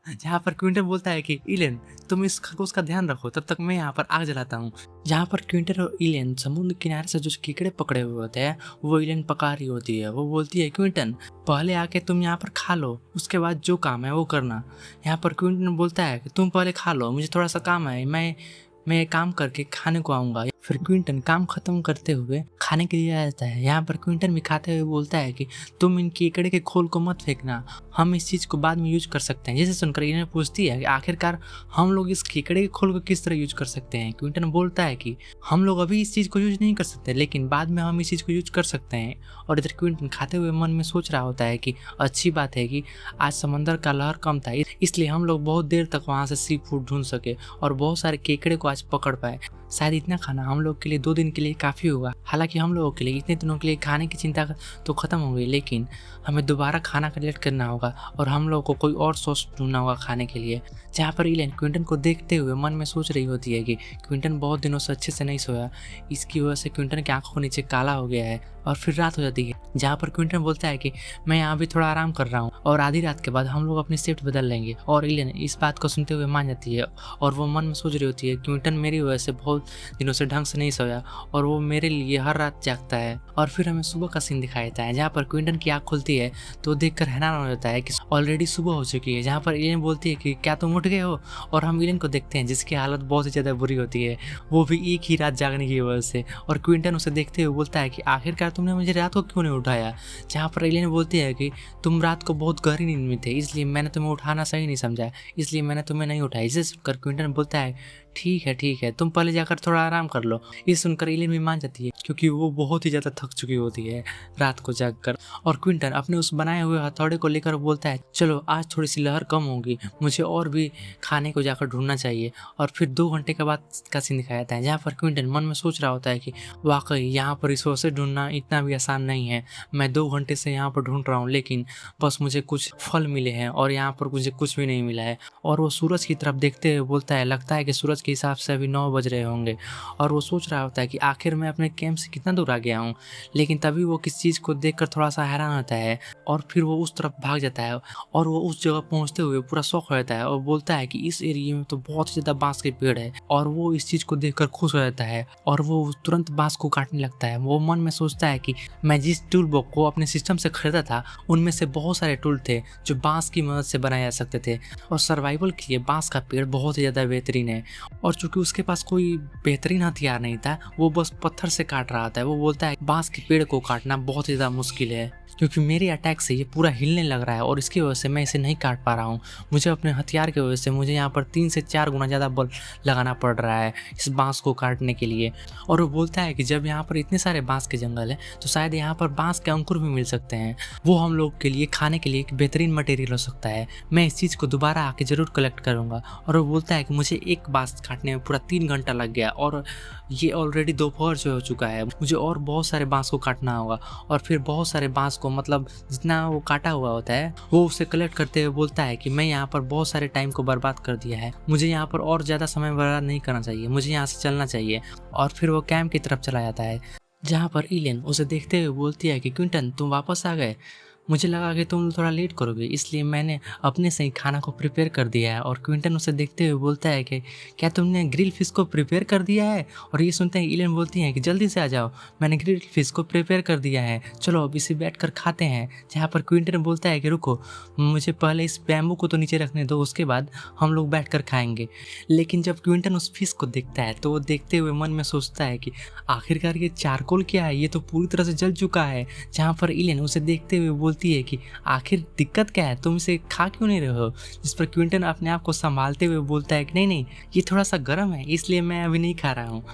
जहाँ पर क्विंटन बोलता है कि इलेन तुम इस खरगोश का ध्यान रखो, तब तक मैं यहाँ पर आग जलाता हूँ। जहाँ पर क्विंटन और इलेन समुद्र किनारे से जो केकड़े पकड़े हुए होते हैं वो इलेन पका रही होती है। वो बोलती है, क्विंटन पहले आके तुम यहाँ पर खा लो, उसके बाद जो काम है वो करना। यहाँ पर क्विंटन बोलता है कि तुम पहले खा लो, मुझे थोड़ा सा काम है, मैं काम करके खाने को आऊँगा। फिर क्विंटन काम खत्म करते हुए खाने के लिए आ जाता है। यहाँ पर क्विंटन भी खाते हुए बोलता है कि तुम इन केकड़े के खोल को मत फेंकना, हम इस चीज़ को बाद में यूज कर सकते हैं। जैसे सुनकर इन्हें पूछती है कि आखिरकार हम लोग इस केकड़े के खोल को किस तरह यूज कर सकते हैं। क्विंटन बोलता है कि हम लोग अभी इस चीज़ को यूज नहीं कर सकते, लेकिन बाद में हम इस चीज़ को यूज कर सकते हैं। और इधर क्विंटन खाते हुए मन में सोच रहा होता है कि अच्छी बात है कि आज समंदर का लहर कम था, इसलिए हम लोग बहुत देर तक वहाँ से सी फूड ढूंढ सके और बहुत सारे केकड़े को आज पकड़ पाए। शायद इतना खाना हम लोग के लिए 2 दिन के लिए काफ़ी होगा। हालांकि हम लोगों के लिए इतने दिनों के लिए खाने की चिंता तो ख़त्म हो गई, लेकिन हमें दोबारा खाना कलेक्ट करना होगा और हम लोगों को कोई और सोर्स ढूंढना होगा खाने के लिए। जहाँ पर इलेन क्विंटन को देखते हुए मन में सोच रही होती है कि क्विंटन बहुत दिनों से अच्छे से नहीं सोया, इसकी वजह से क्विंटन की आंखों के नीचे काला हो गया है। और फिर रात हो जाती है, जहाँ पर क्विंटन बोलता है कि मैं यहाँ भी थोड़ा आराम कर रहा हूँ और आधी रात के बाद हम लोग अपनी शिफ्ट बदल लेंगे। और इलेन इस बात को सुनते हुए मान जाती है और वो मन में सोच रही होती है, क्विंटन मेरी वजह से बहुत दिनों से ढंग से नहीं सोया और वो मेरे लिए हर रात जागता है। और फिर हमें सुबह का सीन दिखाया जाता है, जहाँ पर क्विंटन की आँख खुलती है तो देखकर हैरान हो जाता है कि ऑलरेडी सुबह हो चुकी है। जहाँ पर इलेन बोलती है कि क्या तुम उठ गए हो, और हम इलेन को देखते हैं जिसकी हालत बहुत ही ज़्यादा बुरी होती है, वो भी एक ही रात जागने की वजह से। और क्विंटन उसे देखते हुए बोलता है कि आखिरकार तुमने मुझे रात को क्यों नहीं उठाया। जहाँ पर इलेन बोलती है कि तुम रात को बहुत गहरी नींद में थे, इसलिए मैंने तुम्हें उठाना सही नहीं समझा, इसलिए मैंने तुम्हें नहीं उठाया। इसे सुनकर क्विंटन बोलता है, ठीक है, तुम पहले जाकर थोड़ा आराम कर लो। ये सुनकर इलेन भी मान जाती है, क्योंकि वो बहुत ही ज़्यादा थक चुकी होती है रात को जाग कर। और क्विंटन अपने उस बनाए हुए हथौड़े को लेकर बोलता है, चलो आज थोड़ी सी लहर कम होगी, मुझे और भी खाने को जाकर ढूंढना चाहिए। और फिर 2 घंटे के बाद का सीन दिखाया जाता है, जहाँ पर क्विंटन मन में सोच रहा होता है कि वाकई यहाँ पर रिसोर्सेज ढूंढना इतना भी आसान नहीं है। मैं 2 घंटे से यहाँ पर ढूंढ रहा हूँ, लेकिन बस मुझे कुछ फल मिले हैं और यहाँ पर मुझे कुछ भी नहीं मिला है। और वो सूरज की तरफ देखते हुए बोलता है, लगता है कि सूरज के हिसाब से अभी 9 बज रहे होंगे। और वो सोच रहा होता है कि आखिर मैं अपने कैंप से कितना दूर आ गया हूँ। लेकिन तभी वो किस चीज़ को देखकर थोड़ा सा हैरान होता है और फिर वो उस तरफ भाग जाता है। और वो उस जगह पहुँचते हुए पूरा शौक हो जाता है और बोलता है कि इस एरिया में तो बहुत ही ज़्यादा बांस के पेड़ है। और वो इस चीज़ को देखकर खुश हो जाता है और वो तुरंत बांस को काटने लगता है। वो मन में सोचता है कि मैं जिस टूल बॉक्स को अपने सिस्टम से खरीदा था, उनमें से बहुत सारे टूल थे जो बांस की मदद से बनाए जा सकते थे और सर्वाइवल के लिए बांस का पेड़ बहुत ही ज़्यादा बेहतरीन है। और चूंकि उसके पास कोई बेहतरीन हथियार नहीं था, वो बस पत्थर से काट रहा था। वो बोलता है बांस के पेड़ को काटना बहुत ही ज़्यादा मुश्किल है। क्योंकि मेरे अटैक से ये पूरा हिलने लग रहा है और इसकी वजह से मैं इसे नहीं काट पा रहा हूँ। मुझे अपने हथियार की वजह से मुझे यहाँ पर 3 से 4 गुना ज़्यादा बल लगाना पड़ रहा है इस बाँस को काटने के लिए। और वो बोलता है कि जब यहाँ पर इतने सारे बाँस के जंगल हैं, तो शायद यहाँ पर बाँस के अंकुर भी मिल सकते हैं। वो हम लोग के लिए खाने के लिए एक बेहतरीन मटेरियल हो सकता है। मैं इस चीज़ को दोबारा आके ज़रूर कलेक्ट करूँगा। और वो बोलता है कि मुझे एक बाँस काटने में पूरा 3 घंटा लग गया और ये ऑलरेडी दोपहर जो हो चुका है। मुझे और बहुत सारे बाँस को काटना होगा और फिर बहुत सारे बाँस को मतलब जितना वो काटा हुआ होता है वो उसे कलेक्ट करते हुए बोलता है कि मैं यहाँ पर बहुत सारे टाइम को बर्बाद कर दिया है, मुझे यहाँ पर और ज़्यादा समय बर्बाद नहीं करना चाहिए, मुझे यहाँ से चलना चाहिए। और फिर वो कैंप की तरफ चला जाता है, जहाँ पर इलेन उसे देखते हुए बोलती है कि क्विंटन, तुम वापस आ गए। मुझे लगा कि तुम थोड़ा लेट करोगे, इसलिए मैंने अपने से ही खाना को प्रिपेयर कर दिया है। और क्विंटन उसे देखते हुए बोलता है कि क्या तुमने ग्रिल फिश को प्रिपेयर कर दिया है? और ये सुनते ही इलेन बोलती है कि जल्दी से आ जाओ, मैंने ग्रिल फिश को प्रिपेयर कर दिया है, चलो अब इसे बैठ कर खाते हैं। जहाँ पर क्विंटन बोलता है कि रुको, मुझे पहले इस बैम्बू को तो नीचे रखने दो, उसके बाद हम लोग बैठ कर खाएंगे। लेकिन जब क्विंटन उस फिश को देखता है तो वो देखते हुए मन में सोचता है कि आखिरकार ये चारकोल क्या है, ये तो पूरी तरह से जल चुका है। जहाँ पर इलेन उसे देखते हुए बोलती है कि आखिर दिक्कत क्या है, तुम इसे खा क्यों नहीं रहे हो? जिस पर क्विंटन अपने आप को संभालते हुए बोलता है कि नहीं नहीं, ये थोड़ा सा गर्म है इसलिए मैं अभी नहीं खा रहा हूँ,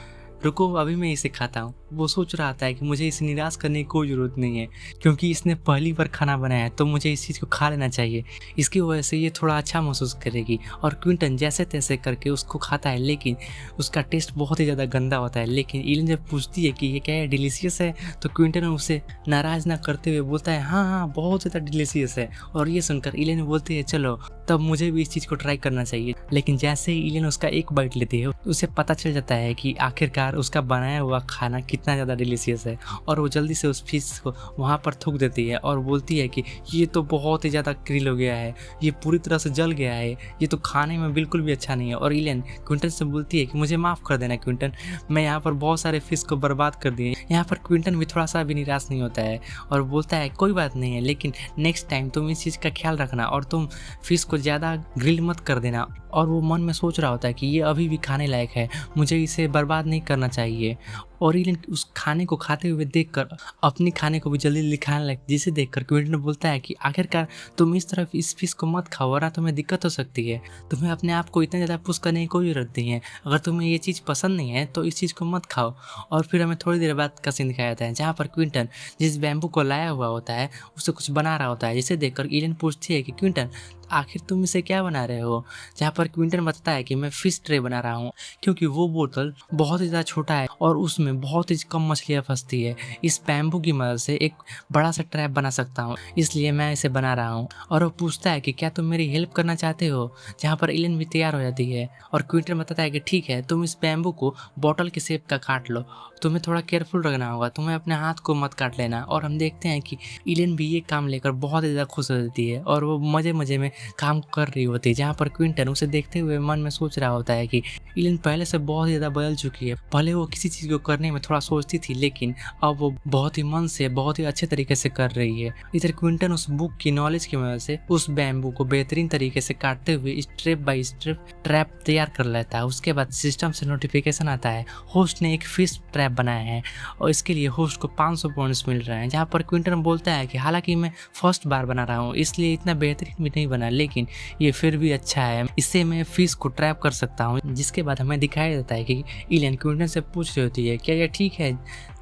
रुको अभी मैं इसे खाता हूँ। वो सोच रहा था कि मुझे इसे निराश करने की कोई ज़रूरत नहीं है, क्योंकि इसने पहली बार खाना बनाया है तो मुझे इस चीज़ को खा लेना चाहिए, इसकी वजह से ये थोड़ा अच्छा महसूस करेगी। और क्विंटन जैसे तैसे करके उसको खाता है, लेकिन उसका टेस्ट बहुत ही ज़्यादा गंदा होता है। लेकिन इलेन जब पूछती है कि ये क्या है, डिलीशियस है, तो क्विंटन उसे नाराज़ ना करते हुए बोलता है हाँ हाँ बहुत ज़्यादा डिलीशियस है। और ये सुनकर इलेन बोलती है चलो तब मुझे भी इस चीज़ को ट्राई करना चाहिए। लेकिन जैसे ही इलेन उसका एक बाइट लेती है, उसे पता चल जाता है कि आखिरकार उसका बनाया हुआ खाना कितना ज़्यादा डिलीशियस है। और वो जल्दी से उस फिश को वहाँ पर थूक देती है और बोलती है कि ये तो बहुत ही ज़्यादा ग्रिल हो गया है, ये पूरी तरह से जल गया है, ये तो खाने में बिल्कुल भी अच्छा नहीं है। और इलेन क्विंटन से बोलती है कि मुझे माफ़ कर देना क्विंटन, मैं यहाँ पर बहुत सारे फिश को बर्बाद कर दिए। यहाँ पर क्विंटन भी थोड़ा सा भी निराश नहीं होता है और बोलता है कोई बात नहीं है, लेकिन नेक्स्ट टाइम तुम इस चीज़ का ख्याल रखना और तुम फिश को ज़्यादा ग्रिल मत कर देना। और वो मन में सोच रहा होता है कि ये अभी भी खाने लायक है, मुझे इसे बर्बाद नहीं करना चाहिए। और इलेन उस खाने को खाते हुए देखकर अपनी खाने को भी जल्दी जल्दी खाने लगे, जिसे देखकर क्विंटन बोलता है कि आखिरकार तुम इस तरफ इस फिश को मत खाओ वरना तुम्हें दिक्कत हो सकती है, तुम्हें अपने आप को इतना ज़्यादा पुश करने की कोई ज़रूरत नहीं है, अगर तुम्हें ये चीज़ पसंद नहीं है तो इस चीज़ को मत खाओ। और फिर हमें थोड़ी देर बाद का सीन दिखाया जाता है, जहाँ पर क्विंटन जिस बैम्बू को लाया हुआ होता है उससे कुछ बना रहा होता है, जिसे देखकर इलेन पूछती है कि क्विंटन आखिर तुम इसे क्या बना रहे हो? जहाँ पर क्विंटन बताता है कि मैं फिश ट्रे बना रहा हूँ, क्योंकि वो बोतल बहुत ही ज़्यादा छोटा है और उसमें बहुत ही कम मछलियाँ फंसती है। इस बैम्बू की मदद से एक बड़ा सा ट्रैप बना सकता हूँ, इसलिए मैं इसे बना रहा हूँ। और वो पूछता है कि क्या तुम मेरी हेल्प करना चाहते हो? जहाँ पर इलेन भी तैयार हो जाती है और क्विंटन बताता है कि ठीक है, तुम इस बैम्बू को बॉटल के शेप का काट लो, तुम्हें थोड़ा केयरफुल रखना होगा, तुम्हें अपने हाथ को मत काट लेना। और हम देखते हैं कि इलेन भी ये काम लेकर बहुत ही ज़्यादा खुश हो जाती है और वो मज़े मज़े में काम कर रही होती है। जहाँ पर क्विंटन उसे देखते हुए मन में सोच रहा होता है कि इलेन पहले से बहुत ज़्यादा बदल चुकी है। पहले वो किसी चीज़ को करने में थोड़ा सोचती थी, लेकिन अब वो बहुत ही मन से बहुत ही अच्छे तरीके से कर रही है। इधर क्विंटन उस बुक की नॉलेज की वजह से उस बैम्बू को बेहतरीन तरीके से काटते हुए स्टेप बाय स्टेप ट्रैप तैयार कर लेता है। उसके बाद सिस्टम से नोटिफिकेशन आता है, होस्ट ने एक फिश ट्रैप बनाया है और इसके लिए होस्ट को 500 पॉइंट्स मिल रहे हैं। जहाँ पर क्विंटन बोलता है कि हालांकि मैं फर्स्ट बार बना रहा हूँ इसलिए इतना बेहतरीन भी नहीं बना, लेकिन ये फिर भी अच्छा है, इससे मैं फिश को ट्रैप कर सकता हूँ। जिसके बाद हमें दिखाया जाता है कि इलेन क्विंटन से पूछ रही होती है क्या ये ठीक है,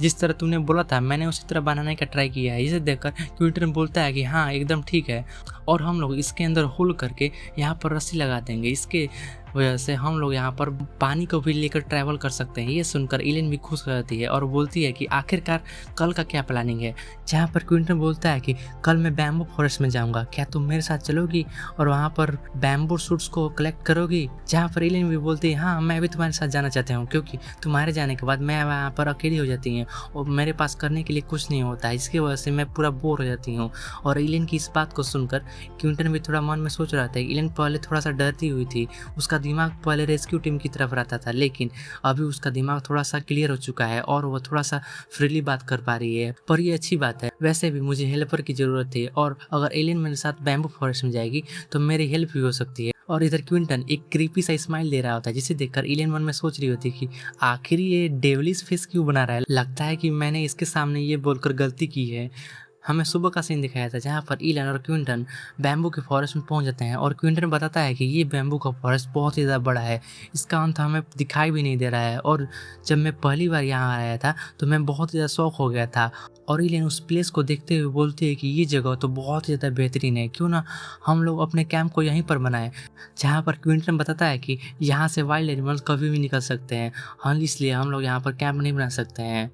जिस तरह तूने बोला था मैंने उसी तरह बनाने का ट्राई किया है। इसे देखकर क्विंटन बोलता है कि हाँ एकदम ठीक है, और हम लोग इसके अंदर होल करके यहाँ पर रस्सी लगा देंगे, इसके वजह से हम लोग यहाँ पर पानी को भी लेकर ट्रैवल कर सकते हैं। ये सुनकर इलेन भी खुश हो जाती है और बोलती है कि आखिरकार कल का क्या प्लानिंग है। जहाँ पर क्विंटन बोलता है कि कल मैं बैम्बू फॉरेस्ट में जाऊँगा, क्या तुम मेरे साथ चलोगी और वहाँ पर बैम्बू शूट्स को कलेक्ट करोगी? जहाँ पर इलेन भी बोलती है हाँ मैं भी तुम्हारे साथ जाना चाहती हूँ, क्योंकि तुम्हारे जाने के बाद मैं वहाँ पर अकेली हो जाती हूँ और मेरे पास करने के लिए कुछ नहीं होता है, इसकी वजह से मैं पूरा बोर हो जाती हूँ। और इलेन की इस बात को सुनकर क्विंटन भी थोड़ा मन में सोच रहा था। इलेन पहले थोड़ा सा डरती हुई थी, उसका दिमाग पहले रेस्क्यू टीम की तरफ रहता था, लेकिन अभी उसका दिमाग थोड़ा सा क्लियर हो चुका है और वो थोड़ा सा फ्रीली बात कर पा रही है। पर ये अच्छी बात है, वैसे भी मुझे हेल्पर की ज़रूरत है और अगर एलियन मेरे साथ बैम्बू फॉरेस्ट में जाएगी तो मेरी हेल्प भी हो सकती है। और इधर क्विंटन एक क्रीपी सा स्माइल दे रहा होता है, जिसे देखकर एलियन मन में सोच रही होती है कि आखिर ये डेविलिश फेस क्यों बना रहा है, लगता है कि मैंने इसके सामने ये बोलकर गलती की है। हमें सुबह का सीन दिखाया था जहाँ पर इलन और क्विंटन बैम्बू के फॉरेस्ट में पहुँच जाते हैं और क्विंटन बताता है कि ये बैम्बू का फॉरेस्ट बहुत ही ज़्यादा बड़ा है, इसका अंत हमें दिखाई भी नहीं दे रहा है। और जब मैं पहली बार यहाँ आया था तो मैं बहुत ही ज़्यादा शौक हो गया था। और इलन उस प्लेस को देखते हुए बोलती है कि ये जगह तो बहुत ही ज़्यादा बेहतरीन है, क्यों ना हम लोग अपने कैंप को यहीं पर बनाएं। जहाँ पर क्विंटन बताता है कि यहाँ से वाइल्ड एनिमल्स कभी भी निकल सकते हैं, हाँ इसलिए हम लोग यहाँ पर कैंप नहीं बना सकते हैं।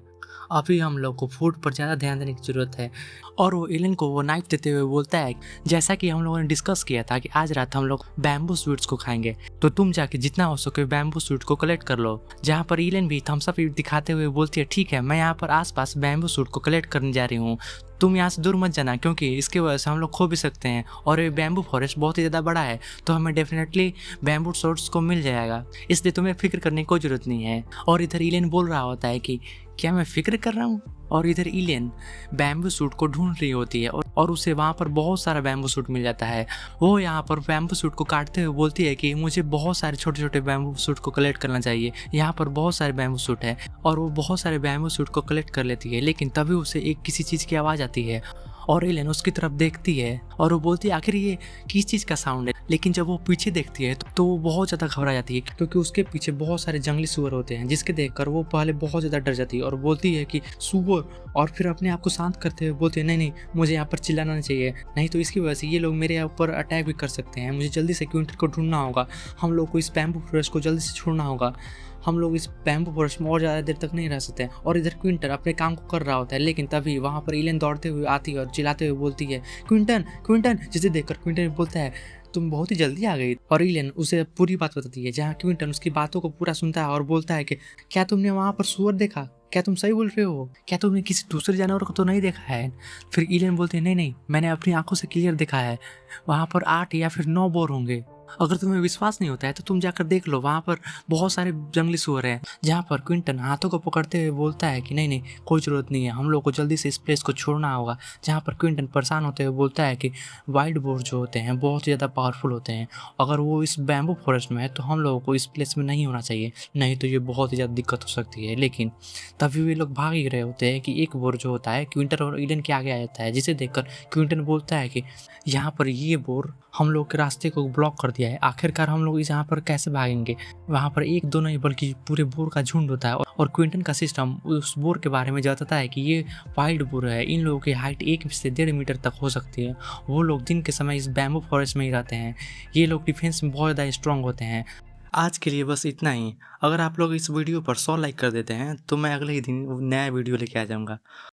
अभी हम लोग को फूड पर ज़्यादा ध्यान देने की ज़रूरत है। और वो एलन को वो नाइफ देते हुए बोलता है, जैसा कि हम लोगों ने डिस्कस किया था कि आज रात हम लोग बैम्बू स्वीट्स को खाएंगे, तो तुम जाके जितना हो सके बैम्बू स्वीट को कलेक्ट कर लो। जहाँ पर एलन भी थम्स अप दिखाते हुए बोलती है, ठीक है मैं यहाँ पर आसपास बैम्बू स्वीट को कलेक्ट करने जा रही हूँ, तुम यहाँ से दूर मत जाना, क्योंकि इसकी वजह से हम लोग खो भी सकते हैं और ये बैम्बू फॉरेस्ट बहुत ही ज़्यादा बड़ा है, तो हमें डेफिनेटली बैम्बू शॉर्ट्स को मिल जाएगा, इसलिए तुम्हें फिक्र करने की कोई ज़रूरत नहीं है। और इधर इलेन बोल रहा होता है कि क्या मैं फिक्र कर रहा हूँ, और इधर इलेन बैम्बू सूट को ढूंढ रही होती है और उसे वहाँ पर बहुत सारा बैम्बू सूट मिल जाता है। वो यहाँ पर बैम्बू सूट को काटते हुए बोलती है कि मुझे बहुत सारे छोटे छोटे बैम्बू सूट को कलेक्ट करना चाहिए, यहाँ पर बहुत सारे बैम्बू सूट है। और वो बहुत सारे बैम्बू सूट को कलेक्ट कर लेती है, लेकिन तभी उसे एक किसी चीज़ की आवाज़ आती है और एलेन उसकी तरफ देखती है और वो बोलती है आखिर ये किस चीज़ का साउंड है। लेकिन जब वो पीछे देखती है तो वो बहुत ज़्यादा घबरा जाती है, क्योंकि उसके पीछे बहुत सारे जंगली सुअर होते हैं, जिसके देखकर वो पहले बहुत ज़्यादा डर जाती है और बोलती है कि सुअर, और फिर अपने आप को शांत करते हुए बोलती है नहीं मुझे यहाँ पर चिल्लाना नहीं चाहिए, नहीं तो इसकी वजह से ये लोग मेरे ऊपर अटैक भी कर सकते हैं, मुझे जल्दी से क्विंटन को ढूंढना होगा, हम लोग को इस बैम्बू फॉरेस्ट को जल्दी से छोड़ना होगा, हम लोग इस बैम्बू फॉरेस्ट में और ज़्यादा देर तक नहीं रह सकते। और इधर क्विंटन अपने काम को कर रहा होता है, लेकिन तभी वहाँ पर इलेन दौड़ते हुए आती है और चिल्लाते हुए बोलती है क्विंटन क्विंटन, जिसे देखकर क्विंटन बोलता है तुम बहुत ही जल्दी आ गई। और इलेन उसे पूरी बात बताती है, जहाँ क्विंटन उसकी बातों को पूरा सुनता है और बोलता है कि क्या तुमने वहाँ पर सुअर देखा, क्या तुम सही बोल रहे हो, क्या तुमने किसी दूसरे जानवर को तो नहीं देखा है। फिर इलेन बोलते हैं नहीं मैंने अपनी आंखों से क्लियर देखा है, वहाँ पर 8 या फिर 9 बोर होंगे, अगर तुम्हें विश्वास नहीं होता है तो तुम जाकर देख लो, वहाँ पर बहुत सारे जंगली सुअर हैं। जहाँ पर क्विंटन हाथों को पकड़ते हुए बोलता है कि नहीं कोई ज़रूरत नहीं है, हम लोग को जल्दी से इस प्लेस को छोड़ना होगा। जहाँ पर क्विंटन परेशान होते हुए बोलता है कि वाइल्ड बोर जो होते हैं बहुत ज़्यादा पावरफुल होते हैं, अगर वो इस बैम्बू फॉरेस्ट में है तो हम लोगों को इस प्लेस में नहीं होना चाहिए, नहीं तो ये बहुत ही ज़्यादा दिक्कत हो सकती है। लेकिन तभी वे लोग भाग ही रहे होते हैं कि एक बोर जो होता है क्विंटन और इलेन के आगे आ जाता है, जिसे देखकर क्विंटन बोलता है कि यहाँ पर ये बोर हम लोग के रास्ते को ब्लॉक कर दिया है, आखिरकार हम लोग इस यहाँ पर कैसे भागेंगे। वहाँ पर एक दो नहीं बल्कि पूरे बोर का झुंड होता है और क्विंटन का सिस्टम उस बोर के बारे में बताता है कि ये वाइल्ड बोर है, इन लोगों की हाइट 1 से 1.5 मीटर तक हो सकती है, वो लोग दिन के समय इस बैम्बू फॉरेस्ट में ही रहते हैं, ये लोग डिफेंस में बहुत ज़्यादा स्ट्रांग होते हैं। आज के लिए बस इतना ही। अगर आप लोग इस वीडियो पर 100 लाइक कर देते हैं तो मैं अगले ही दिन नया वीडियो लेके आ जाऊँगा।